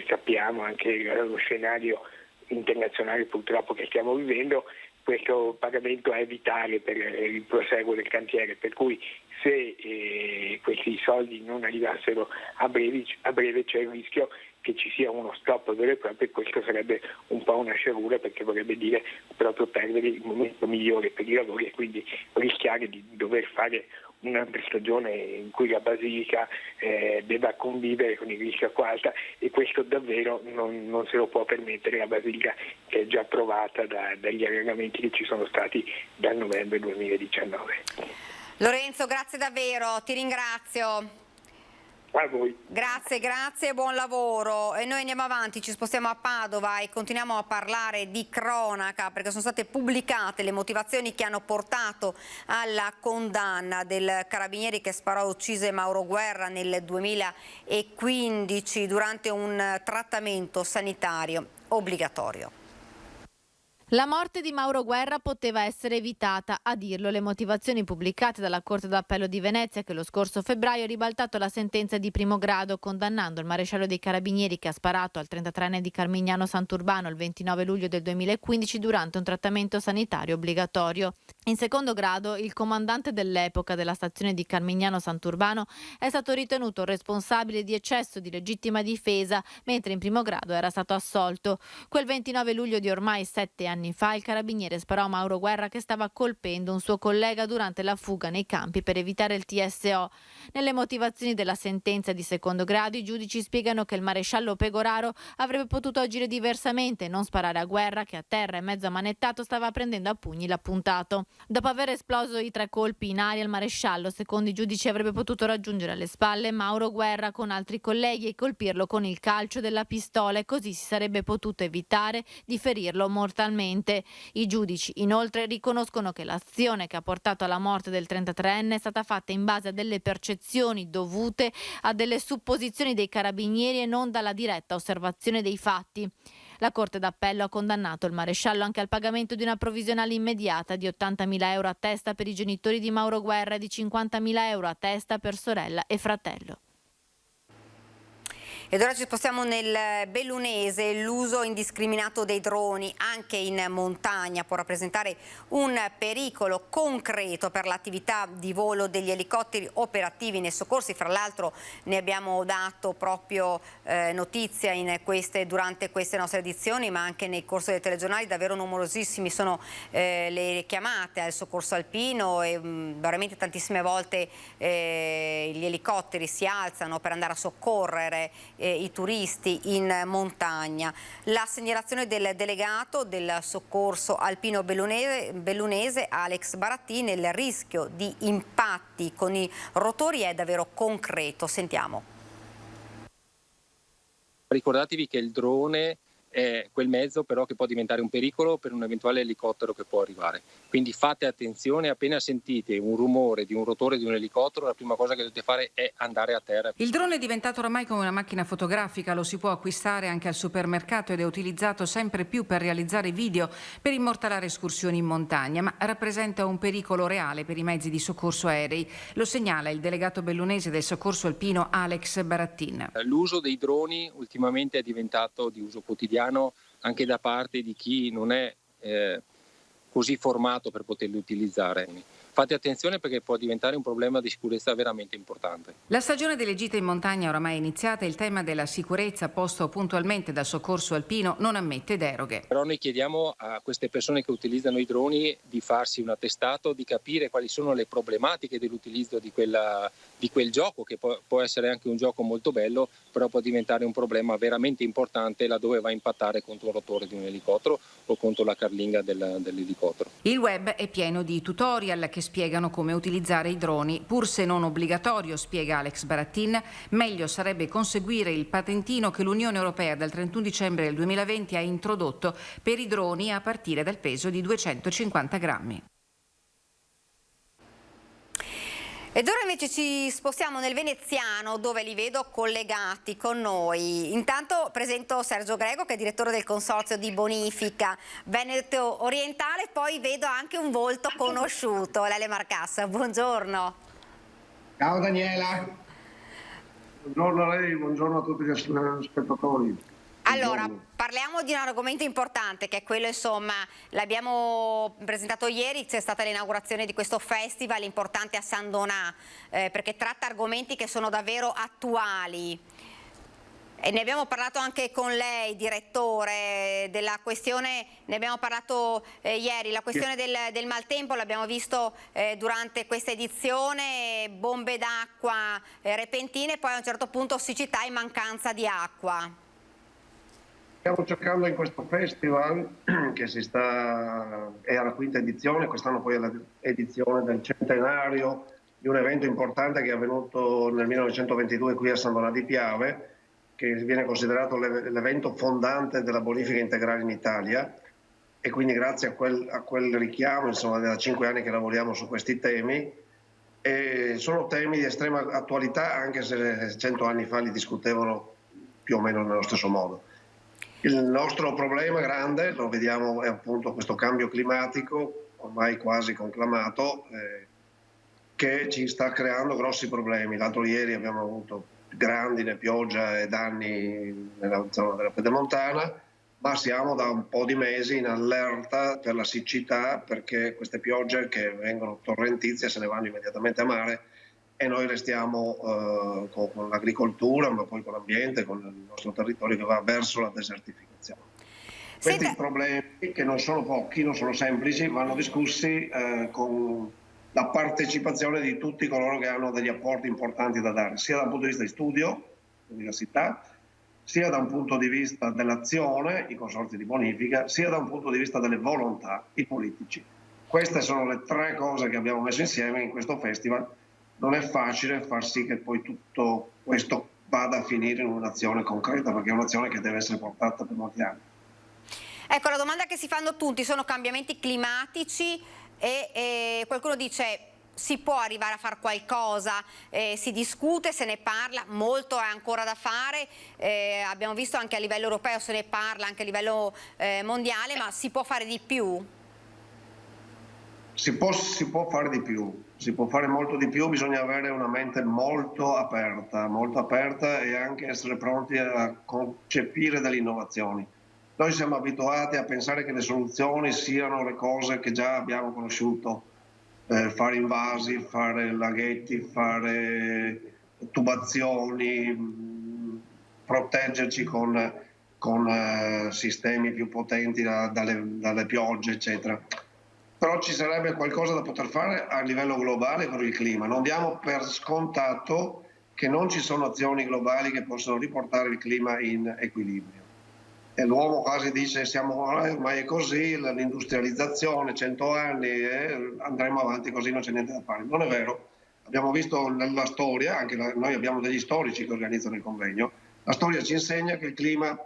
sappiamo, anche lo scenario internazionale purtroppo che stiamo vivendo, questo pagamento è vitale per il proseguo del cantiere, per cui se questi soldi non arrivassero a breve c'è il rischio che ci sia uno stop vero e proprio, e questo sarebbe un po' una sciagura, perché vorrebbe dire proprio perdere il momento migliore per i lavori e quindi rischiare di dover fare un'altra stagione in cui la Basilica debba convivere con il rischio acqua alta, e questo davvero non se lo può permettere la Basilica, che è già provata dagli allenamenti che ci sono stati dal novembre 2019. Lorenzo, grazie davvero, ti ringrazio. A voi. Grazie, buon lavoro. E noi andiamo avanti, ci spostiamo a Padova e continuiamo a parlare di cronaca, perché sono state pubblicate le motivazioni che hanno portato alla condanna del carabiniere che sparò e uccise Mauro Guerra nel 2015 durante un trattamento sanitario obbligatorio. La morte di Mauro Guerra poteva essere evitata, a dirlo le motivazioni pubblicate dalla Corte d'Appello di Venezia, che lo scorso febbraio ha ribaltato la sentenza di primo grado, condannando il maresciallo dei Carabinieri che ha sparato al 33enne di Carmignano Sant'Urbano il 29 luglio del 2015 durante un trattamento sanitario obbligatorio. In secondo grado, il comandante dell'epoca della stazione di Carmignano Sant'Urbano è stato ritenuto responsabile di eccesso di legittima difesa, mentre in primo grado era stato assolto. Quel 29 luglio di ormai 7 anni fa il carabiniere sparò a Mauro Guerra che stava colpendo un suo collega durante la fuga nei campi per evitare il TSO. Nelle motivazioni della sentenza di secondo grado i giudici spiegano che il maresciallo Pegoraro avrebbe potuto agire diversamente e non sparare a Guerra, che a terra e mezzo ammanettato stava prendendo a pugni l'appuntato. Dopo aver esploso i 3 colpi in aria, il maresciallo, secondo i giudici, avrebbe potuto raggiungere alle spalle Mauro Guerra con altri colleghi e colpirlo con il calcio della pistola, e così si sarebbe potuto evitare di ferirlo mortalmente. I giudici inoltre riconoscono che l'azione che ha portato alla morte del 33enne è stata fatta in base a delle percezioni dovute a delle supposizioni dei carabinieri e non dalla diretta osservazione dei fatti. La Corte d'Appello ha condannato il maresciallo anche al pagamento di una provvisionale immediata di 80.000 euro a testa per i genitori di Mauro Guerra e di 50.000 euro a testa per sorella e fratello. Ed ora ci spostiamo nel bellunese. L'uso indiscriminato dei droni anche in montagna può rappresentare un pericolo concreto per l'attività di volo degli elicotteri operativi nei soccorsi. Fra l'altro ne abbiamo dato proprio notizia durante queste nostre edizioni, ma anche nel corso dei telegiornali. Davvero numerosissimi sono le chiamate al soccorso alpino e veramente tantissime volte gli elicotteri si alzano per andare a soccorrere i turisti in montagna. La segnalazione del delegato del soccorso alpino bellunese Alex Barattin: il rischio di impatti con i rotori è davvero concreto. Sentiamo. Ricordatevi che il drone è quel mezzo però che può diventare un pericolo per un eventuale elicottero che può arrivare. Quindi fate attenzione, appena sentite un rumore di un rotore di un elicottero, la prima cosa che dovete fare è andare a terra. Il drone è diventato oramai come una macchina fotografica, lo si può acquistare anche al supermercato ed è utilizzato sempre più per realizzare video per immortalare escursioni in montagna, ma rappresenta un pericolo reale per i mezzi di soccorso aerei. Lo segnala il delegato bellunese del soccorso alpino Alex Barattin. L'uso dei droni ultimamente è diventato di uso quotidiano anche da parte di chi non è così formato per poterli utilizzare. fate attenzione perché può diventare un problema di sicurezza veramente importante. La stagione delle gite in montagna oramai è iniziata e il tema della sicurezza posto puntualmente dal soccorso alpino non ammette deroghe. Però noi chiediamo a queste persone che utilizzano i droni di farsi un attestato, di capire quali sono le problematiche dell'utilizzo di quel gioco, che può essere anche un gioco molto bello, però può diventare un problema veramente importante laddove va a impattare contro il rotore di un elicottero o contro la carlinga dell'elicottero. Il web è pieno di tutorial che spiegano come utilizzare i droni, pur se non obbligatorio, spiega Alex Barattin, meglio sarebbe conseguire il patentino che l'Unione Europea dal 31 dicembre del 2020 ha introdotto per i droni a partire dal peso di 250 grammi. Ed ora invece ci spostiamo nel veneziano, dove li vedo collegati con noi. Intanto presento Sergio Grego, che è direttore del consorzio di bonifica Veneto Orientale, poi vedo anche un volto conosciuto, Lele Marcassa. Buongiorno. Ciao Daniela. Buongiorno a lei, buongiorno a tutti gli spettatori. Allora, parliamo di un argomento importante, che è quello, insomma, l'abbiamo presentato ieri, c'è stata l'inaugurazione di questo festival importante a San Donà, perché tratta argomenti che sono davvero attuali. E ne abbiamo parlato anche con lei, direttore, della questione, ne abbiamo parlato ieri, la questione del maltempo l'abbiamo visto durante questa edizione, bombe d'acqua repentine, poi a un certo punto siccità e mancanza di acqua. Stiamo cercando in questo festival, che è alla quinta edizione, quest'anno poi è l'edizione del centenario di un evento importante che è avvenuto nel 1922 qui a San Donà di Piave, che viene considerato l'evento fondante della bonifica integrale in Italia, e quindi grazie a quel richiamo, insomma, da 5 anni che lavoriamo su questi temi, e sono temi di estrema attualità, anche se 100 anni fa li discutevano più o meno nello stesso modo. Il nostro problema grande, lo vediamo, è appunto questo cambio climatico, ormai quasi conclamato, che ci sta creando grossi problemi. L'altro ieri abbiamo avuto grandine, pioggia e danni nella zona della Pedemontana, ma siamo da un po' di mesi in allerta per la siccità, perché queste piogge che vengono torrentizie se ne vanno immediatamente a mare, e noi restiamo con l'agricoltura, ma poi con l'ambiente, con il nostro territorio che va verso la desertificazione. Questi problemi, che non sono pochi, non sono semplici, vanno discussi con la partecipazione di tutti coloro che hanno degli apporti importanti da dare, sia da un punto di vista di studio, l'università, sia da un punto di vista dell'azione, i consorzi di bonifica, sia da un punto di vista delle volontà, i politici. Queste sono le 3 cose che abbiamo messo insieme in questo festival. Non è facile far sì che poi tutto questo vada a finire in un'azione concreta, perché è un'azione che deve essere portata per molti anni. Ecco, la domanda che si fanno tutti sono cambiamenti climatici e qualcuno dice si può arrivare a fare qualcosa, si discute, se ne parla, molto è ancora da fare, abbiamo visto anche a livello europeo se ne parla, anche a livello mondiale, ma si può fare di più? Si può fare di più, si può fare molto di più, bisogna avere una mente molto aperta e anche essere pronti a concepire delle innovazioni. Noi siamo abituati a pensare che le soluzioni siano le cose che già abbiamo conosciuto, fare invasi, fare laghetti, fare tubazioni, proteggerci con sistemi più potenti dalle piogge, eccetera. Però ci sarebbe qualcosa da poter fare a livello globale con il clima. Non diamo per scontato che non ci sono azioni globali che possono riportare il clima in equilibrio. E l'uomo quasi dice ormai è così, l'industrializzazione, 100 anni, andremo avanti così, non c'è niente da fare. Non è vero. Abbiamo visto nella storia, anche noi abbiamo degli storici che organizzano il convegno, la storia ci insegna che il clima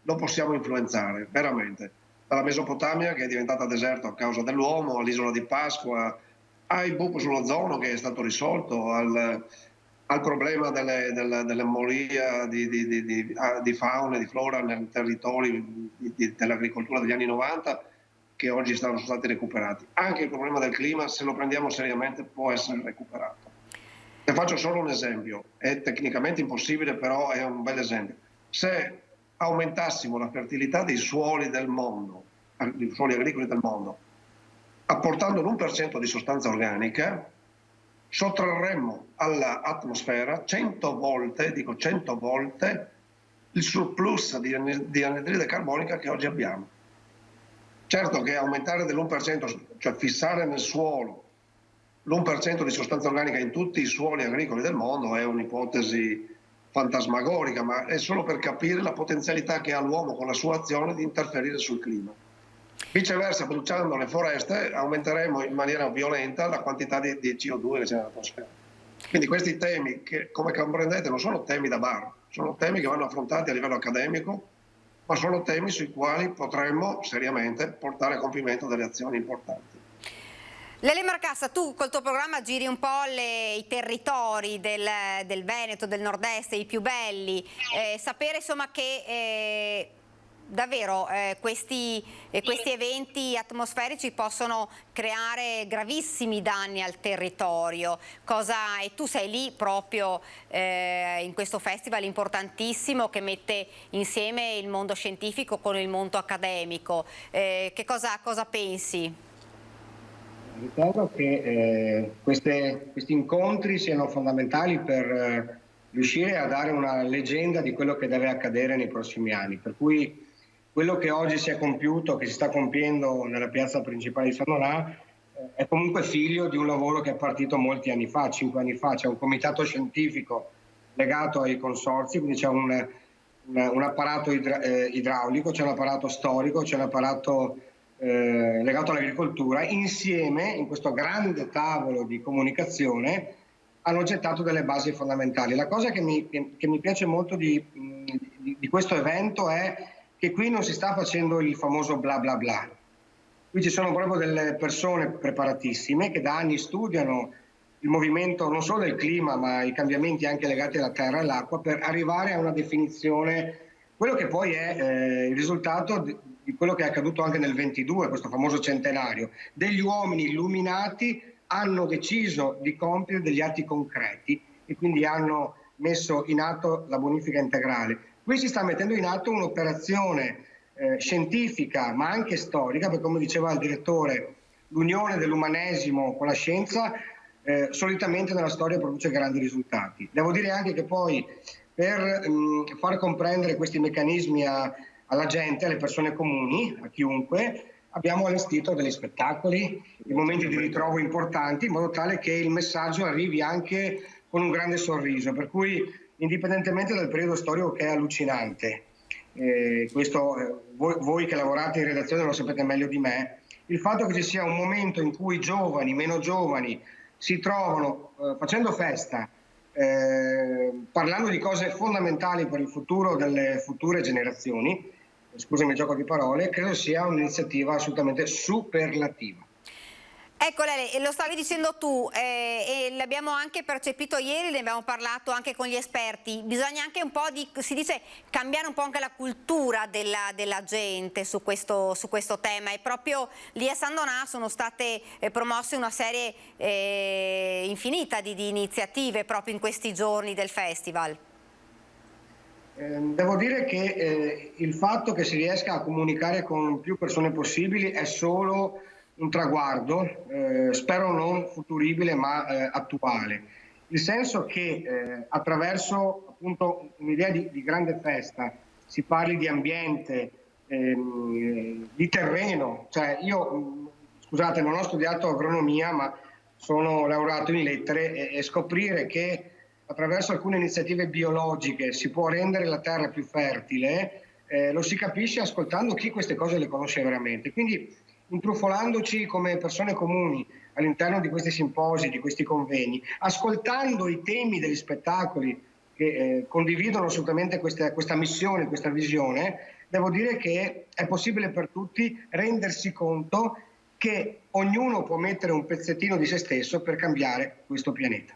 lo possiamo influenzare, veramente. Dalla Mesopotamia, che è diventata deserto a causa dell'uomo, all'isola di Pasqua, ai buco sull'ozono che è stato risolto, al problema delle moria di fauna e di flora nei territori dell'agricoltura degli anni 90, che oggi sono stati recuperati. Anche il problema del clima, se lo prendiamo seriamente, può essere recuperato. Ne faccio solo un esempio, è tecnicamente impossibile, però è un bel esempio. Se aumentassimo la fertilità dei suoli del mondo, dei suoli agricoli del mondo, apportando l'1% di sostanza organica, sottrarremmo all'atmosfera 100 volte, dico 100 volte, il surplus di anidride carbonica che oggi abbiamo. Certo che aumentare dell'1%, cioè fissare nel suolo l'1% di sostanza organica in tutti i suoli agricoli del mondo è un'ipotesi fantasmagorica, ma è solo per capire la potenzialità che ha l'uomo con la sua azione di interferire sul clima. Viceversa, bruciando le foreste aumenteremo in maniera violenta la quantità di CO2 che c'è nell'atmosfera. Quindi questi temi, che come comprendete non sono temi da bar, sono temi che vanno affrontati a livello accademico, ma sono temi sui quali potremmo seriamente portare a compimento delle azioni importanti. Lele Marcassa, tu col tuo programma giri un po' i territori del Veneto, del nord-est, i più belli, sapere insomma che davvero questi eventi atmosferici possono creare gravissimi danni al territorio. E tu sei lì proprio in questo festival importantissimo che mette insieme il mondo scientifico con il mondo accademico. Che cosa pensi? Ritengo che questi incontri siano fondamentali per riuscire a dare una leggenda di quello che deve accadere nei prossimi anni. Per cui quello che oggi si è compiuto, che si sta compiendo nella piazza principale di San Donà, è comunque figlio di un lavoro che è partito molti anni fa, 5 anni fa. C'è un comitato scientifico legato ai consorzi, quindi c'è un apparato idraulico, c'è un apparato storico, c'è un apparato legato all'agricoltura. Insieme, in questo grande tavolo di comunicazione, hanno gettato delle basi fondamentali. La cosa che mi piace molto di questo evento è che qui non si sta facendo il famoso bla bla bla. Qui ci sono proprio delle persone preparatissime che da anni studiano il movimento non solo del clima, ma i cambiamenti anche legati alla terra e all'acqua, per arrivare a una definizione, quello che poi è il risultato di quello che è accaduto anche nel 22, questo famoso centenario. Degli uomini illuminati hanno deciso di compiere degli atti concreti e quindi hanno messo in atto la bonifica integrale. Qui si sta mettendo in atto un'operazione scientifica ma anche storica, perché come diceva il direttore, l'unione dell'umanesimo con la scienza solitamente nella storia produce grandi risultati. Devo dire anche che poi per far comprendere questi meccanismi alla gente, alle persone comuni, a chiunque, abbiamo allestito degli spettacoli, dei momenti di ritrovo importanti, in modo tale che il messaggio arrivi anche con un grande sorriso, per cui indipendentemente dal periodo storico che è allucinante, questo voi che lavorate in redazione lo sapete meglio di me, il fatto che ci sia un momento in cui giovani, meno giovani, si trovano facendo festa, parlando di cose fondamentali per il futuro delle future generazioni, scusami il gioco di parole, credo sia un'iniziativa assolutamente superlativa. Ecco Lele, lo stavi dicendo tu e l'abbiamo anche percepito ieri, ne abbiamo parlato anche con gli esperti, bisogna anche un po' si dice, cambiare un po' anche la cultura della gente su questo tema, e proprio lì a San Donà sono state promosse una serie infinita di iniziative proprio in questi giorni del festival. Devo dire che il fatto che si riesca a comunicare con più persone possibili è solo un traguardo, spero non futuribile ma attuale. Il senso che attraverso appunto un'idea di grande festa si parli di ambiente, di terreno, cioè io, scusate, non ho studiato agronomia ma sono laureato in lettere e scoprire che attraverso alcune iniziative biologiche si può rendere la terra più fertile, lo si capisce ascoltando chi queste cose le conosce veramente. Quindi intrufolandoci come persone comuni all'interno di questi simposi, di questi convegni, ascoltando i temi degli spettacoli che condividono assolutamente questa missione, questa visione, devo dire che è possibile per tutti rendersi conto che ognuno può mettere un pezzettino di se stesso per cambiare questo pianeta.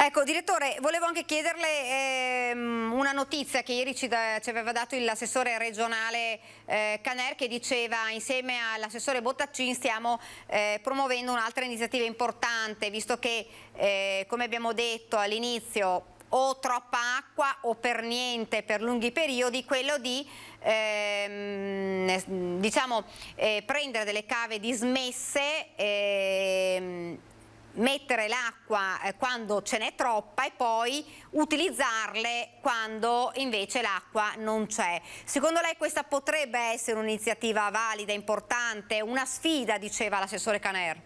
Ecco, direttore, volevo anche chiederle una notizia che ieri ci aveva dato l'assessore regionale Caner, che diceva insieme all'assessore Bottaccin stiamo promuovendo un'altra iniziativa importante, visto che come abbiamo detto all'inizio o troppa acqua o per niente per lunghi periodi, quello di prendere delle cave dismesse, mettere l'acqua quando ce n'è troppa e poi utilizzarle quando invece l'acqua non c'è. Secondo lei questa potrebbe essere un'iniziativa valida, importante, una sfida, diceva l'assessore Caner?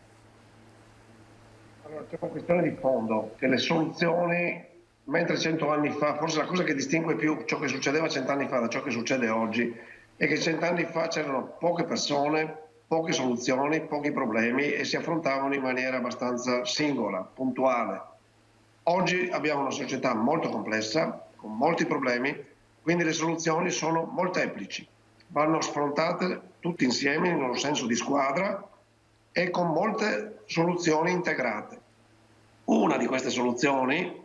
Allora, c'è una questione di fondo, che le soluzioni, mentre 100 anni fa, forse la cosa che distingue più ciò che succedeva 100 anni fa da ciò che succede oggi, è che 100 anni fa c'erano poche persone, poche soluzioni, pochi problemi e si affrontavano in maniera abbastanza singola, puntuale. Oggi abbiamo una società molto complessa, con molti problemi, quindi le soluzioni sono molteplici. Vanno affrontate tutti insieme in un senso di squadra e con molte soluzioni integrate. Una di queste soluzioni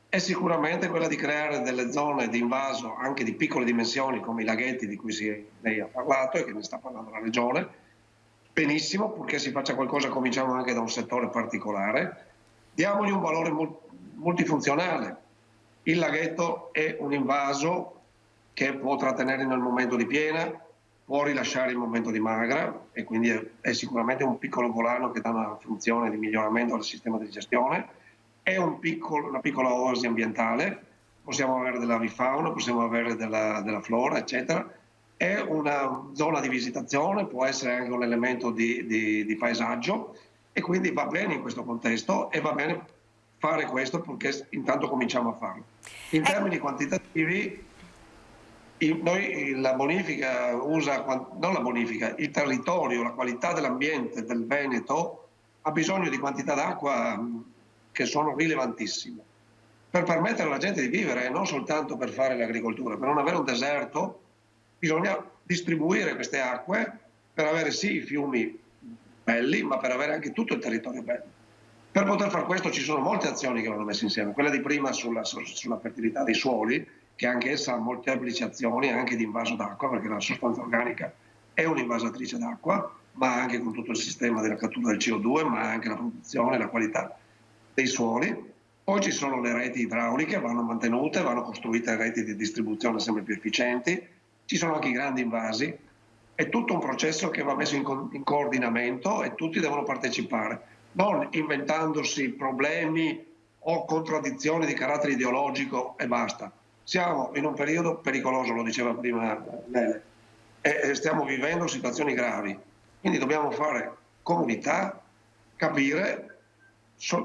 è sicuramente quella di creare delle zone di invaso anche di piccole dimensioni come i laghetti di cui lei ha parlato e che ne sta parlando la Regione. Benissimo, purché si faccia qualcosa, cominciamo anche da un settore particolare. Diamogli un valore multifunzionale. Il laghetto è un invaso che può trattenere nel momento di piena, può rilasciare il momento di magra e quindi è sicuramente un piccolo volano che dà una funzione di miglioramento al sistema di gestione. È una piccola oasi ambientale, possiamo avere dell'avifauna, possiamo avere della flora, eccetera. È una zona di visitazione, può essere anche un elemento di paesaggio e quindi va bene in questo contesto e va bene fare questo perché intanto cominciamo a farlo. In termini quantitativi, la bonifica il territorio, la qualità dell'ambiente del Veneto ha bisogno di quantità d'acqua che sono rilevantissime per permettere alla gente di vivere, non soltanto per fare l'agricoltura, per non avere un deserto. Bisogna distribuire queste acque per avere sì i fiumi belli, ma per avere anche tutto il territorio bello. Per poter fare questo ci sono molte azioni che vanno messe insieme. Quella di prima sulla fertilità dei suoli, che anche essa ha molteplici azioni anche di invaso d'acqua, perché la sostanza organica è un'invasatrice d'acqua, ma anche con tutto il sistema della cattura del CO2, ma anche la produzione e la qualità dei suoli. Poi ci sono le reti idrauliche, vanno mantenute, vanno costruite reti di distribuzione sempre più efficienti. Ci sono anche i grandi invasi, è tutto un processo che va messo in coordinamento e tutti devono partecipare, non inventandosi problemi o contraddizioni di carattere ideologico e basta. Siamo in un periodo pericoloso, lo diceva prima Nele, e stiamo vivendo situazioni gravi, quindi dobbiamo fare comunità, capire,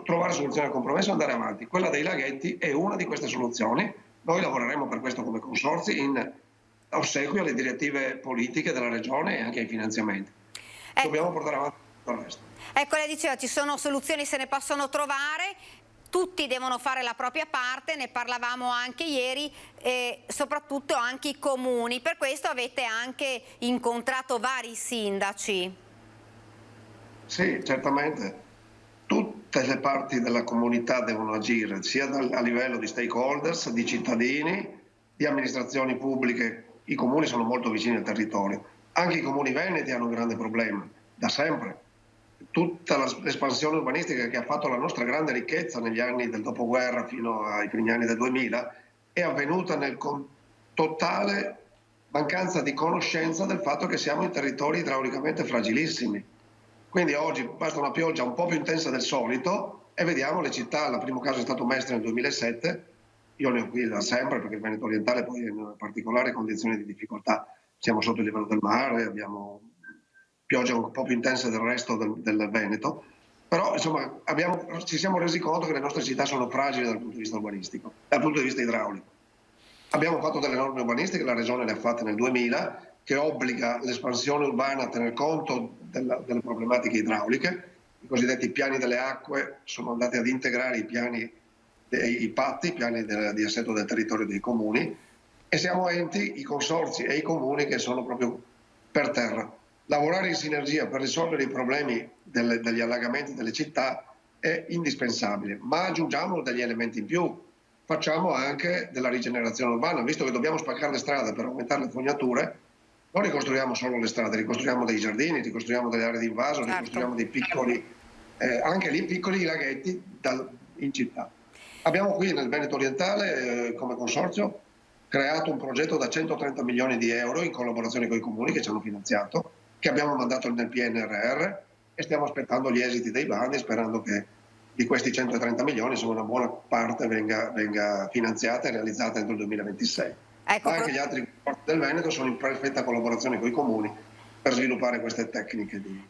trovare soluzioni al compromesso e andare avanti. Quella dei laghetti è una di queste soluzioni, noi lavoreremo per questo come consorzi in ossequio alle direttive politiche della Regione e anche ai finanziamenti. Dobbiamo portare avanti tutto il resto. Ecco, lei diceva ci sono soluzioni, se ne possono trovare, tutti devono fare la propria parte, ne parlavamo anche ieri, e soprattutto anche i comuni. Per questo avete anche incontrato vari sindaci. Sì, certamente. Tutte le parti della comunità devono agire, sia a livello di stakeholders, di cittadini, di amministrazioni pubbliche. I comuni sono molto vicini al territorio. Anche i comuni veneti hanno un grande problema, da sempre. Tutta l'espansione urbanistica che ha fatto la nostra grande ricchezza negli anni del dopoguerra fino ai primi anni del 2000 è avvenuta con totale mancanza di conoscenza del fatto che siamo in territori idraulicamente fragilissimi. Quindi oggi basta una pioggia un po' più intensa del solito e vediamo le città, il primo caso è stato Mestre nel 2007, io ne ho qui da sempre perché il Veneto orientale poi è in particolari condizioni di difficoltà, siamo sotto il livello del mare, abbiamo pioggia un po' più intensa del resto del Veneto, però insomma ci siamo resi conto che le nostre città sono fragili dal punto di vista urbanistico, dal punto di vista idraulico. Abbiamo fatto delle norme urbanistiche, la Regione le ha fatte nel 2000, che obbliga l'espansione urbana a tener conto delle problematiche idrauliche. I cosiddetti piani delle acque sono andati ad integrare i piani i patti, i piani di assetto del territorio dei comuni, e siamo enti, i consorzi e i comuni, che sono proprio per terra. Lavorare in sinergia per risolvere i problemi degli allagamenti delle città è indispensabile, ma aggiungiamo degli elementi in più. Facciamo anche della rigenerazione urbana, visto che dobbiamo spaccare le strade per aumentare le fognature, non ricostruiamo solo le strade, ricostruiamo dei giardini, ricostruiamo delle aree di invaso, ricostruiamo dei piccoli, anche lì piccoli laghetti in città. Abbiamo qui nel Veneto orientale, come consorzio, creato un progetto da 130 milioni di euro in collaborazione con i comuni che ci hanno finanziato, che abbiamo mandato nel PNRR e stiamo aspettando gli esiti dei bandi, sperando che di questi 130 milioni una buona parte venga finanziata e realizzata entro il 2026. Ecco, anche gli altri porti del Veneto sono in perfetta collaborazione con i comuni per sviluppare queste tecniche di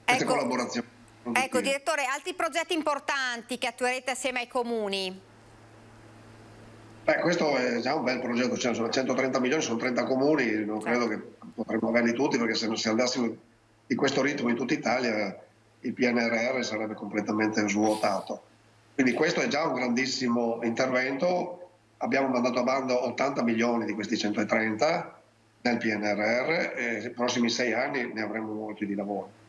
queste collaborazioni. Ecco, direttore, altri progetti importanti che attuerete assieme ai comuni? Questo è già un bel progetto, cioè, sono 130 milioni, sono 30 comuni, non credo che potremmo averli tutti, perché se andassimo di questo ritmo in tutta Italia il PNRR sarebbe completamente svuotato. Quindi questo è già un grandissimo intervento. Abbiamo mandato a bando 80 milioni di questi 130 nel PNRR e nei prossimi 6 anni ne avremo molti di lavoro.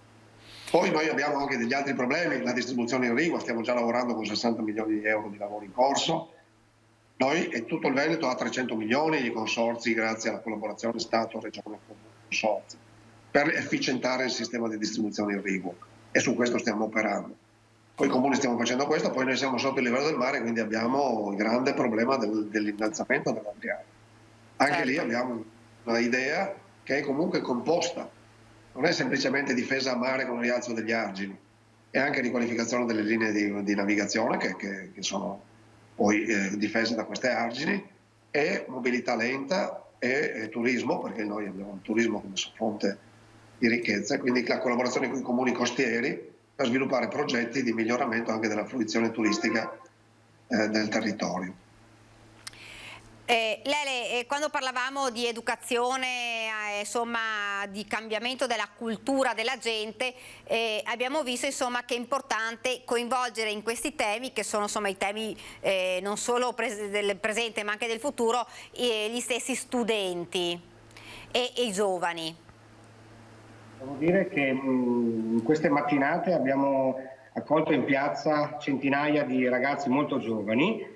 Poi noi abbiamo anche degli altri problemi, la distribuzione irrigua, stiamo già lavorando con 60 milioni di euro di lavoro in corso. Noi e tutto il Veneto ha 300 milioni di consorzi grazie alla collaborazione Stato, Regione e consorzi per efficientare il sistema di distribuzione irriguo e su questo stiamo operando. Con i comuni stiamo facendo questo, poi noi siamo sotto il livello del mare, quindi abbiamo il grande problema dell'innalzamento dell'Adriatico. Anche lì abbiamo una idea che è comunque composta, non è semplicemente difesa a mare con il rialzo degli argini, è anche riqualificazione delle linee di navigazione che sono poi difese da queste argini, e mobilità lenta e turismo, perché noi abbiamo il turismo come fonte di ricchezza, quindi la collaborazione con i comuni costieri per sviluppare progetti di miglioramento anche della fruizione turistica del territorio. Lele, quando parlavamo di educazione, insomma, di cambiamento della cultura della gente, abbiamo visto insomma che è importante coinvolgere in questi temi, che sono insomma i temi non solo del presente ma anche del futuro, gli stessi studenti e i giovani. Devo dire che in queste mattinate abbiamo accolto in piazza centinaia di ragazzi molto giovani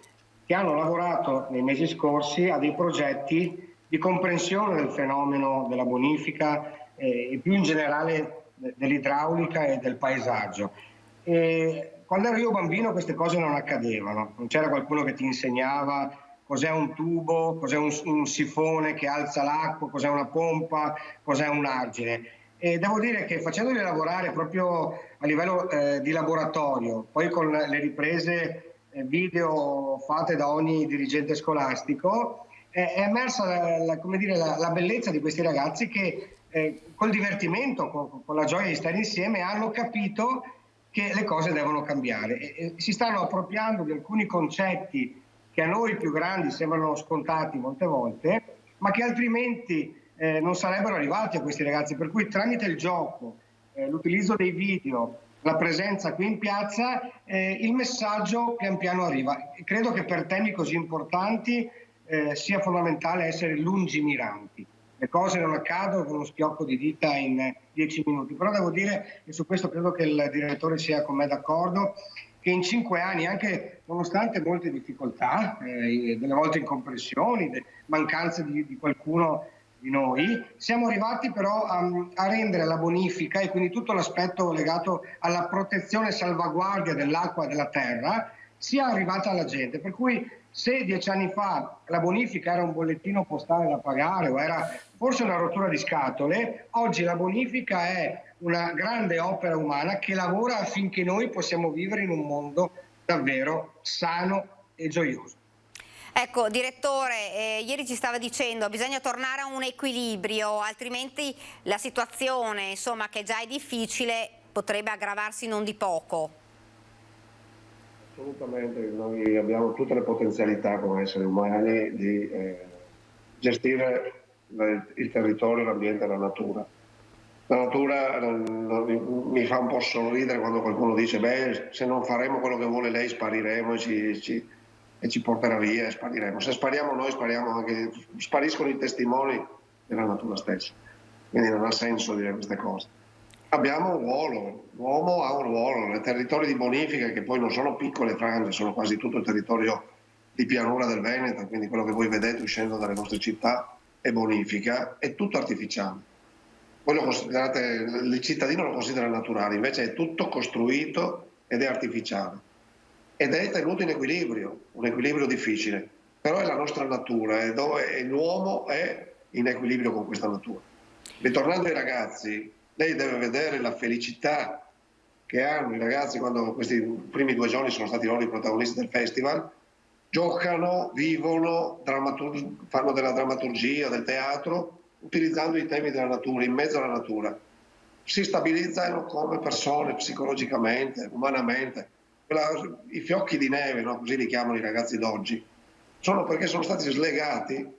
che hanno lavorato nei mesi scorsi a dei progetti di comprensione del fenomeno della bonifica e più in generale dell'idraulica e del paesaggio. Quando ero io bambino queste cose non accadevano, non c'era qualcuno che ti insegnava cos'è un tubo, cos'è un sifone che alza l'acqua, cos'è una pompa, cos'è un argine. E devo dire che facendoli lavorare proprio a livello di laboratorio, poi con le riprese video fatte da ogni dirigente scolastico, è emersa la bellezza di questi ragazzi che col divertimento, con la gioia di stare insieme, hanno capito che le cose devono cambiare e si stanno appropriando di alcuni concetti che a noi più grandi sembrano scontati molte volte, ma che altrimenti non sarebbero arrivati a questi ragazzi, per cui tramite il gioco, l'utilizzo dei video, la presenza qui in piazza, il messaggio pian piano arriva. Credo che per temi così importanti sia fondamentale essere lungimiranti. Le cose non accadono con uno schiocco di dita in 10 minuti, però devo dire, e su questo credo che il direttore sia con me d'accordo, che in 5 anni, anche nonostante molte difficoltà, delle volte incompressioni, mancanze di qualcuno di noi, siamo arrivati però a rendere la bonifica e quindi tutto l'aspetto legato alla protezione e salvaguardia dell'acqua e della terra sia arrivata alla gente. Per cui se 10 anni fa la bonifica era un bollettino postale da pagare o era forse una rottura di scatole, oggi la bonifica è una grande opera umana che lavora affinché noi possiamo vivere in un mondo davvero sano e gioioso. Ecco, direttore, ieri ci stava dicendo bisogna tornare a un equilibrio, altrimenti la situazione, insomma, che già è difficile, potrebbe aggravarsi non di poco. Assolutamente, noi abbiamo tutte le potenzialità come esseri umani di gestire il territorio, l'ambiente e la natura. La natura mi fa un po' sorridere quando qualcuno dice beh, se non faremo quello che vuole lei spariremo e ci porterà via e spariremo. Se spariamo noi, spariamo anche, spariscono i testimoni della natura stessa. Quindi non ha senso dire queste cose. Abbiamo un ruolo, l'uomo ha un ruolo, nei territori di bonifica, che poi non sono piccole frange, sono quasi tutto il territorio di pianura del Veneto, quindi quello che voi vedete uscendo dalle nostre città è bonifica, è tutto artificiale. Voi lo considerate, il cittadino lo considera naturale, invece è tutto costruito ed è artificiale. ed è tenuto in equilibrio, un equilibrio difficile, però è la nostra natura e l'uomo è in equilibrio con questa natura. Ritornando ai ragazzi, lei deve vedere la felicità che hanno i ragazzi quando questi primi 2 giorni sono stati loro i protagonisti del festival, giocano, vivono, fanno della drammaturgia, del teatro, utilizzando i temi della natura, in mezzo alla natura. Si stabilizzano come persone psicologicamente, umanamente. I fiocchi di neve, no? Così li chiamano i ragazzi d'oggi, sono perché sono stati slegati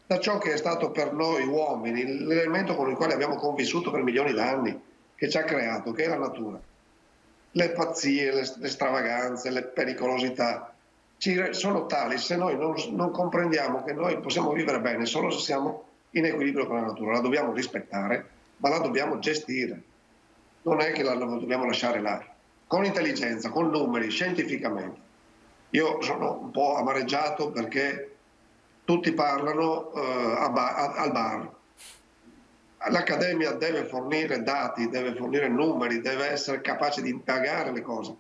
da ciò che è stato per noi uomini l'elemento con il quale abbiamo convissuto per milioni d'anni, che ci ha creato, che è la natura. Le pazzie, le stravaganze, le pericolosità sono tali se noi non comprendiamo che noi possiamo vivere bene solo se siamo in equilibrio con la natura. La dobbiamo rispettare, ma la dobbiamo gestire. Non è che la dobbiamo lasciare là. Con intelligenza, con numeri, scientificamente. Io sono un po' amareggiato perché tutti parlano al bar. L'Accademia deve fornire dati, deve fornire numeri, deve essere capace di indagare le cose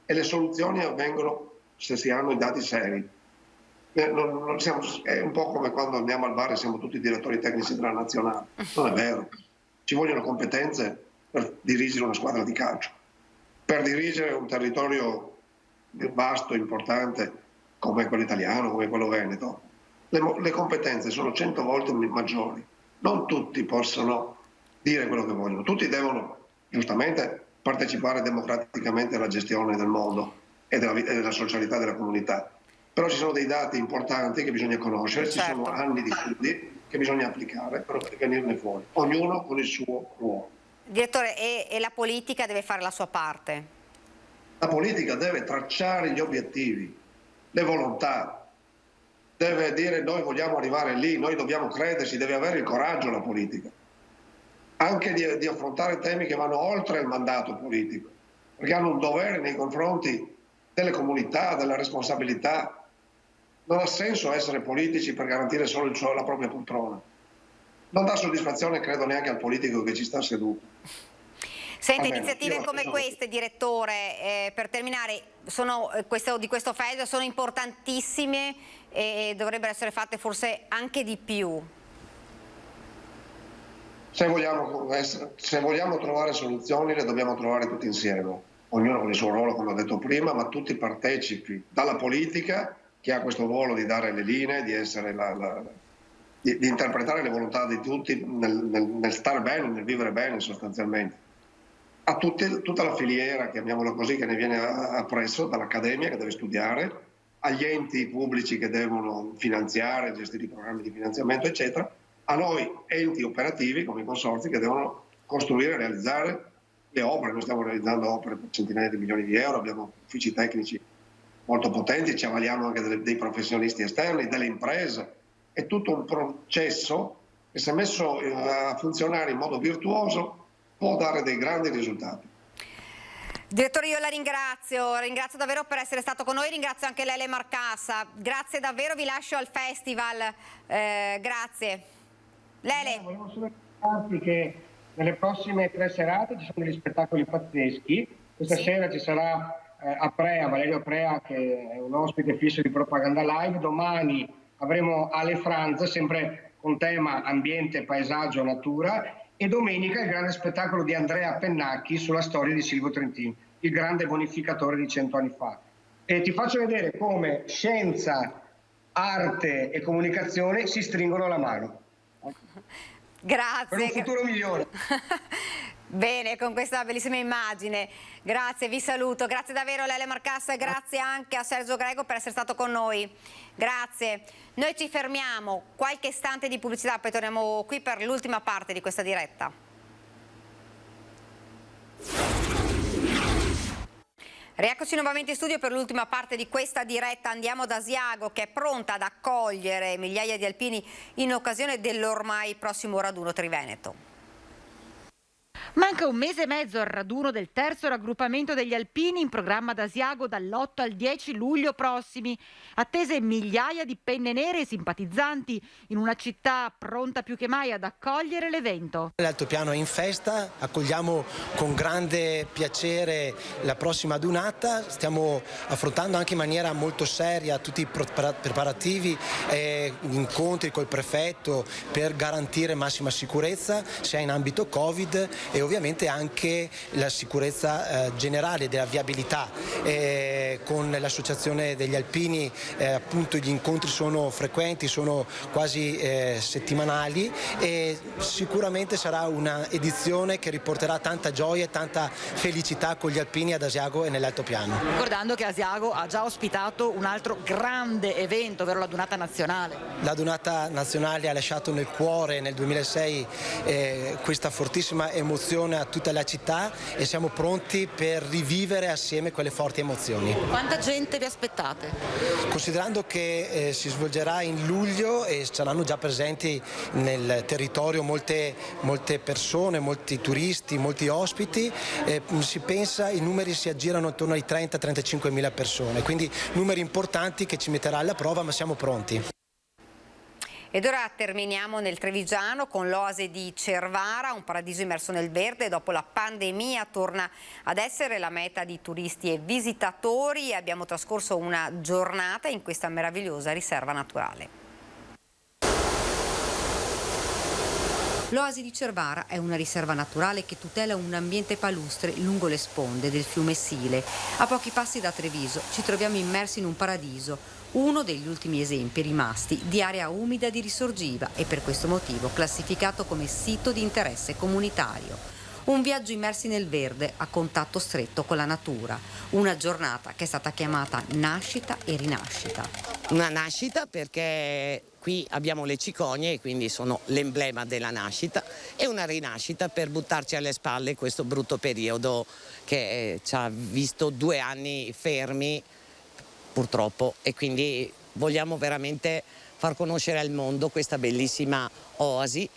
e le soluzioni avvengono se si hanno i dati seri. È un po' come quando andiamo al bar e siamo tutti direttori tecnici della nazionale. Non è vero. Ci vogliono competenze per dirigere una squadra di calcio, per dirigere un territorio vasto, importante come quello italiano, come quello veneto. Le competenze sono 100 volte maggiori. Non tutti possono dire quello che vogliono. Tutti devono giustamente partecipare democraticamente alla gestione del mondo e della socialità della comunità. Però ci sono dei dati importanti che bisogna conoscere, ci sono anni di studi che bisogna applicare per venirne fuori, ognuno con il suo ruolo. Direttore, e la politica deve fare la sua parte? La politica deve tracciare gli obiettivi, le volontà, deve dire noi vogliamo arrivare lì, noi dobbiamo crederci, deve avere il coraggio la politica, anche di affrontare temi che vanno oltre il mandato politico, perché hanno un dovere nei confronti delle comunità, della responsabilità. Non ha senso essere politici per garantire solo la propria poltrona. Non dà soddisfazione, credo, neanche al politico che ci sta seduto. Senti, iniziative come queste, direttore, per terminare, di questo festival sono importantissime e dovrebbero essere fatte forse anche di più. Se vogliamo trovare soluzioni, le dobbiamo trovare tutti insieme, ognuno con il suo ruolo, come ho detto prima, ma tutti partecipi, dalla politica, che ha questo ruolo di dare le linee, di essere di interpretare le volontà di tutti nel stare bene, nel vivere bene sostanzialmente. A tutta la filiera, chiamiamola così, che ne viene appresso, dall'Accademia che deve studiare, agli enti pubblici che devono finanziare, gestire i programmi di finanziamento, eccetera, a noi enti operativi come i consorzi che devono costruire e realizzare le opere. Noi stiamo realizzando opere per centinaia di milioni di euro, abbiamo uffici tecnici molto potenti, ci avvaliamo anche dei professionisti esterni, delle imprese. È tutto un processo che, se messo a funzionare in modo virtuoso, può dare dei grandi risultati. Direttore, io la ringrazio davvero per essere stato con noi, ringrazio anche Lele Marcassa, grazie davvero, vi lascio al festival, grazie. Lele. Volevo solo ricordarti che nelle prossime 3 serate ci sono degli spettacoli pazzeschi. Questa sera ci sarà Valerio Aprea, che è un ospite fisso di Propaganda Live. Domani avremo Ale Franz, sempre con tema ambiente, paesaggio, natura. E domenica il grande spettacolo di Andrea Pennacchi sulla storia di Silvio Trentin, il grande bonificatore di 100 anni fa. E ti faccio vedere come scienza, arte e comunicazione si stringono la mano. Grazie. Per un futuro migliore. Bene, con questa bellissima immagine. Grazie, vi saluto. Grazie davvero Lele Marcassa e grazie anche a Sergio Greco per essere stato con noi. Grazie. Noi ci fermiamo, qualche istante di pubblicità, poi torniamo qui per l'ultima parte di questa diretta. Rieccoci nuovamente in studio per l'ultima parte di questa diretta. Andiamo ad Asiago, che è pronta ad accogliere migliaia di alpini in occasione dell'ormai prossimo raduno Triveneto. Manca un mese e mezzo al raduno del terzo raggruppamento degli alpini in programma ad Asiago dall'8 al 10 luglio prossimi. Attese migliaia di penne nere e simpatizzanti in una città pronta più che mai ad accogliere l'evento. L'Altopiano è in festa, accogliamo con grande piacere la prossima adunata, stiamo affrontando anche in maniera molto seria tutti i preparativi e incontri col prefetto per garantire massima sicurezza sia in ambito Covid e ovviamente anche la sicurezza generale della viabilità. Con l'associazione degli alpini appunto gli incontri sono frequenti, sono quasi settimanali e sicuramente sarà una edizione che riporterà tanta gioia e tanta felicità con gli alpini ad Asiago e nell'Altopiano. Ricordando che Asiago ha già ospitato un altro grande evento, ovvero la Dunata Nazionale. La Dunata Nazionale ha lasciato nel cuore nel 2006 questa fortissima emozione a tutta la città e siamo pronti per rivivere assieme quelle forti emozioni. Quanta gente vi aspettate? Considerando che si svolgerà in luglio e saranno già presenti nel territorio molte persone, molti turisti, molti ospiti, si pensa i numeri si aggirano intorno ai 30-35 mila persone, quindi numeri importanti che ci metterà alla prova, ma siamo pronti. Ed ora terminiamo nel Trevigiano con l'oasi di Cervara, un paradiso immerso nel verde. Dopo la pandemia torna ad essere la meta di turisti e visitatori. Abbiamo trascorso una giornata in questa meravigliosa riserva naturale. L'oasi di Cervara è una riserva naturale che tutela un ambiente palustre lungo le sponde del fiume Sile. A pochi passi da Treviso ci troviamo immersi in un paradiso, uno degli ultimi esempi rimasti di area umida di Risorgiva e per questo motivo classificato come sito di interesse comunitario. Un viaggio immersi nel verde a contatto stretto con la natura, una giornata che è stata chiamata nascita e rinascita. Una nascita perché qui abbiamo le cicogne e quindi sono l'emblema della nascita, e una rinascita per buttarci alle spalle questo brutto periodo che ci ha visto 2 anni fermi purtroppo, e quindi vogliamo veramente far conoscere al mondo questa bellissima oasi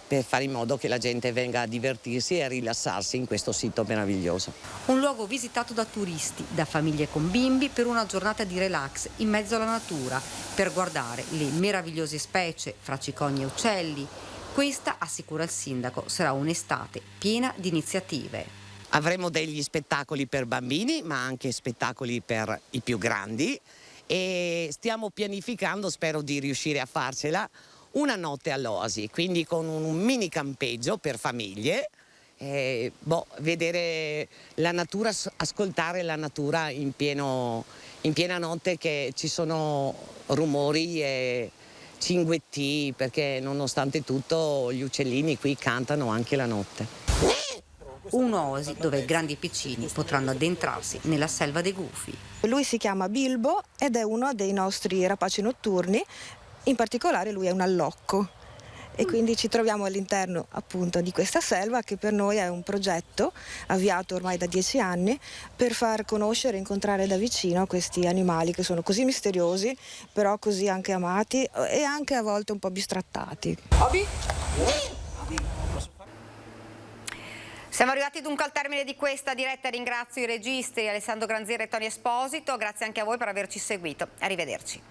per fare in modo che la gente venga a divertirsi e a rilassarsi in questo sito meraviglioso. Un luogo visitato da turisti, da famiglie con bimbi per una giornata di relax in mezzo alla natura, per guardare le meravigliose specie fra cicogne e uccelli. Questa, assicura il sindaco, sarà un'estate piena di iniziative. Avremo degli spettacoli per bambini, ma anche spettacoli per i più grandi, e stiamo pianificando, spero di riuscire a farcela, una notte all'oasi, quindi con un mini campeggio per famiglie, vedere la natura, ascoltare la natura in piena notte, che ci sono rumori e cinguetti, perché nonostante tutto gli uccellini qui cantano anche la notte. Un'oasi dove grandi e piccini potranno addentrarsi nella selva dei gufi. Lui si chiama Bilbo ed è uno dei nostri rapaci notturni. In particolare lui è un allocco e quindi ci troviamo all'interno appunto di questa selva, che per noi è un progetto avviato ormai da 10 anni per far conoscere e incontrare da vicino questi animali che sono così misteriosi, però così anche amati e anche a volte un po' bistrattati. Siamo arrivati dunque al termine di questa diretta. Ringrazio i registi Alessandro Granzieri e Tony Esposito. Grazie anche a voi per averci seguito. Arrivederci.